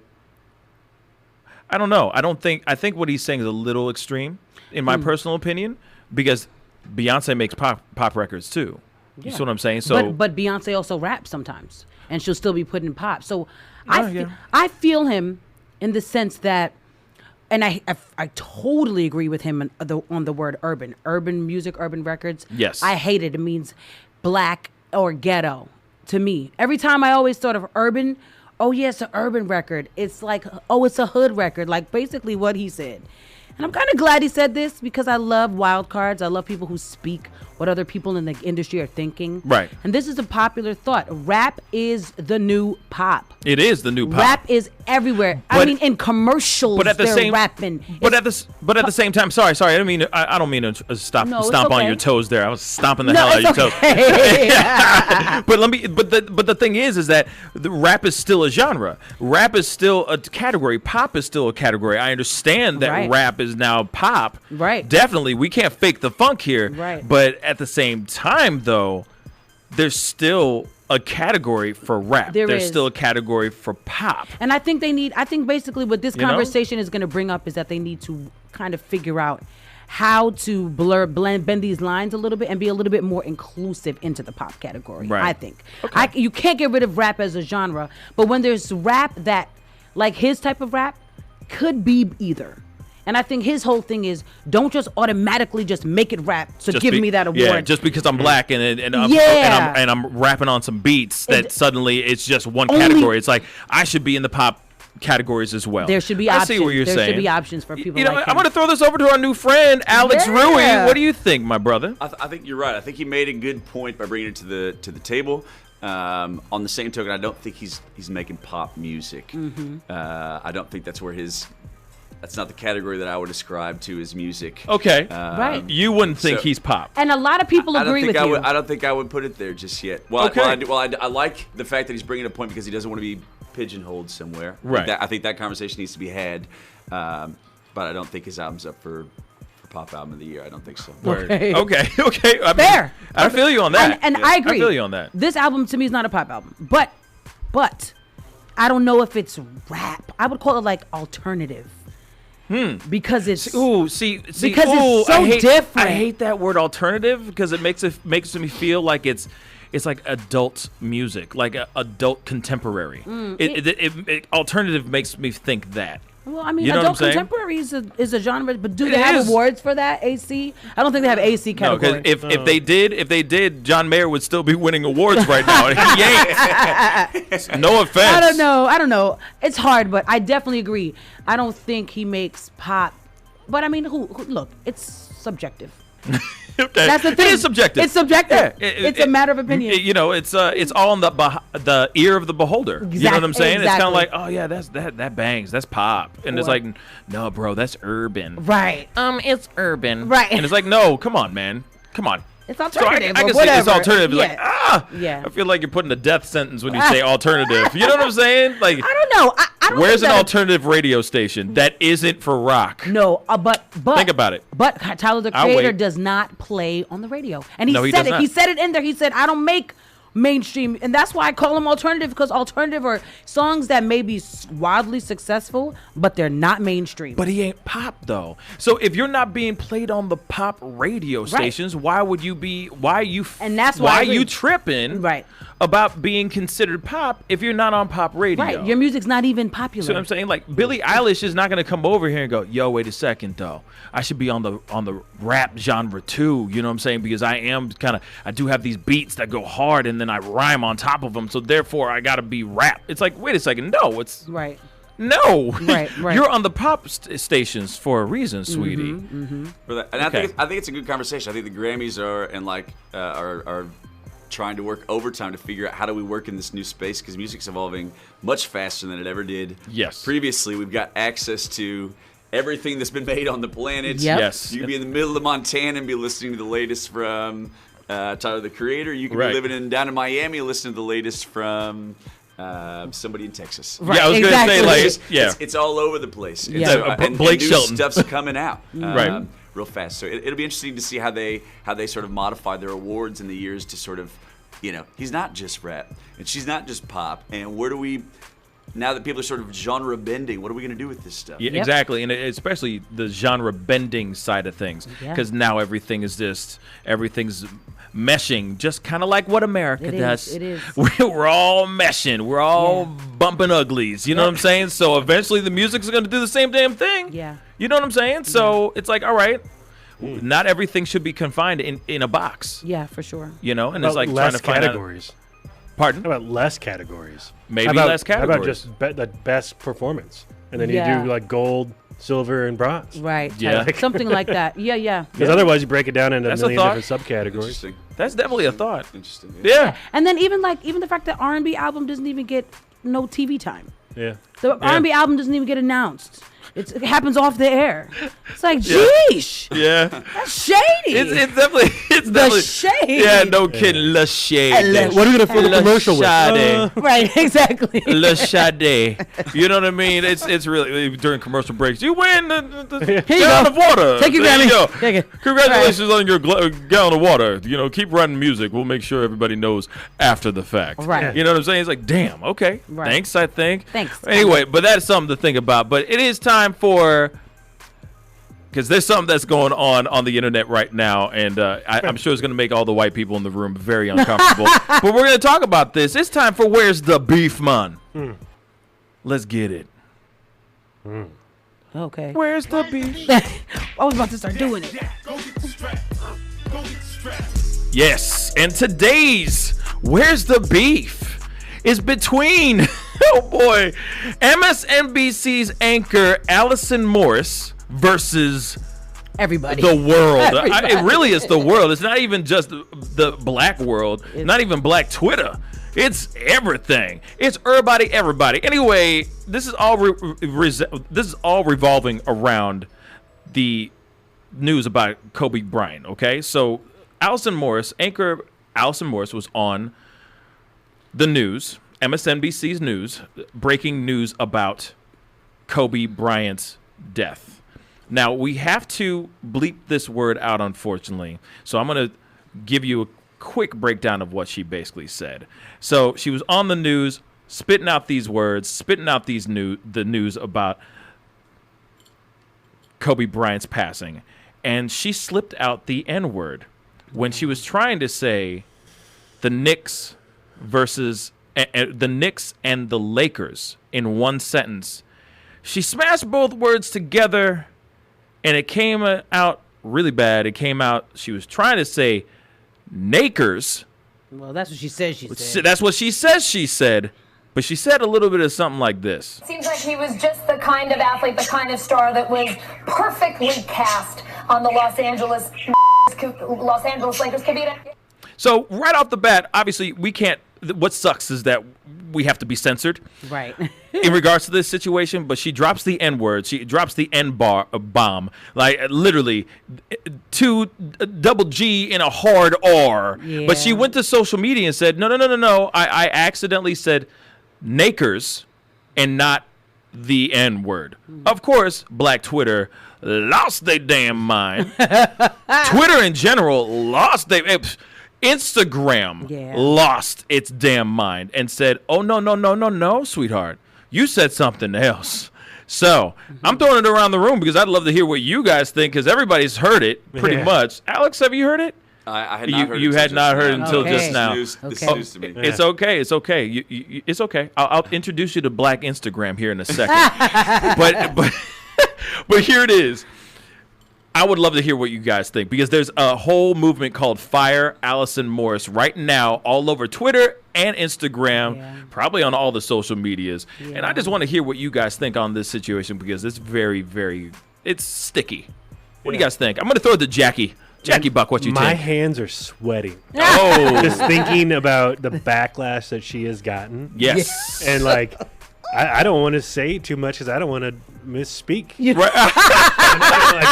I don't know. I think what he's saying is a little extreme, in my personal opinion, because Beyonce makes pop records too. You see what I'm saying? So, but Beyonce also raps sometimes, and she'll still be put in pop. So I feel him in the sense that, and I totally agree with him on the word urban music, urban records. Yes, I hate it. It means black or ghetto to me. Every time I always thought of urban, oh yeah, it's an urban record. It's like, oh, it's a hood record. Like basically what he said. And I'm kind of glad he said this because I love wild cards. I love people who speak what other people in the industry are thinking. Right. And this is a popular thought. Rap is the new pop. It is the new pop. Rap is everywhere. I mean, in commercials, they're rapping. But at the same time, sorry, I don't mean to stomp on your toes there. I was stomping the hell out of your toes. But the thing is that the rap is still a genre. Rap is still a category. Pop is still a category. I understand that rap is now pop. Right. Definitely, we can't fake the funk here. Right. But at the same time, though, there's still a category for rap. There's still a category for pop. And I think basically what this conversation is going to bring up is that they need to kind of figure out how to bend these lines a little bit and be a little bit more inclusive into the pop category. Right. I think. You can't get rid of rap as a genre, but when there's rap that, like his type of rap, could be either. And I think his whole thing is don't just automatically just make it rap to give me that award. Yeah, just because I'm black and I'm rapping on some beats that suddenly it's just one category. It's like I should be in the pop categories as well. There should be options. I see what you're saying. There should be options for people like him. I'm going to throw this over to our new friend, Alex Ruwe. What do you think, my brother? I think you're right. I think he made a good point by bringing it to the table. On the same token, I don't think he's making pop music. I don't think that's where that's not the category that I would ascribe to his music. Okay. Right. You wouldn't think he's pop. And a lot of people agree with you. I don't think I would put it there just yet. I like the fact that he's bringing a point because he doesn't want to be pigeonholed somewhere. Right. I think that conversation needs to be had. But I don't think his album's up for pop album of the year. I don't think so. Okay. Fair. I feel you on that. And I agree. I feel you on that. This album to me is not a pop album. But I don't know if it's rap. I would call it like alternative. Because it's it's so different. I hate that word alternative because it makes me feel like it's like adult music, like adult contemporary. Alternative makes me think that. Well, I mean, adult contemporary is a genre, but do they have awards for that? AC? I don't think they have AC category. No, because if they did, John Mayer would still be winning awards right now. He ain't. No offense. I don't know. It's hard, but I definitely agree. I don't think he makes pop. But I mean, look, it's subjective. Okay. That's the thing. It is subjective. It's subjective. Yeah, it's a matter of opinion. It's all in the ear of the beholder. Exactly. You know what I'm saying? It's kind of like, oh yeah, that bangs, that's pop, and it's like, no, bro, that's urban. Right. It's urban. Right. And it's like, no, come on, man, come on. It's alternative. So I can say it's alternative. Yeah. I feel like you're putting a death sentence when you say alternative. You know what I'm saying? Like, I don't know. I don't where's an alternative radio station that isn't for rock? No, but think about it. But Tyler the Creator does not play on the radio, and he said it. He said it in there. He said, "I don't make mainstream," and that's why I call them alternative, because alternative are songs that may be wildly successful, but they're not mainstream. But he ain't pop though. So if you're not being played on the pop radio stations, why would you be? Why are you tripping? Right. About being considered pop if you're not on pop radio. Right, your music's not even popular. So what I'm saying, like Billie Eilish is not gonna come over here and go, yo, wait a second though, I should be on the rap genre too. You know what I'm saying? Because I do have these beats that go hard and then I rhyme on top of them, so therefore I gotta be rap. It's like, wait a second, no, it's right. No, right. You're on the pop stations for a reason, sweetie. And I think it's a good conversation. I think the Grammys are trying to work overtime to figure out how do we work in this new space, because music's evolving much faster than it ever did. Yes. Previously, we've got access to everything that's been made on the planet. Yep. Yes. You can be in the middle of Montana and be listening to the latest from Tyler the Creator. You can be living down in Miami listening to the latest from somebody in Texas. Right. Yeah, I was going to say, like, it's all over the place. Yeah. And Blake new Shelton stuff's coming out. Right. real fast. So it'll be interesting to see how they sort of modify their awards in the years to sort of, he's not just rap and she's not just pop. And where do we, now that people are sort of genre bending, what are we going to do with this stuff? Yeah, exactly, and especially the genre bending side of things, because now everything's meshing, just kind of like what America does. It is. We're all meshing. We're all bumping uglies. You know what I'm saying? So eventually the music's going to do the same damn thing. Yeah. You know what I'm saying? So it's like, all right, not everything should be confined in a box. Yeah, for sure. And it's like trying to find categories. Pardon? How about less categories? Maybe less categories. How about just the best performance? And then you do like gold, silver, and bronze. Right. Yeah. Something like that. Yeah. Because otherwise you break it down into That's a million a different subcategories. That's definitely a thought. Interesting. Yeah. And then even the fact that R&B album doesn't even get no TV time. Yeah. The R&B album doesn't even get announced. It happens off the air. It's like, sheesh. Yeah. That's shady. It's definitely shade. Yeah, no kidding. Le shade. What are we gonna fill the commercial with? Right, exactly. Le shade. You know what I mean? It's really during commercial breaks. You win the gallon of water. Take your There you Grammy. go. Take it. Congratulations on your gallon of water. Keep writing music. We'll make sure everybody knows after the fact. Right. You know what I'm saying? It's like, damn. Okay. Right. Thanks. I think. Thanks. Anyway, but that's something to think about. But it is time for. Because there's something that's going on the internet right now, and I'm sure it's going to make all the white people in the room very uncomfortable. But we're going to talk about this. It's time for Where's the Beef, man? Let's get it. Okay. Where's the beef? I was about to start doing it. Yes, and today's Where's the Beef is between, oh boy, MSNBC's anchor Allison Morris versus everybody. The world. Everybody. It really is the world. It's not even just the black world, not even black Twitter. It's everything. It's everybody. Anyway, this is all revolving around the news about Kobe Bryant, okay? So anchor Allison Morris was on the news, MSNBC's news, breaking news about Kobe Bryant's death. Now, we have to bleep this word out, unfortunately. So I'm going to give you a quick breakdown of what she basically said. So she was on the news, spitting out these words, spitting out the news about Kobe Bryant's passing. And she slipped out the N-word when she was trying to say the Knicks versus the Knicks and the Lakers in one sentence. She smashed both words together, and it came out really bad. It came out, she was trying to say Nakers. Well, that's what she said she said. That's what she says she said. But she said a little bit of something like this. Seems like he was just the kind of athlete, the kind of star that was perfectly cast on the Los Angeles Lakers. So right off the bat, obviously we can't. What sucks is that we have to be censored, right? In regards to this situation. But she drops the N-word. She drops the N-bomb, like literally 2 double G in a hard R. Yeah. But she went to social media and said, no. I accidentally said Nakers and not the N-word. Of course, Black Twitter lost their damn mind. Twitter in general lost their... Instagram lost its damn mind and said, oh, no, sweetheart. You said something else. So I'm throwing it around the room because I'd love to hear what you guys think, because everybody's heard it pretty much. Alex, have you heard it? I had not heard it. You had not heard it until just now. This is news to me. It's okay. It's okay. It's okay. I'll introduce you to Black Instagram here in a second. but here it is. I would love to hear what you guys think, because there's a whole movement called Fire Allison Morris right now all over Twitter and Instagram, probably on all the social medias. And I just want to hear what you guys think on this situation, because it's very, very, it's sticky. What do you guys think? I'm going to throw it to Jackie. Jackie Buck, what you think? My hands are sweating. Oh. Just thinking about the backlash that she has gotten. Yes. And like, I don't want to say too much because I don't want to misspeak. Right.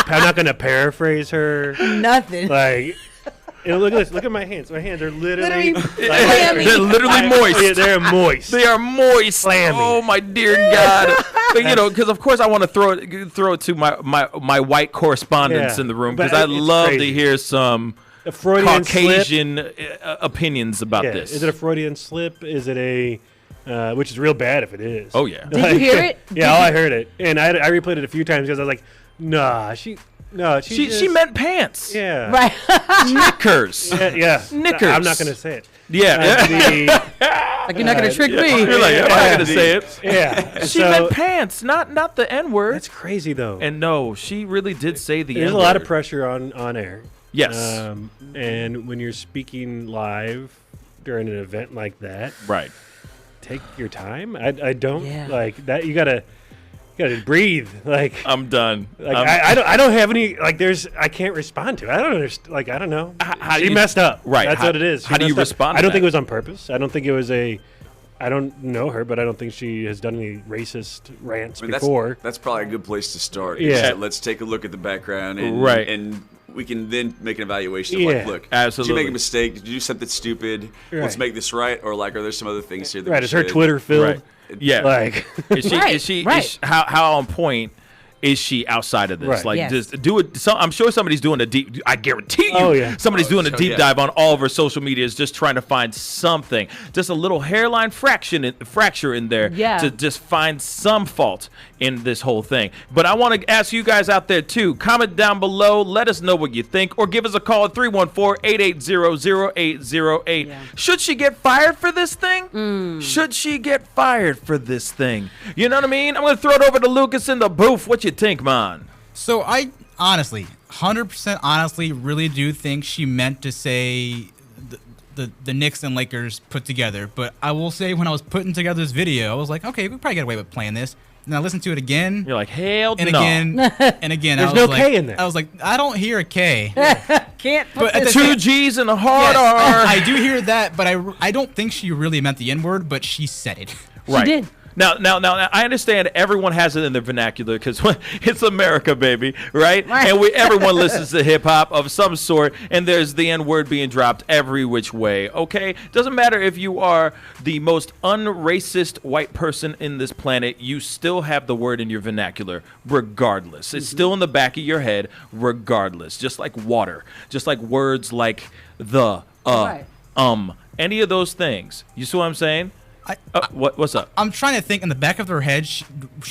I'm not going to paraphrase her. Nothing. Like, look at this. Look at my hands. My hands are literally they're literally moist. They're moist. They are moist. Clammy. Oh my dear God. because of course I want to throw it to my white correspondents in the room, because I love to hear some Caucasian opinions about this. Is it a Freudian slip? Is it a which is real bad if it is. Oh yeah. Did you hear it? I heard it, and I replayed it a few times because I was like, nah, she meant pants. Yeah. Right. Knickers. Yeah. Knickers. I'm not gonna say it. Yeah. Like you're not gonna trick me. You're like, I'm not gonna say it. Yeah. She meant pants, not the N-word. That's crazy though. And no, she really did say the N-word. There's a lot of pressure on air. Yes. And when you're speaking live during an event like that, right? Take your time. I don't like that. You gotta breathe. Like I'm done. Like I don't have any. Like I can't respond to it. I don't understand. Like I don't know. She messed up. Right. That's what it is. How do you respond? I don't think it was on purpose. I don't think it was a. I don't know her, but I don't think she has done any racist rants before. That's probably a good place to start. Yeah. Let's take a look at the background and and we can then make an evaluation of like, look, absolutely. Did you make a mistake? Did you do something stupid? Right. Let's make this right, or like, are there some other things here that right? Is her Twitter filled? Right. Yeah. Like, is she how on point is she outside of this? Right. Like, just do it. So I'm sure somebody's doing a deep. I guarantee you, somebody's doing a deep dive on all of her social medias, just trying to find something, just a little hairline fracture in there, to just find some fault in this whole thing. But I want to ask you guys out there too. Comment down below. Let us know what you think, or give us a call at 314-880-0808. Should she get fired for this thing? Should she get fired for this thing? You know what I mean? I'm gonna throw it over to Lucas in the booth. What you think, man? So I honestly, 100% honestly, really do think she meant to say the Knicks and Lakers put together. But I will say, when I was putting together this video, I was like, okay, we probably get away with playing this. And I listened to it again. You're like, hell and no. Again, and again. There's I was no like, K in there. I was like, I don't hear a K. Can't put but two G's and a hard R. I do hear that, but I don't think she really meant the N-word, but she said it. Right. She did. Now, I understand everyone has it in their vernacular because it's America, baby, right? And everyone listens to hip hop of some sort, and there's the N-word being dropped every which way, okay? Doesn't matter if you are the most unracist white person in this planet, you still have the word in your vernacular, regardless. It's still in the back of your head, regardless. Just like water, just like words like the, any of those things. You see what I'm saying? What's up? I'm trying to think. In the back of her head, she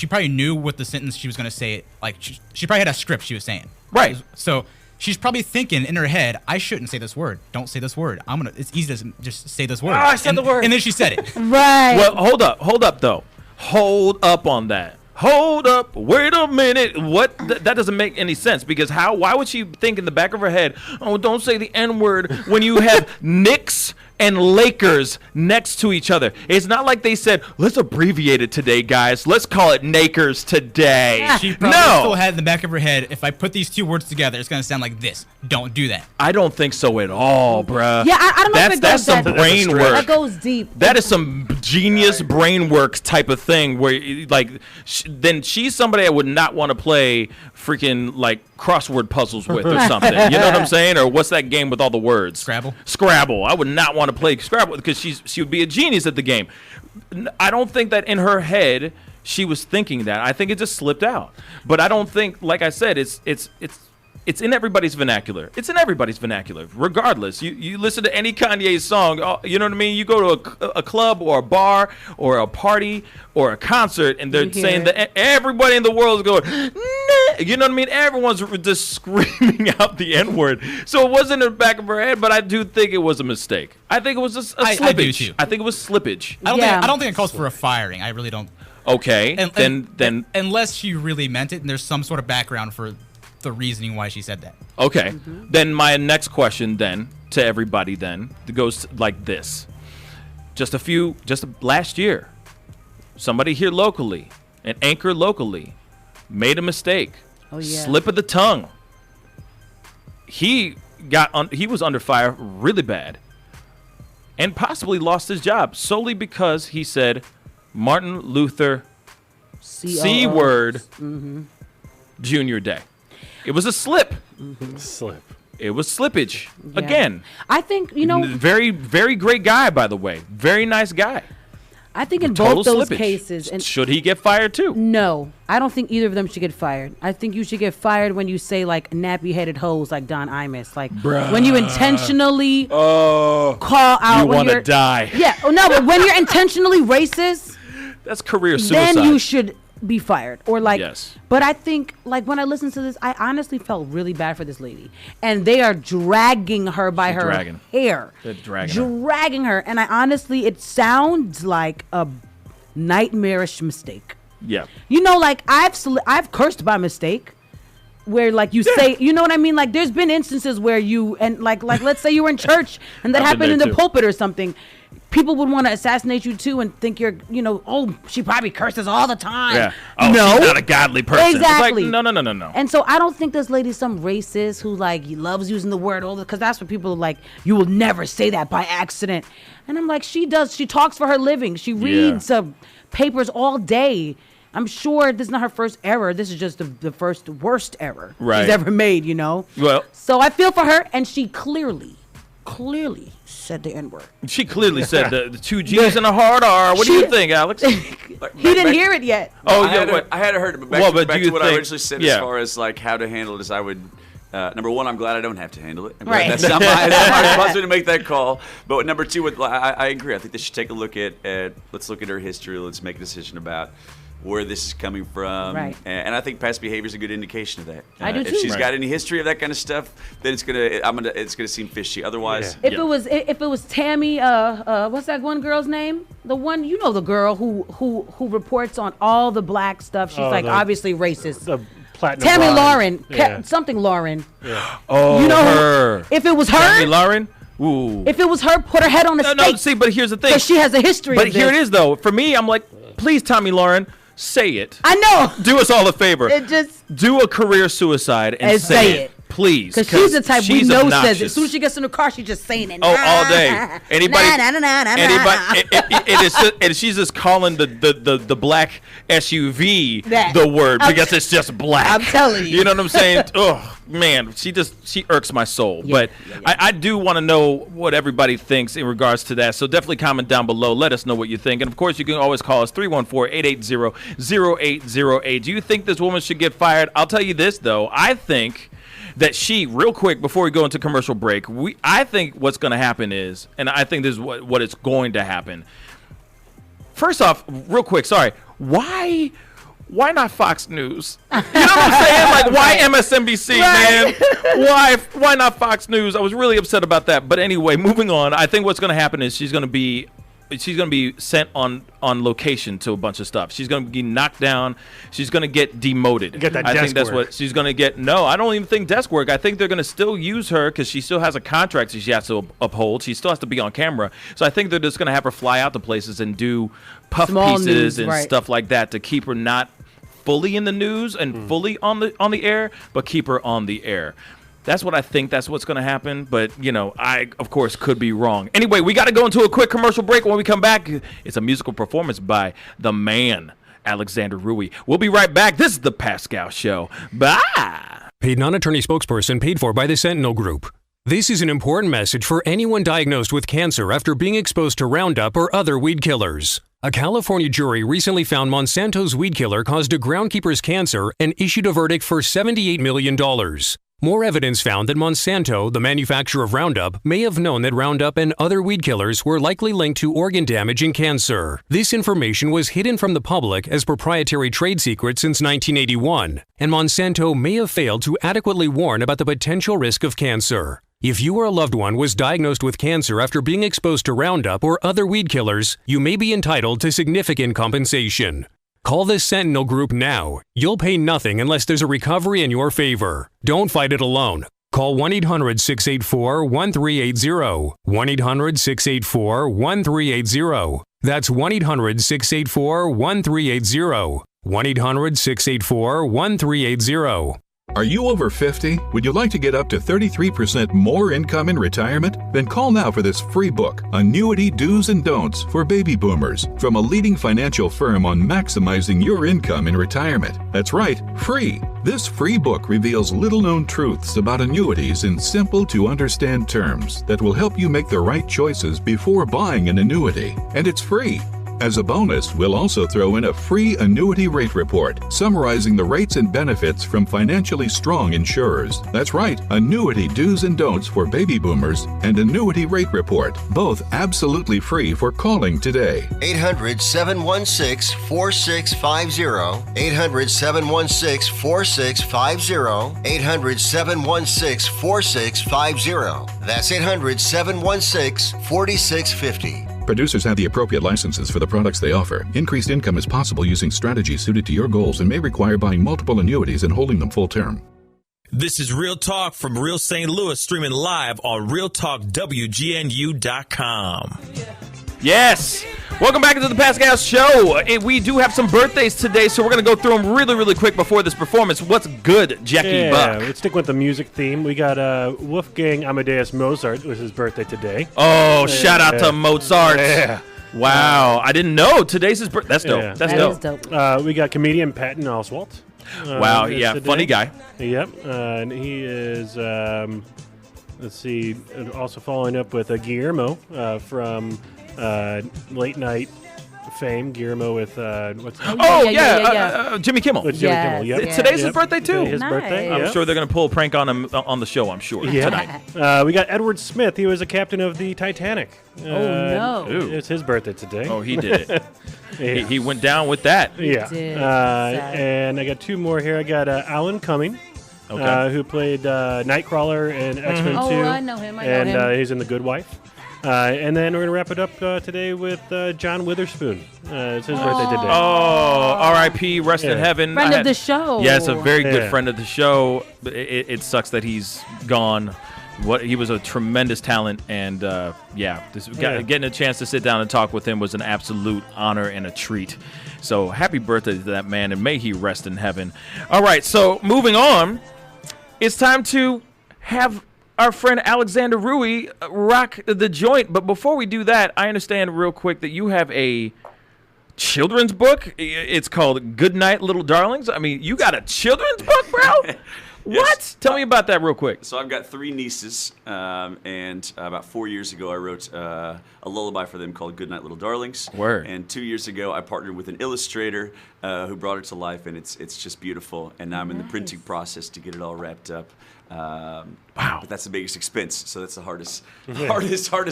probably knew what the sentence she was going to say. Like she probably had a script she was saying. Right. So she's probably thinking in her head, I shouldn't say this word. Don't say this word. It's easy to just say this word. I said the word. And then she said it. Right. Well, hold up though. Hold up on that. Hold up. Wait a minute. What? That doesn't make any sense, because why would she think in the back of her head, oh, don't say the N-word, when you have Knicks and Lakers next to each other? It's not like they said, let's abbreviate it today, guys. Let's call it Nakers today. She probably still had in the back of her head, if I put these two words together, it's going to sound like this. Don't do that. I don't think so at all, bruh. Yeah, I don't know if it goes that's some that brain work. That goes deep. That is some genius brain work type of thing where, like, then she's somebody I would not want to play freaking, like, crossword puzzles with or something. You know what I'm saying? Or what's that game with all the words? Scrabble. I would not want to play Scrabble because she would be a genius at the game. I don't think that in her head she was thinking that. I think it just slipped out. But I don't think, like I said, it's in everybody's vernacular. It's in everybody's vernacular, regardless. You listen to any Kanye song, you know what I mean? You go to a club or a bar or a party or a concert, and they're saying that everybody in the world is going, nah. You know what I mean? Everyone's just screaming out the N-word. So it wasn't in the back of her head, but I do think it was a mistake. I think it was just a slippage. I do too. I think it was slippage. I don't think it calls for a firing. I really don't. Okay, then unless she really meant it, and there's some sort of background for the reasoning why she said that. Okay. Then my next question then to everybody then goes like this. Just last year, somebody here locally, an anchor locally, made a mistake. Oh yeah. Slip of the tongue. He was under fire really bad and possibly lost his job solely because he said Martin Luther C word Junior Day. It was a slip. Slip. It was slippage. Again. I think, Very, very great guy, by the way. Very nice guy. I think in Total both those slippage. cases, and Should he get fired too? no, I don't think either of them should get fired. I think you should get fired when you say like nappy-headed hoes like Don Imus, like when you intentionally call out. You when want to you're- die. Yeah, no, but when you're intentionally racist, That's career suicide. then you should be fired or like. Yes. But I think like when I listened to this, I honestly felt really bad for this lady, and they are dragging her by her dragging. hair. They're dragging her. dragging her, and I honestly, it sounds like a nightmarish mistake. Yeah. You know, like I've cursed by mistake, where like you say, you know what I mean? Like there's been instances where you and like let's say you were in church and that I've been happened in there the too. pulpit or something. People would want to assassinate you too and think you're, oh, she probably curses all the time. Yeah. Oh, no, she's not a godly person. It's like, Exactly. no. And so I don't think this lady's some racist who like loves using the word all the, because that's what people are like. You will never say that by accident. And I'm like, she does. She talks for her living. She reads papers all day. I'm sure this is not her first error. This is just the first worst error she's ever made. Well, So I feel for her, and she clearly said the N-word. she clearly said the two G's and a hard R. What do you think, Alex? He didn't hear it yet. Oh, I yeah. hadn't heard it, but Well, back but do to you what I think- originally said yeah. as far as like how to handle it is I would. Number one, I'm glad I don't have to handle it. I'm Right. glad that's not my responsibility to make that call. But number two, I agree. I think they should take a look at let's look at her history. Let's make a decision about where this is coming from. Right. And I think past behavior is a good indication of that. I do If too. she's Right. got any history of that kind of stuff, then it's gonna seem fishy. Otherwise, If it was Tammy, what's that one girl's name? The one, the girl who reports on all the black stuff. She's obviously racist. The platinum Tammy blonde. Lauren, Yeah. something Lauren. Yeah. Oh, her. If it was her, Tammy Lauren. Ooh. if it was her, put her head on a stake. No, see, but here's the thing. Because she has a history. But of here it this. is, though. For me, I'm like, please, Tommy Lauren, say it. I know. Do us all a favor. It just Do a career suicide and say it. Please. Because she's the type we know says it. obnoxious. As soon as she gets in the car, she's just saying it. Oh, all day. Anybody? Anybody? And she's just calling the black SUV That. the word I'm- because it's just black. I'm telling you. You know what I'm saying? Oh man, she irks my soul. But I do want to know what everybody thinks in regards to that. So definitely comment down below. Let us know what you think. And of course, you can always call us 314-880-0808. Do you think this woman should get fired? I'll tell you this though. I think that real quick before we go into commercial break, I think what's going to happen is, and I think this is what it's going to happen. First off, real quick, sorry, why not Fox News? You know what I'm saying? Like, why MSNBC, man? Why not Fox News? I was really upset about that. But anyway, moving on. I think what's going to happen is she's going to be sent on location to a bunch of stuff. She's going to be knocked down. She's going to get demoted. Get that I think desk that's work. what she's going to get. No, I don't even think desk work. I think they're going to still use her because she still has a contract that she has to uphold. She still has to be on camera. So I think they're just going to have her fly out to places and do puff Small pieces news, and right. stuff like that to keep her not fully in the news and fully on the air, but keep her on the air. That's what I think. That's what's going to happen. But, I, of course, could be wrong. Anyway, we got to go into a quick commercial break. When we come back, it's a musical performance by the man, Alexander Ruwe. We'll be right back. This is the Pascal Show. Bye. Paid non-attorney spokesperson paid for by the Sentinel Group. This is an important message for anyone diagnosed with cancer after being exposed to Roundup or other weed killers. A California jury recently found Monsanto's weed killer caused a groundkeeper's cancer and issued a verdict for $78 million. More evidence found that Monsanto, the manufacturer of Roundup, may have known that Roundup and other weed killers were likely linked to organ damage and cancer. This information was hidden from the public as proprietary trade secret since 1981, and Monsanto may have failed to adequately warn about the potential risk of cancer. If you or a loved one was diagnosed with cancer after being exposed to Roundup or other weed killers, you may be entitled to significant compensation. Call the Sentinel Group now. You'll pay nothing unless there's a recovery in your favor. Don't fight it alone. Call 1-800-684-1380. 1-800-684-1380. That's 1-800-684-1380. 1-800-684-1380. Are you over 50? Would you like to get up to 33% more income in retirement? Then call now for this free book, Annuity Do's and Don'ts for Baby Boomers, from a leading financial firm on maximizing your income in retirement. That's right, free. This free book reveals little-known truths about annuities in simple-to-understand terms that will help you make the right choices before buying an annuity. And it's free. As a bonus, we'll also throw in a free annuity rate report summarizing the rates and benefits from financially strong insurers. That's right, annuity do's and don'ts for baby boomers and annuity rate report, both absolutely free for calling today. 800-716-4650. 800-716-4650. 800-716-4650. That's 800-716-4650. Producers have the appropriate licenses for the products they offer. Increased income is possible using strategies suited to your goals and may require buying multiple annuities and holding them full term. This is Real Talk from Real St. Louis, streaming live on RealTalkWGNU.com. Yes. Welcome back to the Pascal Show. We do have some birthdays today, so we're going to go through them really, really quick before this performance. What's good, Jackie Buck? Let's stick with the music theme. We got Wolfgang Amadeus Mozart. It was his birthday today. Oh, shout out to Mozart. Yeah. Wow. I didn't know. Today's his birthday. That's dope. Yeah. That's That is dope. dope. We got comedian Patton Oswalt. Wow. Yeah. today. Funny guy. Yep. And he is, let's see, also following up with Guillermo from late night fame. Guillermo with what's Jimmy Kimmel. With Jimmy Kimmel. Yep. Today's his birthday too. His birthday. I'm yep. sure they're going to pull a prank on him on the show. I'm sure tonight. We got Edward Smith. He was a captain of the Titanic. no. It's his birthday today. Oh, he did it. Yeah. he went down with that. Yeah. did. And I got two more here. I got Alan Cumming. Who played Nightcrawler in X-Men 2. Oh, I know him. And he's in The Good Wife. And then we're going to wrap it up today with John Witherspoon. It's his birthday today. Oh, R.I.P. Rest in heaven. Friend of the show. Yes, a very good friend of the show. It sucks that he's gone. He was a tremendous talent, and getting a chance to sit down and talk with him was an absolute honor and a treat. So happy birthday to that man, and may he rest in heaven. All right, so moving on, it's time to have our friend Alexander Ruwe rock the joint. But before we do that, I understand real quick that you have a children's book. It's called Good Night, Little Darlings. I mean, you got a children's book, bro? What? Tell me about that real quick. So I've got three nieces, and about 4 years ago, I wrote a lullaby for them called Good Night, Little Darlings. Word. And 2 years ago, I partnered with an illustrator who brought it to life, and it's just beautiful. And now I'm in the printing process to get it all wrapped up. Wow. But that's the biggest expense, so that's the hardest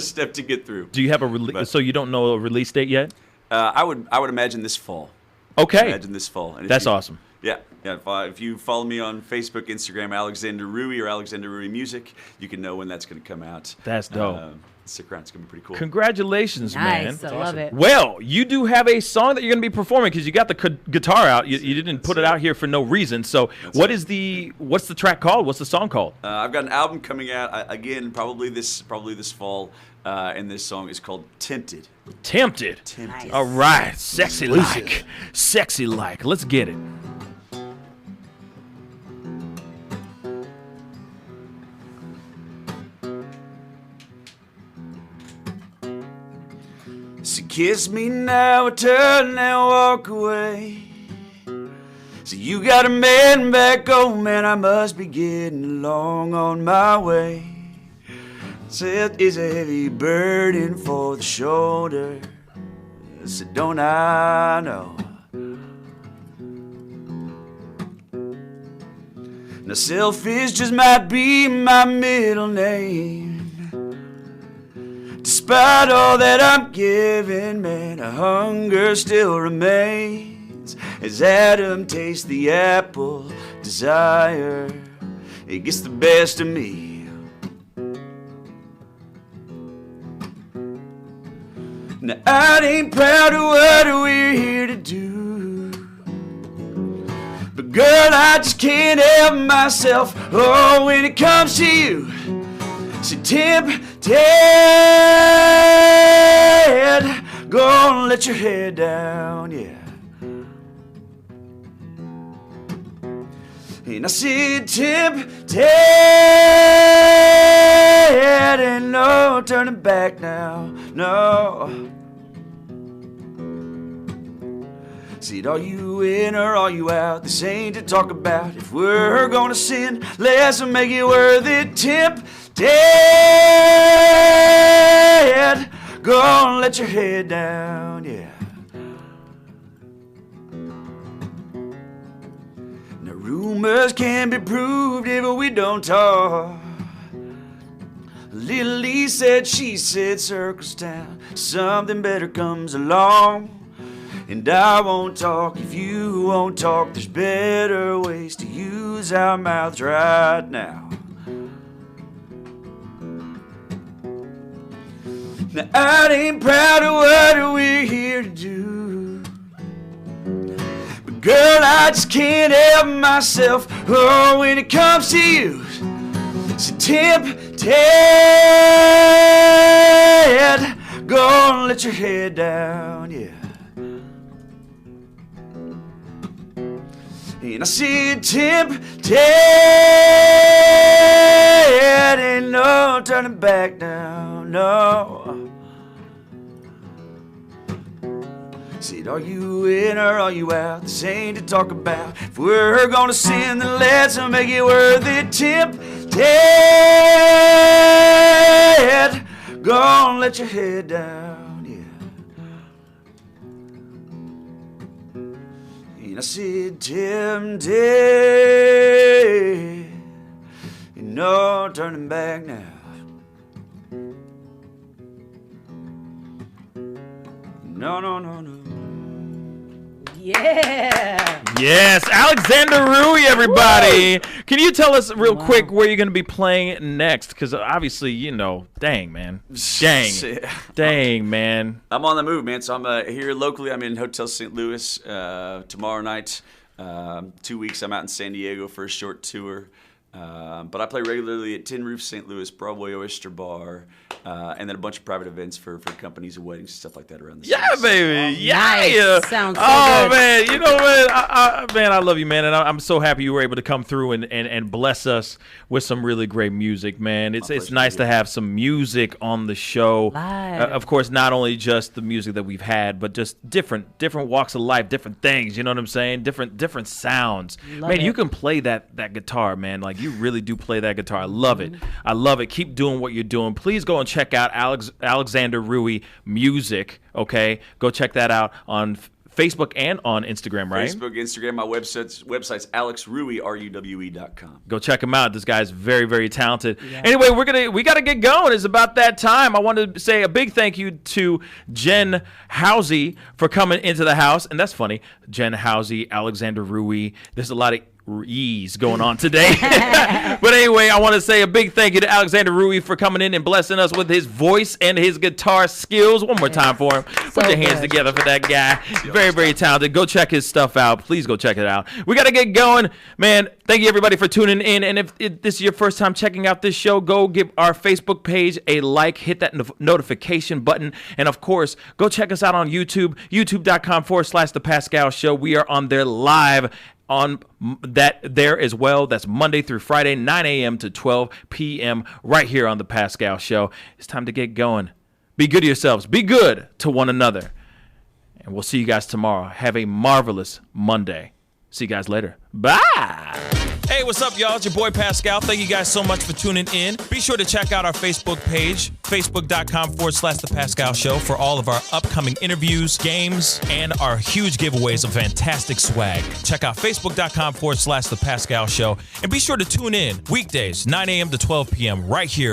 step to get through. Do you have a release? So you don't know a release date yet? I would imagine this fall. Okay. Imagine this fall. And that's awesome. Yeah. If you follow me on Facebook, Instagram, Alexander Ruwe or Alexander Ruwe Music, you can know when that's going to come out. That's dope. Stick around. It's going to be pretty cool. Congratulations, man. Nice. I love it. Well, you do have a song that you're going to be performing because you got the guitar out. You didn't put it out here for no reason. So what's the track called? What's the song called? I've got an album coming out again, probably this fall. And this song is called Tempted. Tempted. Nice. All right. Sexy like. Sexy like. Let's get it. So kiss me now, turn and walk away. So you got a man back home, and I must be getting along on my way. So it is a heavy burden for the shoulder. So don't I know? Now selfish just might be my middle name. Despite all that I'm giving, man, a hunger still remains. As Adam tastes the apple, desire, it gets the best of me. Now I ain't proud of what we're here to do, but girl, I just can't help myself. Oh, when it comes to you, so tempted, go on, let your head down, yeah. And I said tempted, and no turning back now, no. Said, are you in or are you out? This ain't to talk about. If we're gonna sin, let's make it worth it. Tempted, go on, let your head down, yeah. Rumors can be proved if we don't talk. Little Lee said, she said, circles down. Something better comes along. And I won't talk if you won't talk. There's better ways to use our mouths right now. Now I ain't proud of what we're here to do, but girl, I just can't help myself. Oh, when it comes to you, so tempted. Go and let your head down, yeah. And I said tempted, ain't no turning back now, no. Said, are you in or are you out? This ain't to talk about. If we're gonna sin, then let's make it worth it. Tempted, go and let your head down, yeah. And I said, tempted, and no turning back now. No, no, no, no. Yeah. Yes, Alexander Ruwe, everybody. Woo! Can you tell us real quick where you're going to be playing next? Because obviously, you know, dang, man. Dang, man. I'm on the move, man. So I'm here locally. I'm in Hotel St. Louis tomorrow night. 2 weeks, I'm out in San Diego for a short tour. But I play regularly at Tin Roof St. Louis, Broadway Oyster Bar, and then a bunch of private events for companies and weddings and stuff like that around the Yeah, city. baby. Yeah. Nice. Sounds so oh, good. man. You know, man, I love you, man. And I'm so happy you were able to come through and bless us with some really great music, man. It's nice to have some music on the show. Of course, not only just the music that we've had, but just different walks of life, different things. You know what I'm saying? Different sounds. Man, you can play that guitar, man. Like, you really do play that guitar. I love it. I love it. Keep doing what you're doing. Please go and check out Alexander Ruwe Music, okay? Go check that out on Facebook and on Instagram, right? Facebook, Instagram, my website's alexruwe.com. Go check him out. This guy's very, very talented. Yeah. Anyway, we gotta get going. It's about that time. I want to say a big thank you to Jen Howze for coming into the house. And that's funny. Jen Howze, Alexander Ruwe. There's a lot of E's going on today. But anyway, I want to say a big thank you to Alexander Ruwe for coming in and blessing us with his voice and his guitar skills. One more time for him. Put your hands together for that guy. Very, very talented. Go check his stuff out. Please go check it out. We got to get going. Man, thank you everybody for tuning in. And if this is your first time checking out this show, go give our Facebook page a like, hit that notification button. And of course, go check us out on YouTube, youtube.com/The Pascal Show. We are on there live on that there as well. That's Monday through Friday, 9 a.m. to 12 p.m. right here on The Pascal Show. It's time to get going. Be good to yourselves. Be good to one another. And we'll see you guys tomorrow. Have a marvelous Monday. See you guys later. Bye. Hey, what's up, y'all? It's your boy Pascal. Thank you guys so much for tuning in. Be sure to check out our Facebook page, facebook.com/The Pascal Show, for all of our upcoming interviews, games, and our huge giveaways of fantastic swag. Check out facebook.com/The Pascal Show. And be sure to tune in weekdays, 9 a.m. to 12 p.m. right here